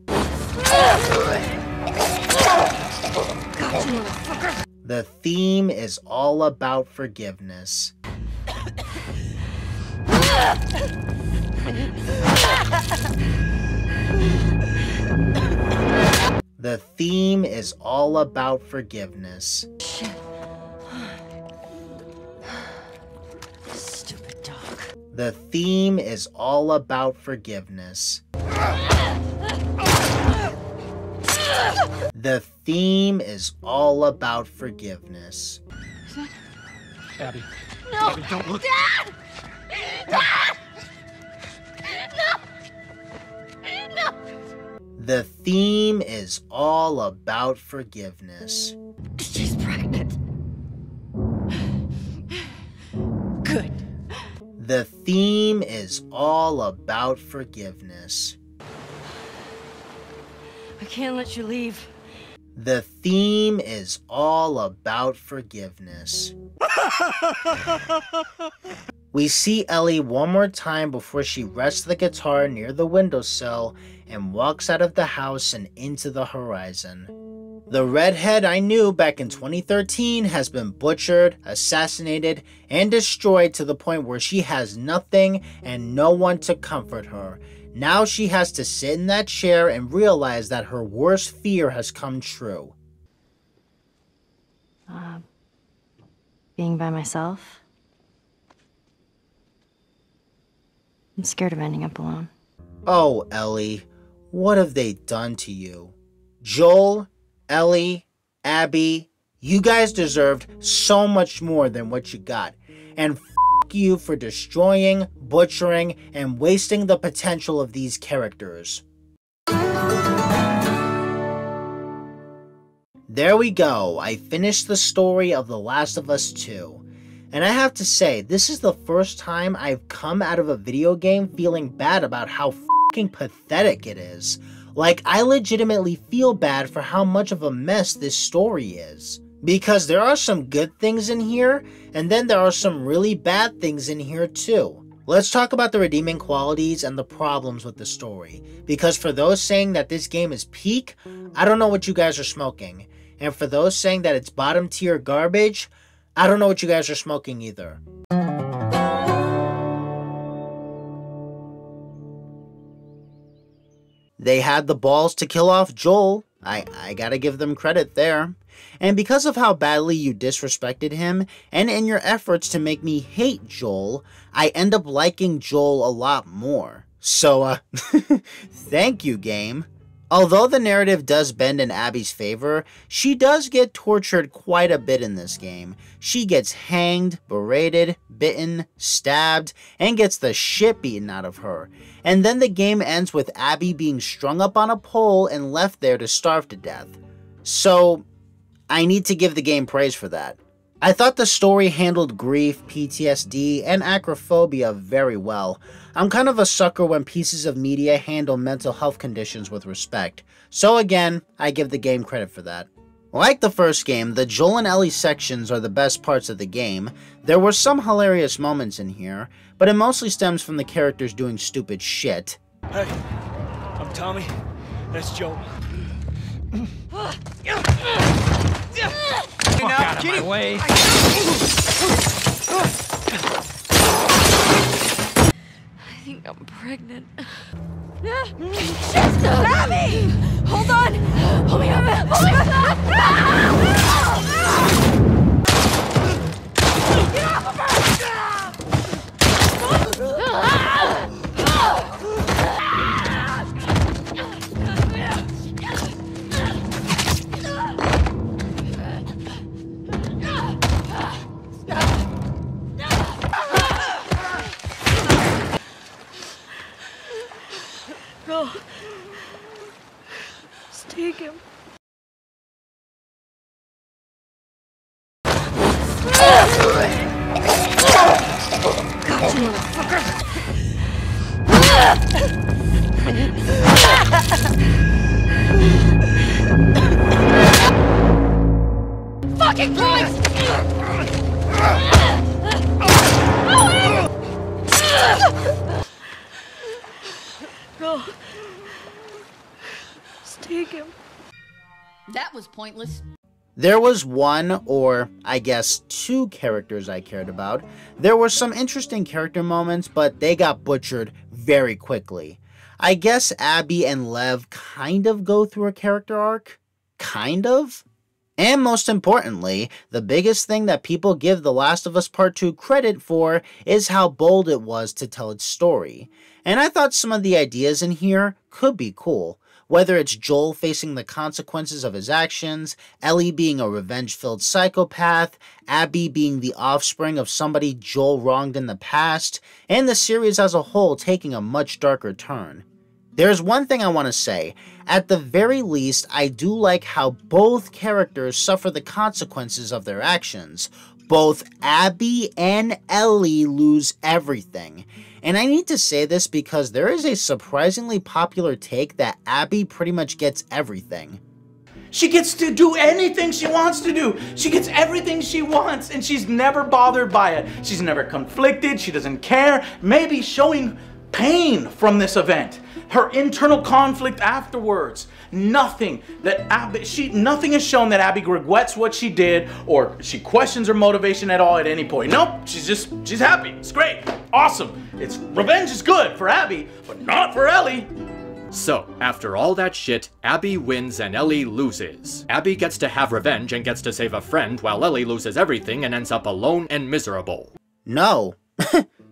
The theme is all about forgiveness. The theme is all about forgiveness. Stupid dog. The theme is all about forgiveness. The theme is all about forgiveness. Abby. No! Abby, don't look. Dad! Dad! No! No! The theme is all about forgiveness. She's pregnant. Good. The theme is all about forgiveness. I can't let you leave. The theme is all about forgiveness. We see Ellie one more time before she rests the guitar near the windowsill and walks out of the house and into the horizon. The redhead I knew back in 2013 has been butchered, assassinated, and destroyed to the point where she has nothing and no one to comfort her. Now she has to sit in that chair and realize that her worst fear has come true. Being by myself. I'm scared of ending up alone. Oh, Ellie, what have they done to you? Joel, Ellie, Abby, you guys deserved so much more than what you got. And f*** you for destroying, butchering, and wasting the potential of these characters. There we go, I finished the story of The Last of Us 2. And I have to say, this is the first time I've come out of a video game feeling bad about how fucking pathetic it is. Like, I legitimately feel bad for how much of a mess this story is. Because there are some good things in here, and then there are some really bad things in here too. Let's talk about the redeeming qualities and the problems with the story. Because for those saying that this game is peak, I don't know what you guys are smoking. And for those saying that it's bottom tier garbage, I don't know what you guys are smoking either. They had the balls to kill off Joel. I gotta give them credit there. And because of how badly you disrespected him, and in your efforts to make me hate Joel, I end up liking Joel a lot more. So, thank you, game. Although the narrative does bend in Abby's favor, she does get tortured quite a bit in this game. She gets hanged, berated, bitten, stabbed, and gets the shit beaten out of her. And then the game ends with Abby being strung up on a pole and left there to starve to death. So, I need to give the game praise for that. I thought the story handled grief, PTSD, and acrophobia very well. I'm kind of a sucker when pieces of media handle mental health conditions with respect, so again, I give the game credit for that. Like the first game, the Joel and Ellie sections are the best parts of the game. There were some hilarious moments in here, but it mostly stems from the characters doing stupid shit. Hey, I'm Tommy. That's Joel. Fuck out of my way. I think I'm pregnant. Chester! Abby! Hold on! Hold me up! Hold me up! Get off of her! Go. Just take him. Got you, motherfucker! Fucking Christ! Go. Just take him. That was pointless. There was one, or I guess two characters I cared about. There were some interesting character moments, but they got butchered very quickly. I guess Abby and Lev kind of go through a character arc. Kind of? And most importantly, the biggest thing that people give The Last of Us Part 2 credit for is how bold it was to tell its story. And I thought some of the ideas in here could be cool. Whether it's Joel facing the consequences of his actions, Ellie being a revenge-filled psychopath, Abby being the offspring of somebody Joel wronged in the past, and the series as a whole taking a much darker turn. There's one thing I want to say. At the very least, I do like how both characters suffer the consequences of their actions. Both Abby and Ellie lose everything. And I need to say this because there is a surprisingly popular take that Abby pretty much gets everything. She gets to do anything she wants to do. She gets everything she wants, and she's never bothered by it. She's never conflicted. She doesn't care. Maybe showing pain from this event. Her internal conflict afterwards. Nothing is shown that Abby regrets what she did or she questions her motivation at all at any point. Nope, she's happy. It's great. Awesome. Revenge is good for Abby, but not for Ellie. So, after all that shit, Abby wins and Ellie loses. Abby gets to have revenge and gets to save a friend while Ellie loses everything and ends up alone and miserable. No.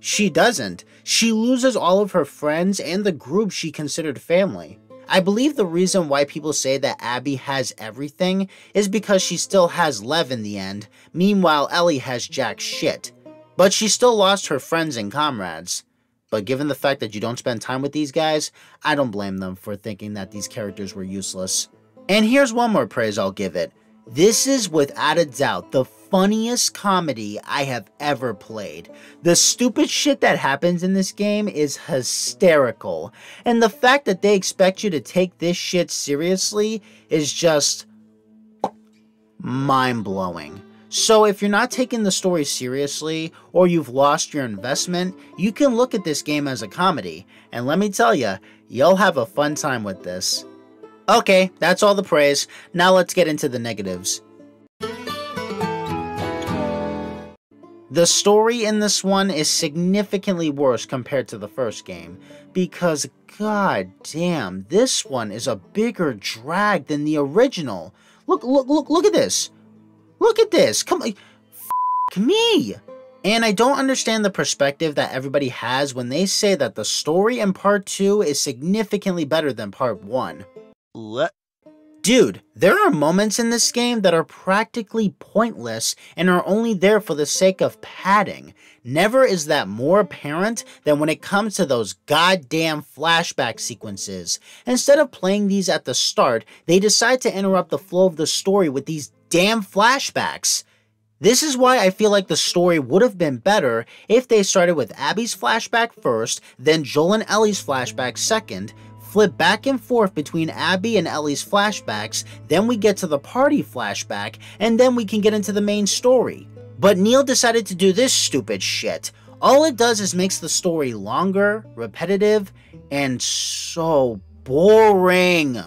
She doesn't. She loses all of her friends and the group she considered family. I believe the reason why people say that Abby has everything is because she still has Lev in the end, meanwhile Ellie has jack shit. But she still lost her friends and comrades. But given the fact that you don't spend time with these guys, I don't blame them for thinking that these characters were useless. And here's one more praise I'll give it. This is without a doubt the funniest comedy I have ever played. The stupid shit that happens in this game is hysterical, and the fact that they expect you to take this shit seriously is just mind-blowing. So if you're not taking the story seriously, or you've lost your investment, you can look at this game as a comedy, and let me tell ya, you'll have a fun time with this. Okay, that's all the praise. Now let's get into the negatives. The story in this one is significantly worse compared to the first game, because god damn, this one is a bigger drag than the original. Look at this. Look at this. Come on. F me. And I don't understand the perspective that everybody has when they say that the story in part 2 is significantly better than part 1. What? Dude, there are moments in this game that are practically pointless and are only there for the sake of padding. Never is that more apparent than when it comes to those goddamn flashback sequences. Instead of playing these at the start, they decide to interrupt the flow of the story with these damn flashbacks. This is why I feel like the story would have been better if they started with Abby's flashback first, then Joel and Ellie's flashback second, flip back and forth between Abby and Ellie's flashbacks, then we get to the party flashback, and then we can get into the main story. But Neil decided to do this stupid shit. All it does is makes the story longer, repetitive, and so boring.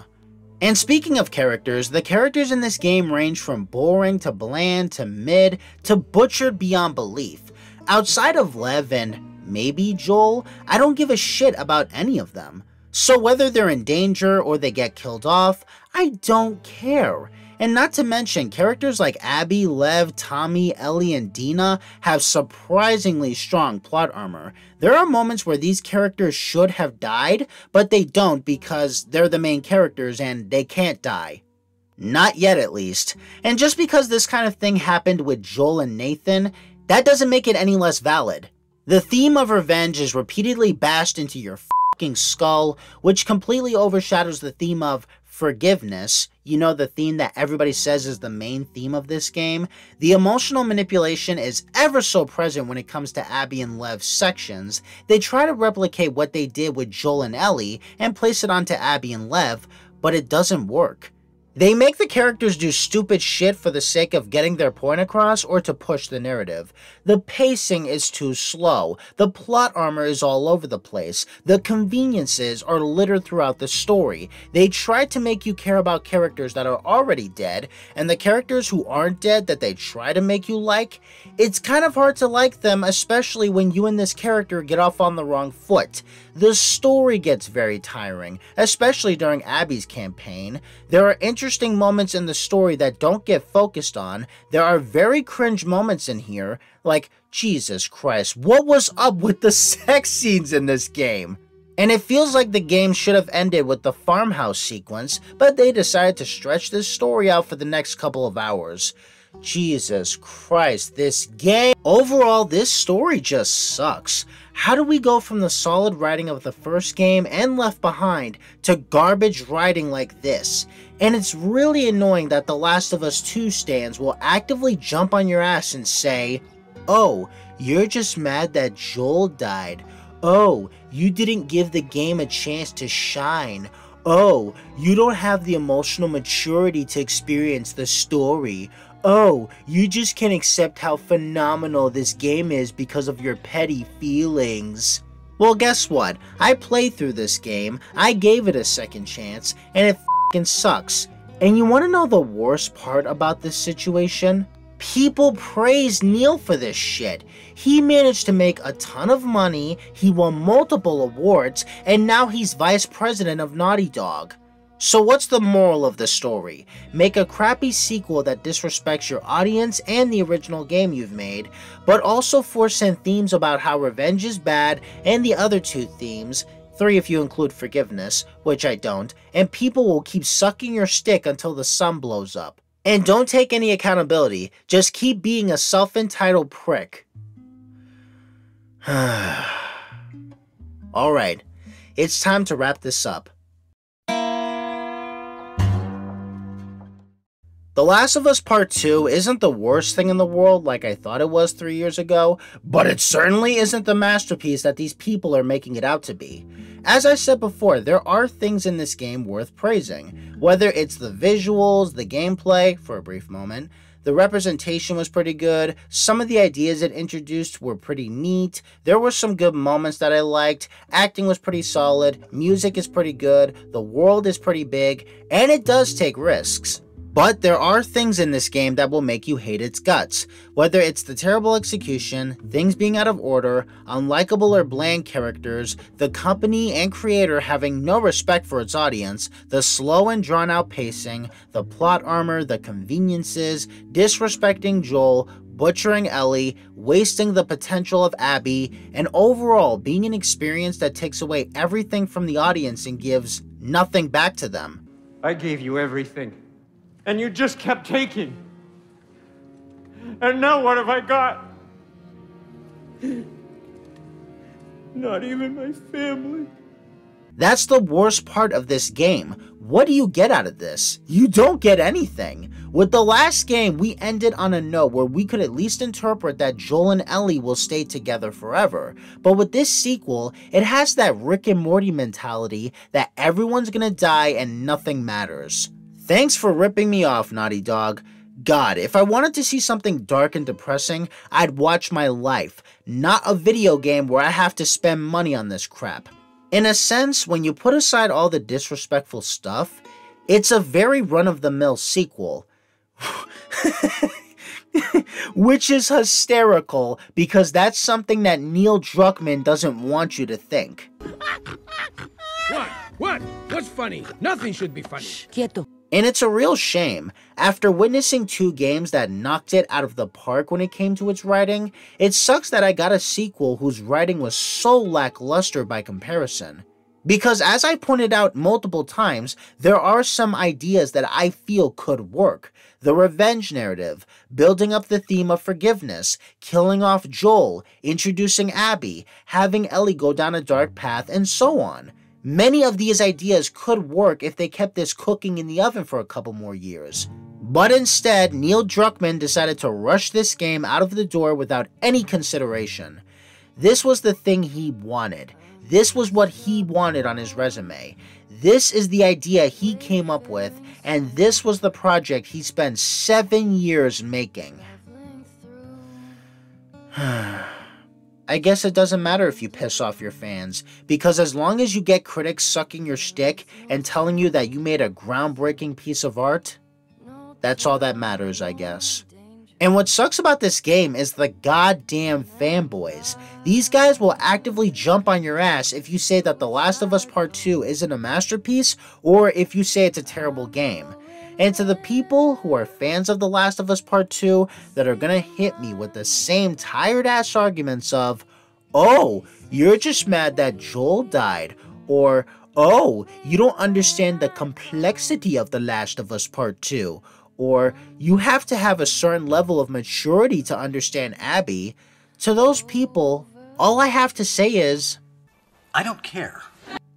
And speaking of characters, the characters in this game range from boring to bland to mid to butchered beyond belief. Outside of Lev and maybe Joel, I don't give a shit about any of them. So whether they're in danger or they get killed off, I don't care. And not to mention, characters like Abby, Lev, Tommy, Ellie, and Dina have surprisingly strong plot armor. There are moments where these characters should have died, but they don't because they're the main characters and they can't die. Not yet, at least. And just because this kind of thing happened with Joel and Nathan, that doesn't make it any less valid. The theme of revenge is repeatedly bashed into your fucking skull, which completely overshadows the theme of forgiveness, you know, the theme that everybody says is the main theme of this game. The emotional manipulation is ever so present when it comes to Abby and Lev's sections. They try to replicate what they did with Joel and Ellie and place it onto Abby and Lev, but it doesn't work. They make the characters do stupid shit for the sake of getting their point across or to push the narrative. The pacing is too slow, the plot armor is all over the place, the conveniences are littered throughout the story. They try to make you care about characters that are already dead, and the characters who aren't dead that they try to make you like, it's kind of hard to like them, especially when you and this character get off on the wrong foot. The story gets very tiring, especially during Abby's campaign. There are interesting moments in the story that don't get focused on. There are very cringe moments in here, like, Jesus Christ, what was up with the sex scenes in this game? And it feels like the game should have ended with the Farmhouse Sequence, but they decided to stretch this story out for the next couple of hours. Jesus Christ, this game. Overall, this story just sucks. How do we go from the solid writing of the first game and Left Behind to garbage writing like this? And it's really annoying that The Last of Us 2 stans will actively jump on your ass and say, "Oh, you're just mad that Joel died. Oh, you didn't give the game a chance to shine. Oh, you don't have the emotional maturity to experience the story. Oh, you just can't accept how phenomenal this game is because of your petty feelings." Well, guess what? I played through this game, I gave it a second chance, and it f***ing sucks. And you wanna know the worst part about this situation? People praise Neil for this shit. He managed to make a ton of money, he won multiple awards, and now he's vice president of Naughty Dog. So what's the moral of the story? Make a crappy sequel that disrespects your audience and the original game you've made, but also force in themes about how revenge is bad and the other two themes, 3 if you include forgiveness, which I don't, and people will keep sucking your stick until the sun blows up. And don't take any accountability, just keep being a self-entitled prick. Alright, it's time to wrap this up. The Last of Us Part 2 isn't the worst thing in the world like I thought it was 3 years ago, but it certainly isn't the masterpiece that these people are making it out to be. As I said before, there are things in this game worth praising, whether it's the visuals, the gameplay, for a brief moment. The representation was pretty good, some of the ideas it introduced were pretty neat, there were some good moments that I liked, acting was pretty solid, music is pretty good, the world is pretty big, and it does take risks. But there are things in this game that will make you hate its guts, whether it's the terrible execution, things being out of order, unlikable or bland characters, the company and creator having no respect for its audience, the slow and drawn out pacing, the plot armor, the conveniences, disrespecting Joel, butchering Ellie, wasting the potential of Abby, and overall being an experience that takes away everything from the audience and gives nothing back to them. I gave you everything. And you just kept taking. And now what have I got? Not even my family. That's the worst part of this game. What do you get out of this? You don't get anything. With the last game, we ended on a note where we could at least interpret that Joel and Ellie will stay together forever. But with this sequel, it has that Rick and Morty mentality that everyone's gonna die and nothing matters. Thanks for ripping me off, Naughty Dog. God, if I wanted to see something dark and depressing, I'd watch my life, not a video game where I have to spend money on this crap. In a sense, when you put aside all the disrespectful stuff, it's a very run-of-the-mill sequel. Which is hysterical, because that's something that Neil Druckmann doesn't want you to think. What? What's funny? Nothing should be funny. Quieto. And it's a real shame. After witnessing 2 games that knocked it out of the park when it came to its writing, it sucks that I got a sequel whose writing was so lackluster by comparison. Because as I pointed out multiple times, there are some ideas that I feel could work. The revenge narrative, building up the theme of forgiveness, killing off Joel, introducing Abby, having Ellie go down a dark path, and so on. Many of these ideas could work if they kept this cooking in the oven for a couple more years. But instead, Neil Druckmann decided to rush this game out of the door without any consideration. This was the thing he wanted. This was what he wanted on his resume. This is the idea he came up with, and this was the project he spent 7 years making. I guess it doesn't matter if you piss off your fans, because as long as you get critics sucking your stick and telling you that you made a groundbreaking piece of art, that's all that matters, I guess. And what sucks about this game is the goddamn fanboys. These guys will actively jump on your ass if you say that The Last of Us Part 2 isn't a masterpiece, or if you say it's a terrible game. And to the people who are fans of The Last of Us Part 2 that are gonna hit me with the same tired-ass arguments of, oh, you're just mad that Joel died, or, oh, you don't understand the complexity of The Last of Us Part 2, or you have to have a certain level of maturity to understand Abby, to those people, all I have to say is, I don't care.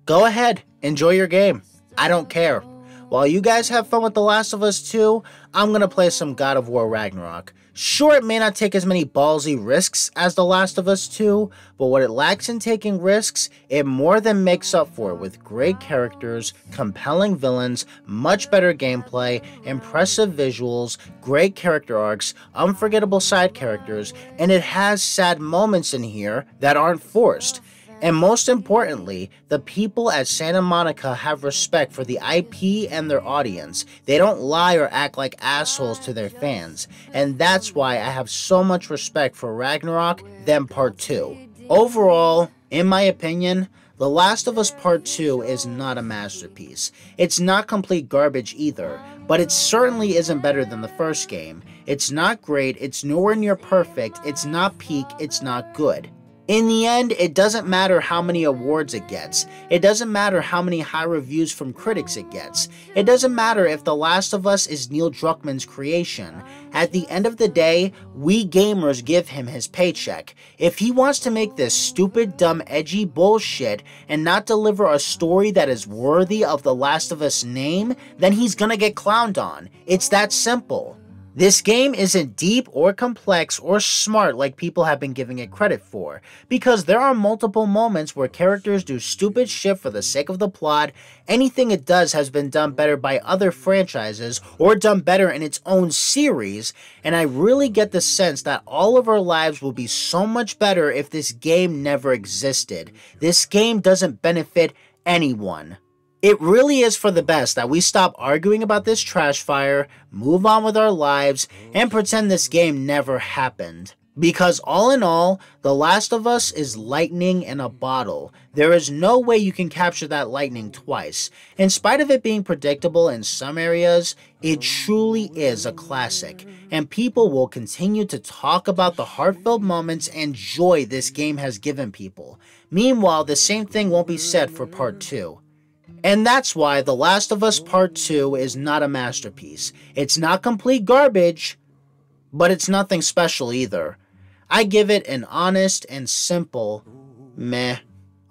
Go ahead, enjoy your game. I don't care. While you guys have fun with The Last of Us 2, I'm gonna play some God of War Ragnarok. Sure, it may not take as many ballsy risks as The Last of Us 2, but what it lacks in taking risks, it more than makes up for with great characters, compelling villains, much better gameplay, impressive visuals, great character arcs, unforgettable side characters, and it has sad moments in here that aren't forced. And most importantly, the people at Santa Monica have respect for the IP and their audience. They don't lie or act like assholes to their fans. And that's why I have so much respect for Ragnarok than Part 2. Overall, in my opinion, The Last of Us Part 2 is not a masterpiece. It's not complete garbage either, but it certainly isn't better than the first game. It's not great, it's nowhere near perfect, it's not peak, it's not good. In the end, it doesn't matter how many awards it gets. It doesn't matter how many high reviews from critics it gets. It doesn't matter if The Last of Us is Neil Druckmann's creation. At the end of the day, we gamers give him his paycheck. If he wants to make this stupid, dumb, edgy bullshit and not deliver a story that is worthy of The Last of Us name, then he's gonna get clowned on. It's that simple. This game isn't deep or complex or smart like people have been giving it credit for, because there are multiple moments where characters do stupid shit for the sake of the plot. Anything it does has been done better by other franchises or done better in its own series, and I really get the sense that all of our lives will be so much better if this game never existed. This game doesn't benefit anyone. It really is for the best that we stop arguing about this trash fire, move on with our lives, and pretend this game never happened. Because all in all, The Last of Us is lightning in a bottle. There is no way you can capture that lightning twice. In spite of it being predictable in some areas, it truly is a classic. And people will continue to talk about the heartfelt moments and joy this game has given people. Meanwhile, the same thing won't be said for Part 2. And that's why The Last of Us Part 2 is not a masterpiece. It's not complete garbage, but it's nothing special either. I give it an honest and simple meh.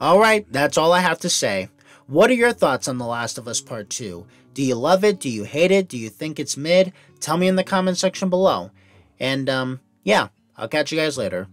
Alright, that's all I have to say. What are your thoughts on The Last of Us Part 2? Do you love it? Do you hate it? Do you think it's mid? Tell me in the comment section below. And, yeah, I'll catch you guys later.